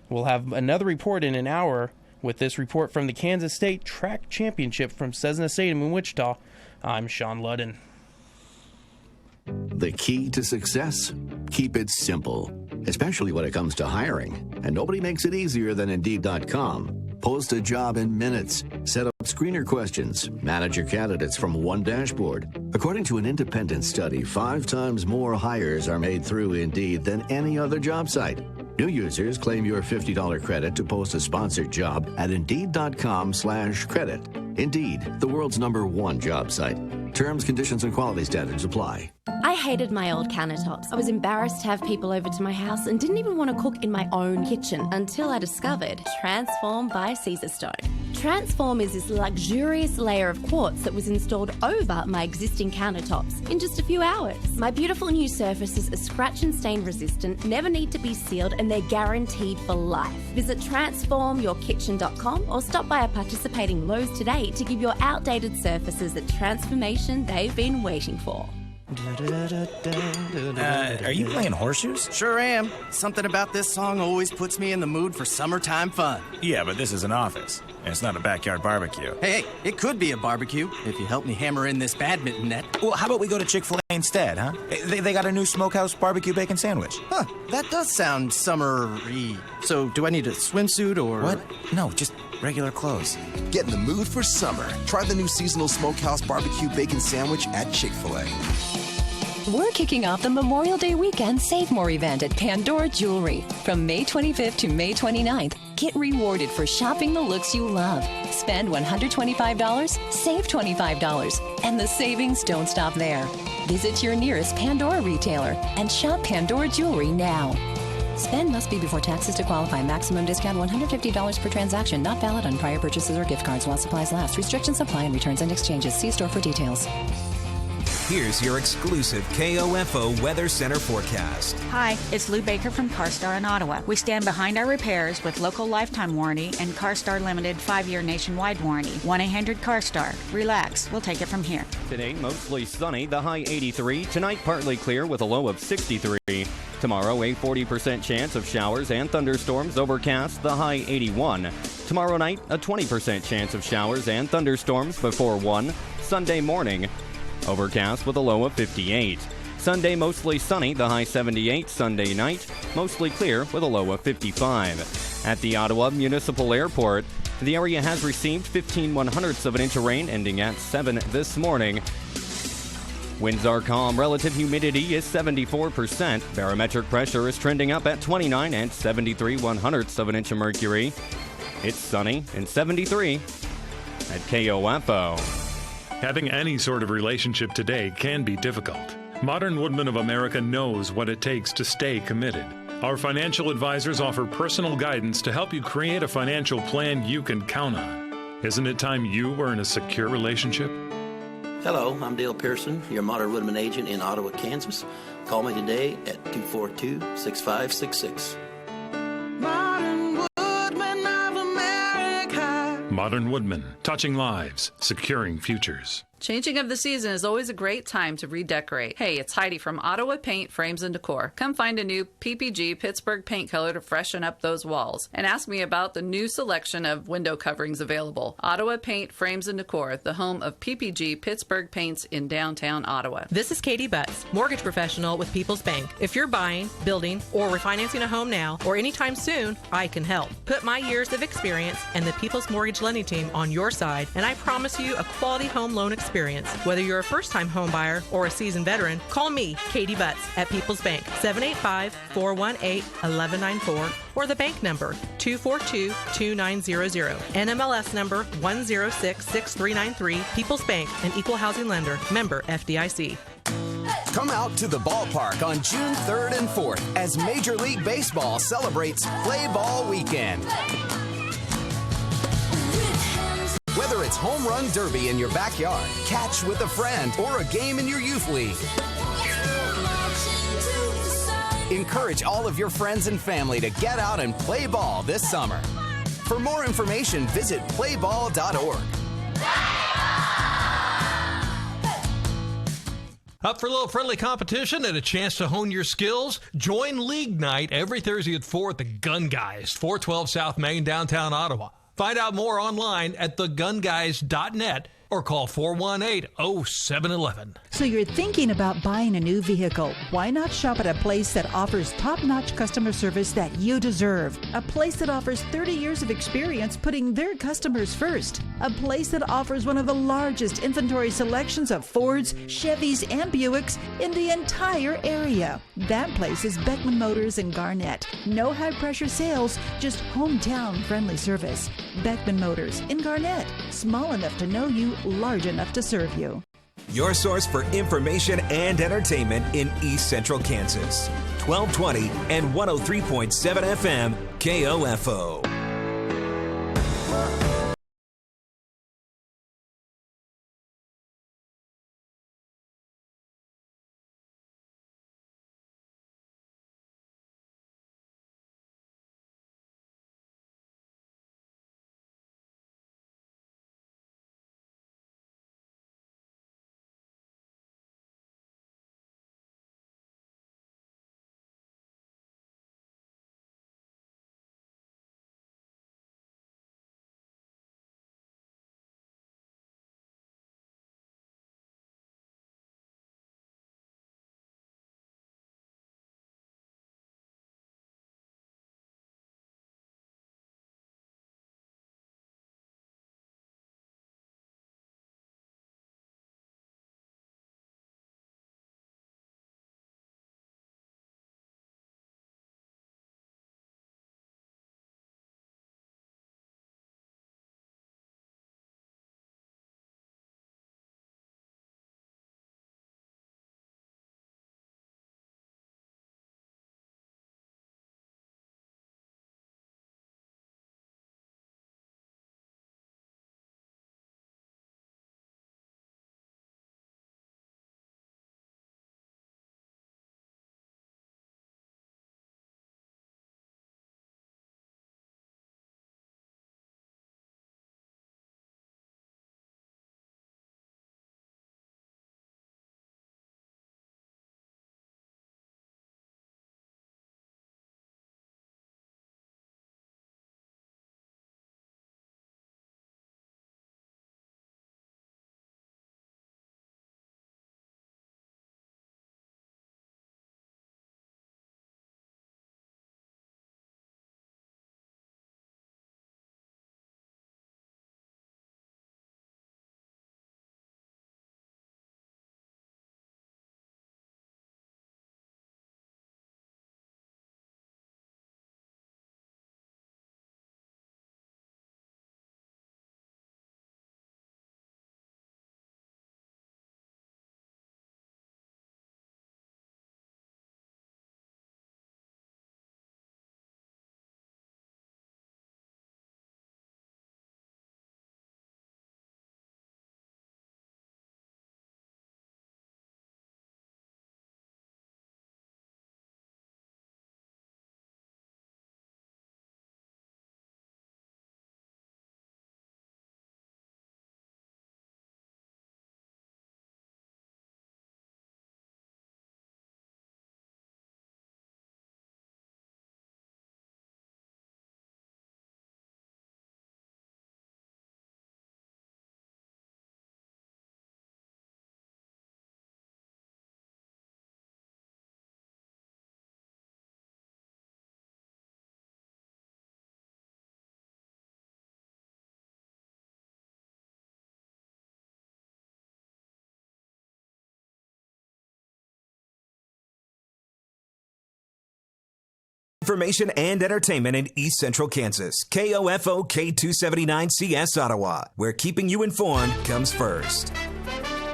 We'll have another report in an hour with this report from the Kansas State Track Championship from Cessna Stadium in Wichita. I'm Sean Ludden. The key to success? Keep it simple, especially when it comes to hiring. And nobody makes it easier than Indeed.com. Post a job in minutes. Set up screener questions. Manage your candidates from one dashboard. According to an independent study, 5 times more hires are made through Indeed than any other job site. New users claim your $50 credit to post a sponsored job at Indeed.com/credit. Indeed, the world's #1 job site. Terms, conditions, and quality standards apply. I hated my old countertops. I was embarrassed to have people over to my house and didn't even want to cook in my own kitchen until I discovered Transform by Caesarstone. Transform is this luxurious layer of quartz that was installed over my existing countertops in just a few hours. My beautiful new surfaces are scratch and stain resistant, never need to be sealed, and they're guaranteed for life. Visit transformyourkitchen.com or stop by a participating Lowe's today to give your outdated surfaces the transformation they've been waiting for. Are you playing horseshoes? Sure am. Something about this song always puts me in the mood for summertime fun. Yeah, but this is an office, and it's not a backyard barbecue. Hey, it could be a barbecue if you help me hammer in this badminton net. Well, how about we go to Chick-fil-A instead, huh? They got a new smokehouse barbecue bacon sandwich. Huh, that does sound summery. So do I need a swimsuit or... What? No, just regular clothes. Get in the mood for summer. Try the new seasonal smokehouse barbecue bacon sandwich at Chick-fil-A. We're kicking off the Memorial Day weekend Save More event at Pandora Jewelry. From May 25th to May 29th, get rewarded for shopping the looks you love. Spend $125, save $25, and the savings don't stop there. Visit your nearest Pandora retailer and shop Pandora Jewelry now. Spend must be before taxes to qualify. Maximum discount $150 per transaction. Not valid on prior purchases or gift cards while supplies last. Restrictions apply and returns and exchanges. See store for details. Here's your exclusive KOFO Weather Center forecast. Hi, it's Lou Baker from CarStar in Ottawa. We stand behind our repairs with local lifetime warranty and CarStar Limited 5-year nationwide warranty. 1-800-CarStar. Relax, we'll take it from here. Today, mostly sunny, the high 83. Tonight, partly clear with a low of 63. Tomorrow, a 40% chance of showers and thunderstorms, overcast, the high 81. Tomorrow night, a 20% chance of showers and thunderstorms before 1. Sunday morning, overcast with a low of 58. Sunday, mostly sunny, the high 78. Sunday night, mostly clear with a low of 55. At the Ottawa Municipal Airport, the area has received 15/100ths of an inch of rain, ending at 7 this morning. Winds are calm. Relative humidity is 74%. Barometric pressure is trending up at 29 and 73/100ths of an inch of mercury. It's sunny and 73 at KOFO. Having any sort of relationship today can be difficult. Modern Woodmen of America knows what it takes to stay committed. Our financial advisors offer personal guidance to help you create a financial plan you can count on. Isn't it time you were in a secure relationship? Hello, I'm Dale Pearson, your Modern Woodman agent in Ottawa, Kansas. Call me today at 242-6566. Modern Woodmen, touching lives, securing futures. Changing of the season is always a great time to redecorate. Hey, it's Heidi from Ottawa Paint, Frames, and Decor. Come find a new PPG Pittsburgh paint color to freshen up those walls. And ask me about the new selection of window coverings available. Ottawa Paint, Frames, and Decor, the home of PPG Pittsburgh Paints in downtown Ottawa. This is Katie Butts, mortgage professional with People's Bank. If you're buying, building, or refinancing a home now or anytime soon, I can help. Put my years of experience and the People's Mortgage Lending Team on your side, and I promise you a quality home loan experience. Whether you're a first-time home buyer or a seasoned veteran, call me, Katie Butts, at People's Bank, 785-418-1194, or the bank number, 242-2900. NMLS number 1066393, People's Bank, an equal housing lender, member FDIC. Come out to the ballpark on June 3rd and 4th as Major League Baseball celebrates Play Ball Weekend. Whether it's Home Run Derby in your backyard, catch with a friend, or a game in your youth league, encourage all of your friends and family to get out and play ball this summer. For more information, visit playball.org. Up for a little friendly competition and a chance to hone your skills? Join League Night every Thursday at 4 at the Gun Guys, 412 South Main, downtown Ottawa. Find out more online at thegunguys.net or call 418-0711. So you're thinking about buying a new vehicle. Why not shop at a place that offers top-notch customer service that you deserve? A place that offers 30 years of experience putting their customers first. A place that offers one of the largest inventory selections of Fords, Chevys, and Buicks in the entire area. That place is Beckman Motors in Garnett. No high-pressure sales, just hometown-friendly service. Beckman Motors in Garnett. Small enough to know you, large enough to serve you. Your source for information and entertainment in East Central Kansas. 1220 and 103.7 FM, KOFO. Information and entertainment in East Central Kansas. KOFO K279CS Ottawa, where keeping you informed comes first.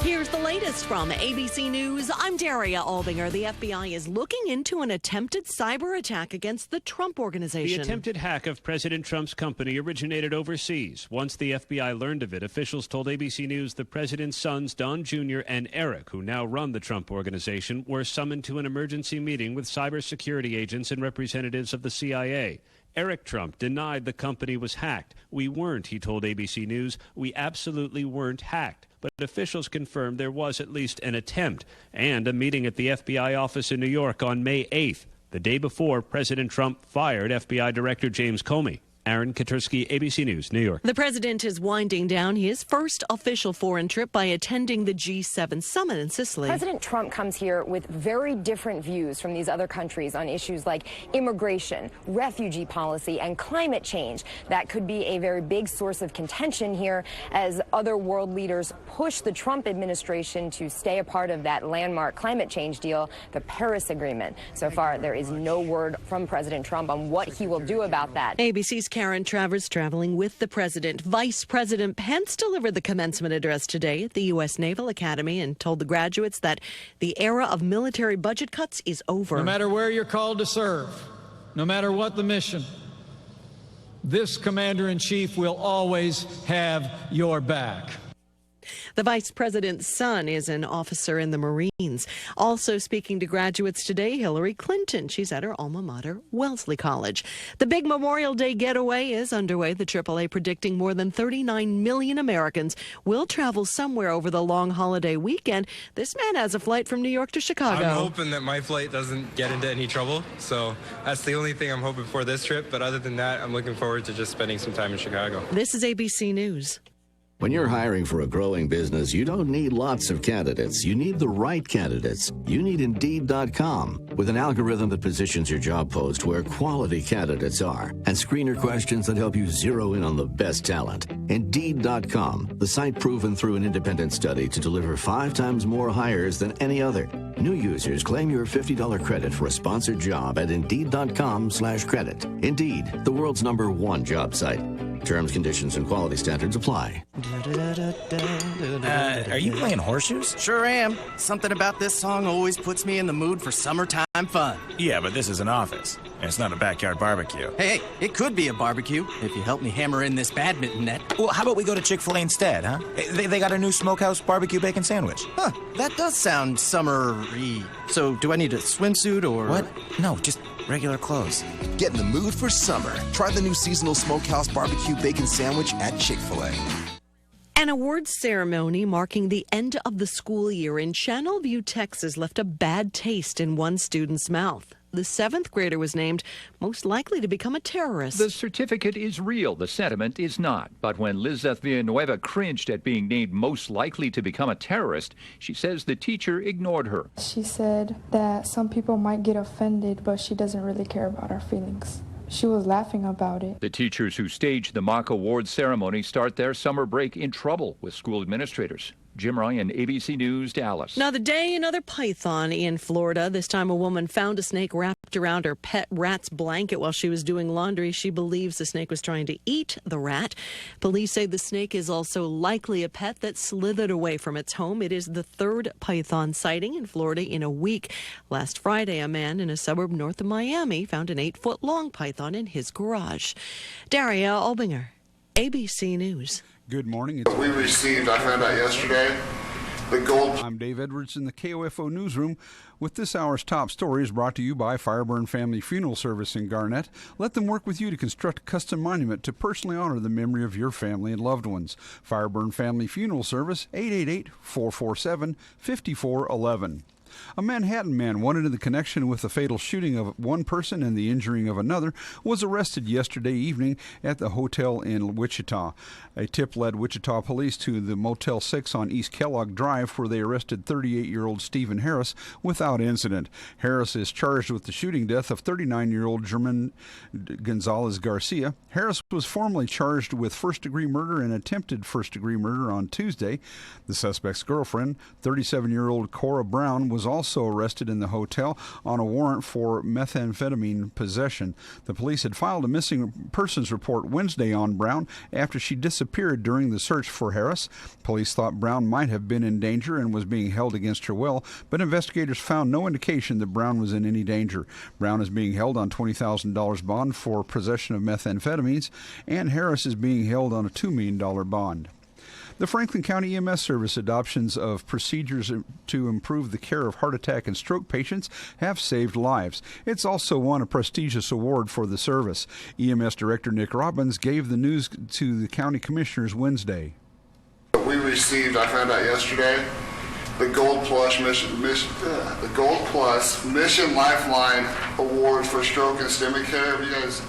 Here's the latest from ABC News. I'm Daria Aldinger. The FBI is looking into an attempted cyber attack against the Trump Organization. The attempted hack of President Trump's company originated overseas. Once the FBI learned of it, officials told ABC News the president's sons, Don Jr. and Eric, who now run the Trump Organization, were summoned to an emergency meeting with cybersecurity agents and representatives of the CIA. Eric Trump denied the company was hacked. We weren't, he told ABC News. We absolutely weren't hacked. But officials confirmed there was at least an attempt and a meeting at the FBI office in New York on May 8th, the day before President Trump fired FBI Director James Comey. Aaron Katursky, ABC News, New York. The president is winding down his first official foreign trip by attending the G7 summit in Sicily. President Trump comes here with very different views from these other countries on issues like immigration, refugee policy, and climate change. That could be a very big source of contention here as other world leaders push the Trump administration to stay a part of that landmark climate change deal, the Paris Agreement. So far, there is no word from President Trump on what he will do about that. ABC's Karen Travers traveling with the president. Vice President Pence delivered the commencement address today at the U.S. Naval Academy and told the graduates that the era of military budget cuts is over. No matter where you're called to serve, no matter what the mission, this commander-in-chief will always have your back. The vice president's son is an officer in the Marines. Also speaking to graduates today, Hillary Clinton. She's at her alma mater, Wellesley College. The big Memorial Day getaway is underway. The AAA predicting more than 39 million Americans will travel somewhere over the long holiday weekend. This man has a flight from New York to Chicago. I'm hoping that my flight doesn't get into any trouble. So that's the only thing I'm hoping for this trip. But other than that, I'm looking forward to just spending some time in Chicago. This is ABC News. When you're hiring for a growing business, you don't need lots of candidates. You need the right candidates. You need Indeed.com. With an algorithm that positions your job post where quality candidates are and screener questions that help you zero in on the best talent. Indeed.com, the site proven through an independent study to deliver 5 times more hires than any other. New users claim your $50 credit for a sponsored job at Indeed.com/credit. Indeed, the world's #1 job site. Terms, conditions, and quality standards apply. Are you playing horseshoes? Sure am. Something about this song always puts me in the mood for summertime fun. Yeah, but this is an office, and it's not a backyard barbecue. Hey, it could be a barbecue if you help me hammer in this badminton net. Well, how about we go to Chick-fil-A instead, huh? They got a new smokehouse barbecue bacon sandwich. Huh, that does sound summery. So do I need a swimsuit or... What? No, just regular clothes. Get in the mood for summer. Try the new seasonal smokehouse barbecue bacon sandwich at Chick-fil-A. An awards ceremony marking the end of the school year in Channelview, Texas, left a bad taste in one student's mouth. The 7th grader was named most likely to become a terrorist. The certificate is real. The sentiment is not. But when Lizeth Villanueva cringed at being named most likely to become a terrorist, she says the teacher ignored her. She said that some people might get offended, but she doesn't really care about our feelings. She was laughing about it. The teachers who staged the mock awards ceremony start their summer break in trouble with school administrators. Jim Ryan, ABC News, Dallas. Another day, another python in Florida. This time a woman found a snake wrapped around her pet rat's blanket while she was doing laundry. She believes the snake was trying to eat the rat. Police say the snake is also likely a pet that slithered away from its home. It is the 3rd python sighting in Florida in a week. Last Friday, a man in a suburb north of Miami found an 8-foot-long python in his garage. Daria Albinger, ABC News. Good morning. We received, I found out yesterday, the gold. I'm Dave Edwards in the KOFO Newsroom with this hour's top stories brought to you by Fireburn Family Funeral Service in Garnett. Let them work with you to construct a custom monument to personally honor the memory of your family and loved ones. Fireburn Family Funeral Service, 888-447-5411. A Manhattan man wanted in the connection with the fatal shooting of one person and the injuring of another was arrested yesterday evening at the hotel in Wichita. A tip led Wichita police to the Motel 6 on East Kellogg Drive, where they arrested 38-year-old Stephen Harris without incident. Harris is charged with the shooting death of 39-year-old German Gonzalez Garcia. Harris was formally charged with first-degree murder and attempted first-degree murder on Tuesday. The suspect's girlfriend, 37-year-old Cora Brown, was also arrested in the hotel on a warrant for methamphetamine possession. The police had filed a missing persons report Wednesday on Brown after she disappeared during the search for Harris. Police thought Brown might have been in danger and was being held against her will, but investigators found no indication that Brown was in any danger. Brown is being held on $20,000 bond for possession of methamphetamines, and Harris is being held on a $2 million bond. The Franklin County EMS Service adoptions of procedures to improve the care of heart attack and stroke patients have saved lives. It's also won a prestigious award for the service. EMS Director Nick Robbins gave the news to the county commissioners Wednesday. We received, I found out yesterday, the Gold Plus Mission Lifeline Award for stroke and STEMI care. If you guys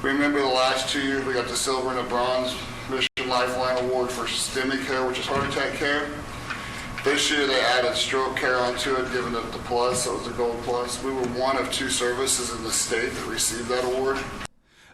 remember the last 2 years, we got the silver and the bronze Mission Lifeline Award for STEMI care, which is heart attack care. This year they added stroke care onto it, giving it the plus, so it was a Gold Plus. We were one of 2 services in the state that received that award.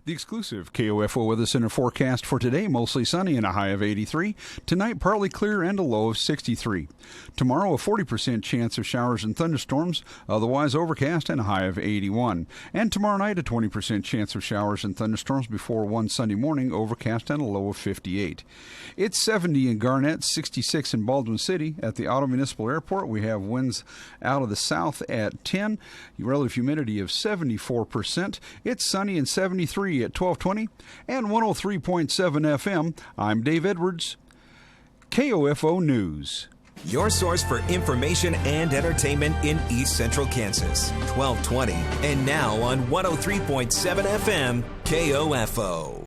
The exclusive KOFO Weather Center forecast for today, mostly sunny and a high of 83. Tonight, partly clear and a low of 63. Tomorrow, a 40% chance of showers and thunderstorms, otherwise overcast and a high of 81. And tomorrow night, a 20% chance of showers and thunderstorms before one Sunday morning, overcast and a low of 58. It's 70 in Garnett, 66 in Baldwin City. At the Ottawa Municipal Airport, we have winds out of the south at 10, relative humidity of 74%. It's sunny and 73 at 1220 and 103.7 FM. I'm Dave Edwards, KOFO News. Your source for information and entertainment in East Central Kansas. 1220 and now on 103.7 FM, KOFO.